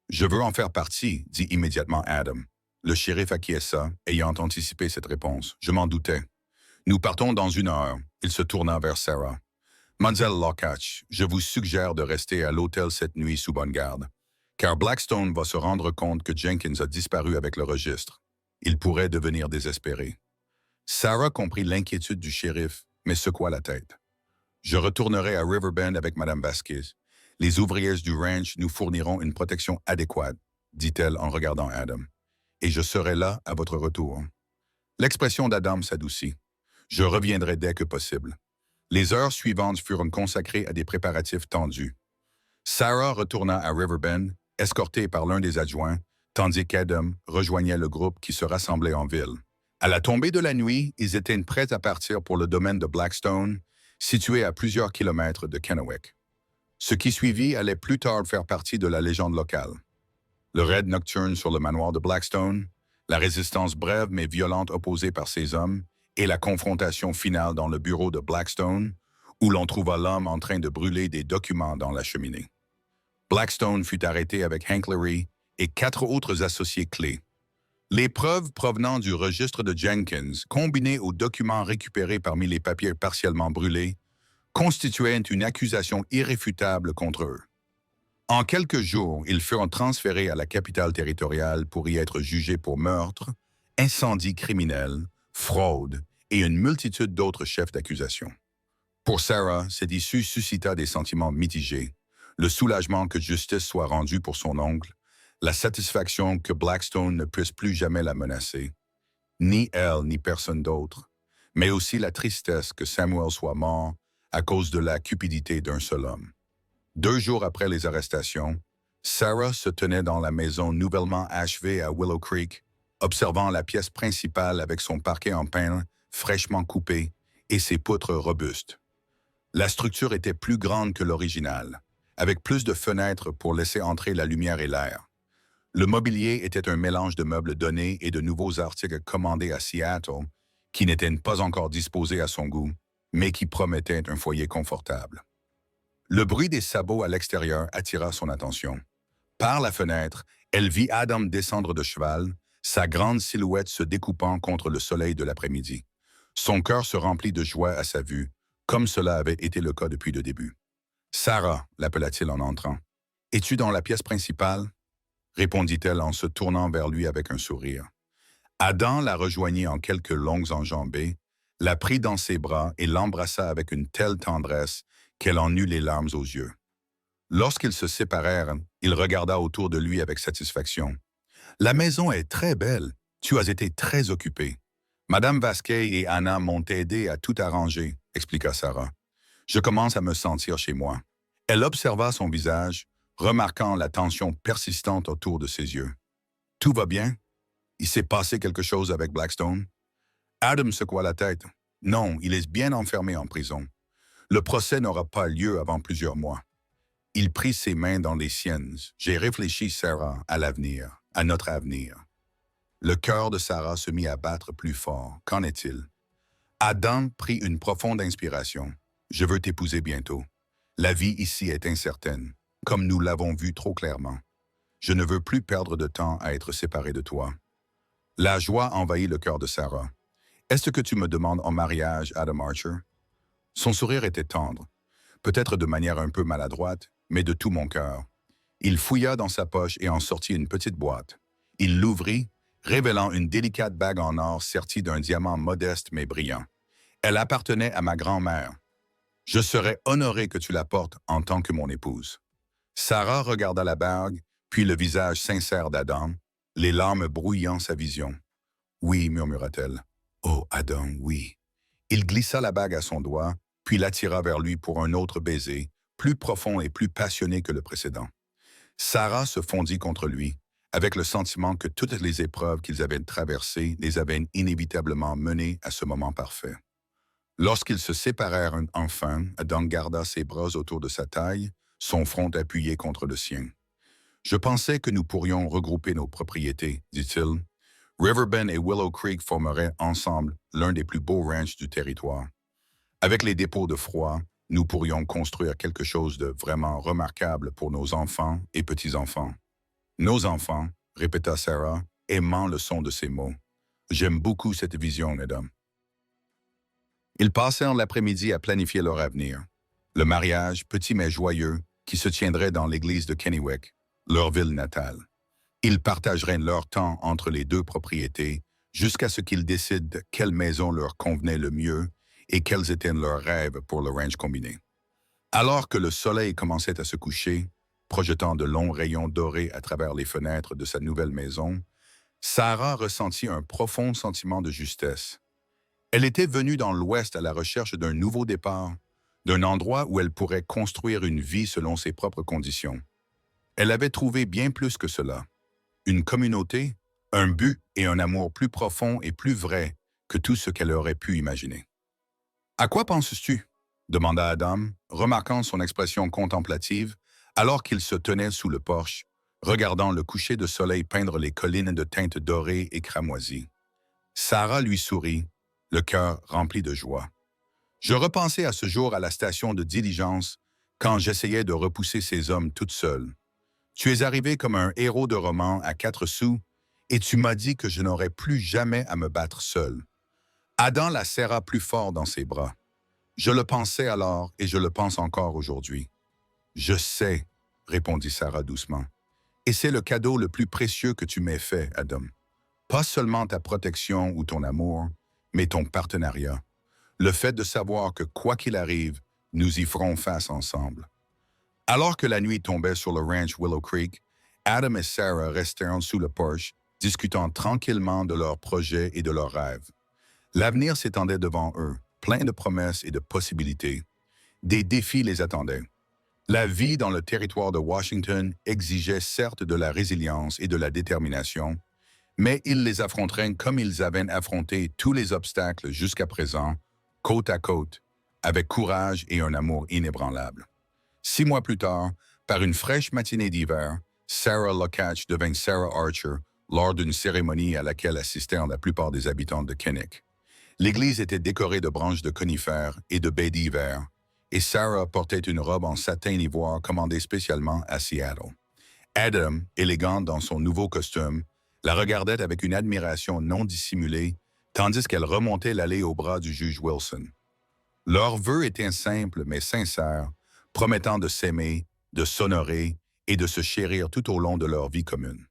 Je veux en faire partie, dit immédiatement Adam. Le shérif acquiesça, ayant anticipé cette réponse. Je m'en doutais. Nous partons dans 1 heure. Il se tourna vers Sarah. Mademoiselle Lockach, je vous suggère de rester à l'hôtel cette nuit sous bonne garde, car Blackstone va se rendre compte que Jenkins a disparu avec le registre. Il pourrait devenir désespéré. Sarah comprit l'inquiétude du shérif, mais secoua la tête. Je retournerai à Riverbend avec Mme Vasquez. Les ouvriers du ranch nous fourniront une protection adéquate, dit-elle en regardant Adam. Et je serai là à votre retour. L'expression d'Adam s'adoucit. Je reviendrai dès que possible. Les heures suivantes furent consacrées à des préparatifs tendus. Sarah retourna à Riverbend, escortée par l'un des adjoints, tandis qu'Adam rejoignait le groupe qui se rassemblait en ville. À la tombée de la nuit, ils étaient prêts à partir pour le domaine de Blackstone, situé à plusieurs kilomètres de Kennewick. Ce qui suivit allait plus tard faire partie de la légende locale. Le raid nocturne sur le manoir de Blackstone, la résistance brève mais violente opposée par ses hommes, et la confrontation finale dans le bureau de Blackstone, où l'on trouva l'homme en train de brûler des documents dans la cheminée. Blackstone fut arrêté avec Hank Leary et 4 autres associés clés. Les preuves provenant du registre de Jenkins, combinées aux documents récupérés parmi les papiers partiellement brûlés, constituaient une accusation irréfutable contre eux. En quelques jours, ils furent transférés à la capitale territoriale pour y être jugés pour meurtre, incendie criminel, fraude et une multitude d'autres chefs d'accusation. Pour Sarah, cette issue suscita des sentiments mitigés, le soulagement que justice soit rendue pour son oncle, la satisfaction que Blackstone ne puisse plus jamais la menacer, ni elle ni personne d'autre, mais aussi la tristesse que Samuel soit mort à cause de la cupidité d'un seul homme. 2 jours après les arrestations, Sarah se tenait dans la maison nouvellement achevée à Willow Creek, observant la pièce principale avec son parquet en pin fraîchement coupé et ses poutres robustes. La structure était plus grande que l'original, avec plus de fenêtres pour laisser entrer la lumière et l'air. Le mobilier était un mélange de meubles donnés et de nouveaux articles commandés à Seattle, qui n'étaient pas encore disposés à son goût, mais qui promettaient un foyer confortable. Le bruit des sabots à l'extérieur attira son attention. Par la fenêtre, elle vit Adam descendre de cheval, sa grande silhouette se découpant contre le soleil de l'après-midi. Son cœur se remplit de joie à sa vue, comme cela avait été le cas depuis le début. « Sarah » l'appela-t-il en entrant. « Es-tu dans la pièce principale » répondit-elle en se tournant vers lui avec un sourire. Adam la rejoignit en quelques longues enjambées, la prit dans ses bras et l'embrassa avec une telle tendresse qu'elle en eut les larmes aux yeux. Lorsqu'ils se séparèrent, il regarda autour de lui avec satisfaction. « La maison est très belle. Tu as été très occupée. Madame Vasquez et Anna m'ont aidé à tout arranger, » expliqua Sarah. « Je commence à me sentir chez moi. » Elle observa son visage, remarquant la tension persistante autour de ses yeux. « Tout va bien? Il s'est passé quelque chose avec Blackstone? » Adam secoua la tête. « Non, il est bien enfermé en prison. Le procès n'aura pas lieu avant plusieurs mois. » Il prit ses mains dans les siennes. « J'ai réfléchi, Sarah, à l'avenir, à notre avenir. » Le cœur de Sarah se mit à battre plus fort. Qu'en est-il? Adam prit une profonde inspiration. « Je veux t'épouser bientôt. La vie ici est incertaine, comme nous l'avons vu trop clairement. Je ne veux plus perdre de temps à être séparé de toi. » La joie envahit le cœur de Sarah. « Est-ce que tu me demandes en mariage, Adam Archer? » Son sourire était tendre, peut-être de manière un peu maladroite, mais de tout mon cœur. Il fouilla dans sa poche et en sortit une petite boîte. Il l'ouvrit, révélant une délicate bague en or sertie d'un diamant modeste mais brillant. Elle appartenait à ma grand-mère. « Je serais honoré que tu la portes en tant que mon épouse. » Sarah regarda la bague, puis le visage sincère d'Adam, les larmes brouillant sa vision. « Oui, murmura-t-elle. « Oh, Adam, oui. » Il glissa la bague à son doigt, puis l'attira vers lui pour un autre baiser, plus profond et plus passionné que le précédent. Sarah se fondit contre lui, avec le sentiment que toutes les épreuves qu'ils avaient traversées les avaient inévitablement menés à ce moment parfait. Lorsqu'ils se séparèrent enfin, Adam garda ses bras autour de sa taille, son front appuyé contre le sien. « Je pensais que nous pourrions regrouper nos propriétés, dit-il. Riverbend et Willow Creek formeraient ensemble l'un des plus beaux ranchs du territoire. Avec les dépôts de froid, nous pourrions construire quelque chose de vraiment remarquable pour nos enfants et petits-enfants. » « Nos enfants, » répéta Sarah, aimant le son de ses mots. « J'aime beaucoup cette vision, Adam. » Ils passèrent l'après-midi à planifier leur avenir. Le mariage, petit mais joyeux, qui se tiendrait dans l'église de Kennewick, leur ville natale. Ils partageraient leur temps entre les 2 propriétés jusqu'à ce qu'ils décident quelle maison leur convenait le mieux et quels étaient leurs rêves pour le ranch combiné. Alors que le soleil commençait à se coucher, projetant de longs rayons dorés à travers les fenêtres de sa nouvelle maison, Sarah ressentit un profond sentiment de justesse. Elle était venue dans l'Ouest à la recherche d'un nouveau départ, d'un endroit où elle pourrait construire une vie selon ses propres conditions. Elle avait trouvé bien plus que cela. Une communauté, un but et un amour plus profond et plus vrai que tout ce qu'elle aurait pu imaginer. « À quoi penses-tu » demanda Adam, remarquant son expression contemplative, alors qu'il se tenait sous le porche, regardant le coucher de soleil peindre les collines de teintes dorées et cramoisies. Sarah lui sourit, le cœur rempli de joie. Je repensais à ce jour à la station de diligence quand j'essayais de repousser ces hommes toute seule. Tu es arrivé comme un héros de roman à 4 sous et tu m'as dit que je n'aurais plus jamais à me battre seul. Adam la serra plus fort dans ses bras. Je le pensais alors et je le pense encore aujourd'hui. Je sais, répondit Sarah doucement. Et c'est le cadeau le plus précieux que tu m'aies fait, Adam. Pas seulement ta protection ou ton amour, mais ton partenariat. Le fait de savoir que quoi qu'il arrive, nous y ferons face ensemble. Alors que la nuit tombait sur le ranch Willow Creek, Adam et Sarah restèrent sous le porche, discutant tranquillement de leurs projets et de leurs rêves. L'avenir s'étendait devant eux, plein de promesses et de possibilités. Des défis les attendaient. La vie dans le territoire de Washington exigeait certes de la résilience et de la détermination, mais ils les affronteraient comme ils avaient affronté tous les obstacles jusqu'à présent, côte à côte, avec courage et un amour inébranlable. 6 mois plus tard, par une fraîche matinée d'hiver, Sarah Lokach devint Sarah Archer lors d'une cérémonie à laquelle assistèrent la plupart des habitants de Kinnick. L'église était décorée de branches de conifères et de baies d'hiver, et Sarah portait une robe en satin ivoire commandée spécialement à Seattle. Adam, élégante dans son nouveau costume, la regardait avec une admiration non dissimulée, tandis qu'elle remontait l'allée au bras du juge Wilson. Leurs vœux étaient simples mais sincères, promettant de s'aimer, de s'honorer et de se chérir tout au long de leur vie commune.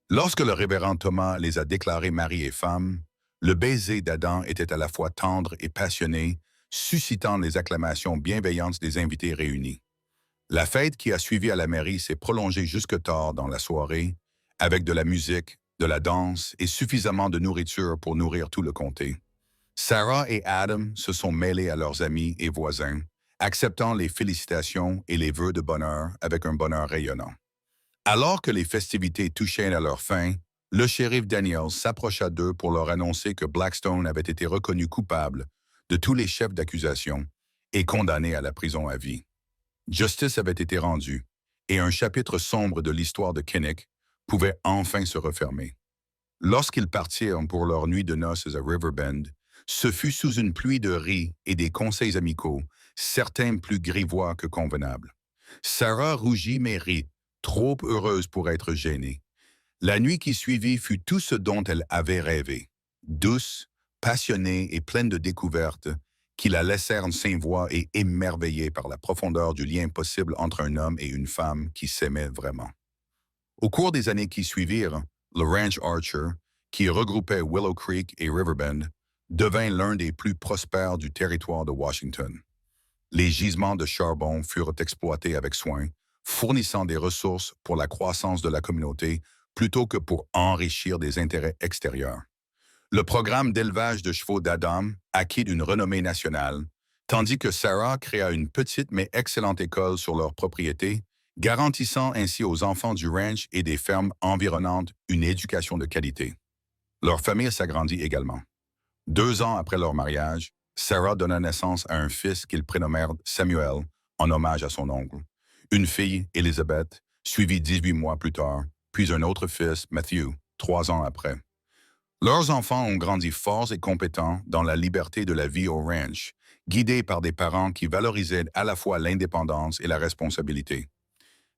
Lorsque le révérend Thomas les a déclarés mari et femme, le baiser d'Adam était à la fois tendre et passionné, suscitant les acclamations bienveillantes des invités réunis. La fête qui a suivi à la mairie s'est prolongée jusque tard dans la soirée, avec de la musique, de la danse et suffisamment de nourriture pour nourrir tout le comté. Sarah et Adam se sont mêlés à leurs amis et voisins, acceptant les félicitations et les vœux de bonheur avec un bonheur rayonnant. Alors que les festivités touchaient à leur fin, le shérif Daniels s'approcha d'eux pour leur annoncer que Blackstone avait été reconnu coupable de tous les chefs d'accusation et condamné à la prison à vie. Justice avait été rendue, et un chapitre sombre de l'histoire de Kinnick pouvait enfin se refermer. Lorsqu'ils partirent pour leur nuit de noces à Riverbend, ce fut sous une pluie de rires et des conseils amicaux, certains plus grivois que convenables. Sarah rougit mais rit, trop heureuse pour être gênée. La nuit qui suivit fut tout ce dont elle avait rêvé. Douce, passionnée et pleine de découvertes, qui la laissèrent sans voix et émerveillée par la profondeur du lien possible entre un homme et une femme qui s'aimaient vraiment. Au cours des années qui suivirent, le Ranch Archer, qui regroupait Willow Creek et Riverbend, devint l'un des plus prospères du territoire de Washington. Les gisements de charbon furent exploités avec soin, fournissant des ressources pour la croissance de la communauté plutôt que pour enrichir des intérêts extérieurs. Le programme d'élevage de chevaux d'Adam acquit une renommée nationale, tandis que Sarah créa une petite mais excellente école sur leur propriété, garantissant ainsi aux enfants du ranch et des fermes environnantes une éducation de qualité. Leur famille s'agrandit également. 2 ans après leur mariage, Sarah donna naissance à un fils qu'ils prénommèrent Samuel, en hommage à son oncle. Une fille, Elizabeth, suivie 18 mois plus tard, puis un autre fils, Matthew, 3 ans après. Leurs enfants ont grandi forts et compétents dans la liberté de la vie au ranch, guidés par des parents qui valorisaient à la fois l'indépendance et la responsabilité.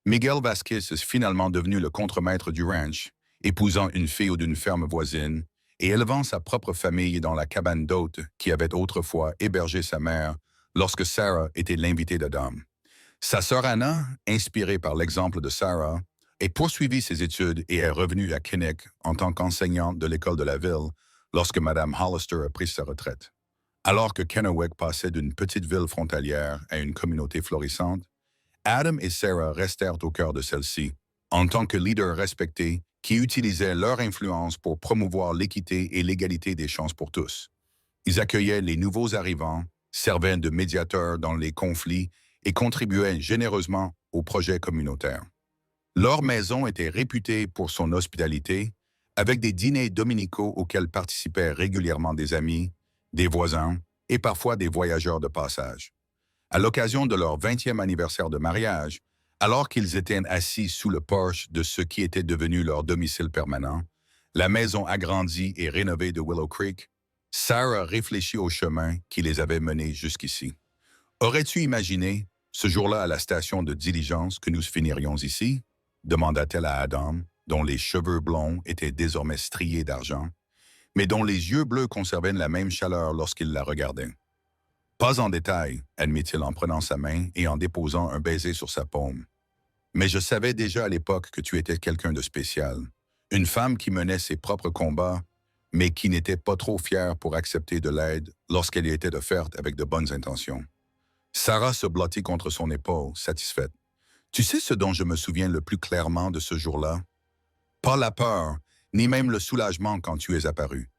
Miguel Vasquez est finalement devenu le contremaître du ranch, épousant une fille d'une ferme voisine et élevant sa propre famille dans la cabane d'hôtes qui avait autrefois hébergé sa mère lorsque Sarah était l'invitée d'Adam. Sa sœur Anna, inspirée par l'exemple de Sarah, a poursuivi ses études et est revenue à Kinnick en tant qu'enseignante de l'école de la ville lorsque Mme Hollister a pris sa retraite. Alors que Kennewick passait d'une petite ville frontalière à une communauté florissante, Adam et Sarah restèrent au cœur de celle-ci, en tant que leaders respectés qui utilisaient leur influence pour promouvoir l'équité et l'égalité des chances pour tous. Ils accueillaient les nouveaux arrivants, servaient de médiateurs dans les conflits et contribuaient généreusement aux projets communautaires. Leur maison était réputée pour son hospitalité, avec des dîners dominicaux auxquels participaient régulièrement des amis, des voisins et parfois des voyageurs de passage. À l'occasion de leur 20e anniversaire de mariage, Alors qu'ils étaient assis sous le porche de ce qui était devenu leur domicile permanent, la maison agrandie et rénovée de Willow Creek, Sarah réfléchit au chemin qui les avait menés jusqu'ici. Aurais-tu imaginé, ce jour-là à la station de diligence, que nous finirions ici? Demanda-t-elle à Adam, dont les cheveux blonds étaient désormais striés d'argent, mais dont les yeux bleus conservaient la même chaleur lorsqu'il la regardait. Pas en détail, admit-il en prenant sa main et en déposant un baiser sur sa paume. Mais je savais déjà à l'époque que tu étais quelqu'un de spécial. Une femme qui menait ses propres combats, mais qui n'était pas trop fière pour accepter de l'aide lorsqu'elle lui était offerte avec de bonnes intentions. Sarah se blottit contre son épaule, satisfaite. Tu sais ce dont je me souviens le plus clairement de ce jour-là? Pas la peur, ni même le soulagement quand tu es apparu.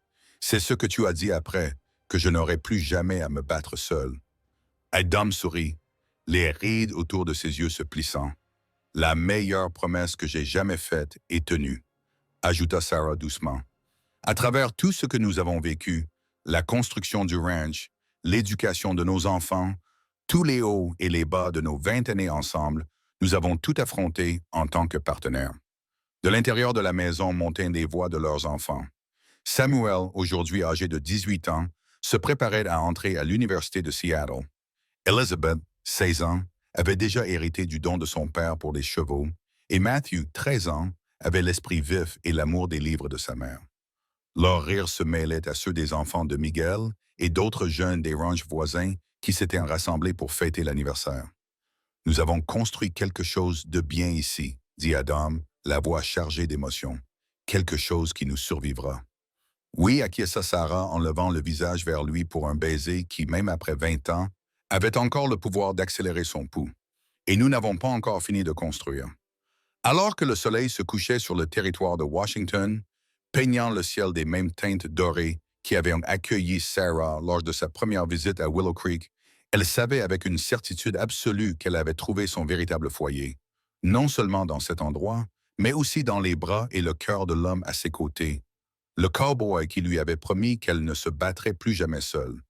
C'est ce que tu as dit après, que je n'aurais plus jamais à me battre seul. Adam sourit, les rides autour de ses yeux se plissant. La meilleure promesse que j'ai jamais faite est tenue, ajouta Sarah doucement. À travers tout ce que nous avons vécu, la construction du ranch, l'éducation de nos enfants, tous les hauts et les bas de nos 20 années ensemble, nous avons tout affronté en tant que partenaires. De l'intérieur de la maison montaient des voix de leurs enfants. Samuel, aujourd'hui âgé de 18 ans, se préparait à entrer à l'Université de Seattle. Elizabeth, 16 ans, avait déjà hérité du don de son père pour les chevaux, et Matthew, 13 ans, avait l'esprit vif et l'amour des livres de sa mère. Leurs rires se mêlaient à ceux des enfants de Miguel et d'autres jeunes des ranchs voisins qui s'étaient rassemblés pour fêter l'anniversaire. Nous avons construit quelque chose de bien ici, dit Adam, la voix chargée d'émotion. Quelque chose qui nous survivra. Oui, acquiesça Sarah en levant le visage vers lui pour un baiser qui, même après 20 ans, avait encore le pouvoir d'accélérer son pouls. Et nous n'avons pas encore fini de construire. Alors que le soleil se couchait sur le territoire de Washington, peignant le ciel des mêmes teintes dorées qui avaient accueilli Sarah lors de sa première visite à Willow Creek, elle savait avec une certitude absolue qu'elle avait trouvé son véritable foyer, non seulement dans cet endroit, mais aussi dans les bras et le cœur de l'homme à ses côtés, le cowboy qui lui avait promis qu'elle ne se battrait plus jamais seule.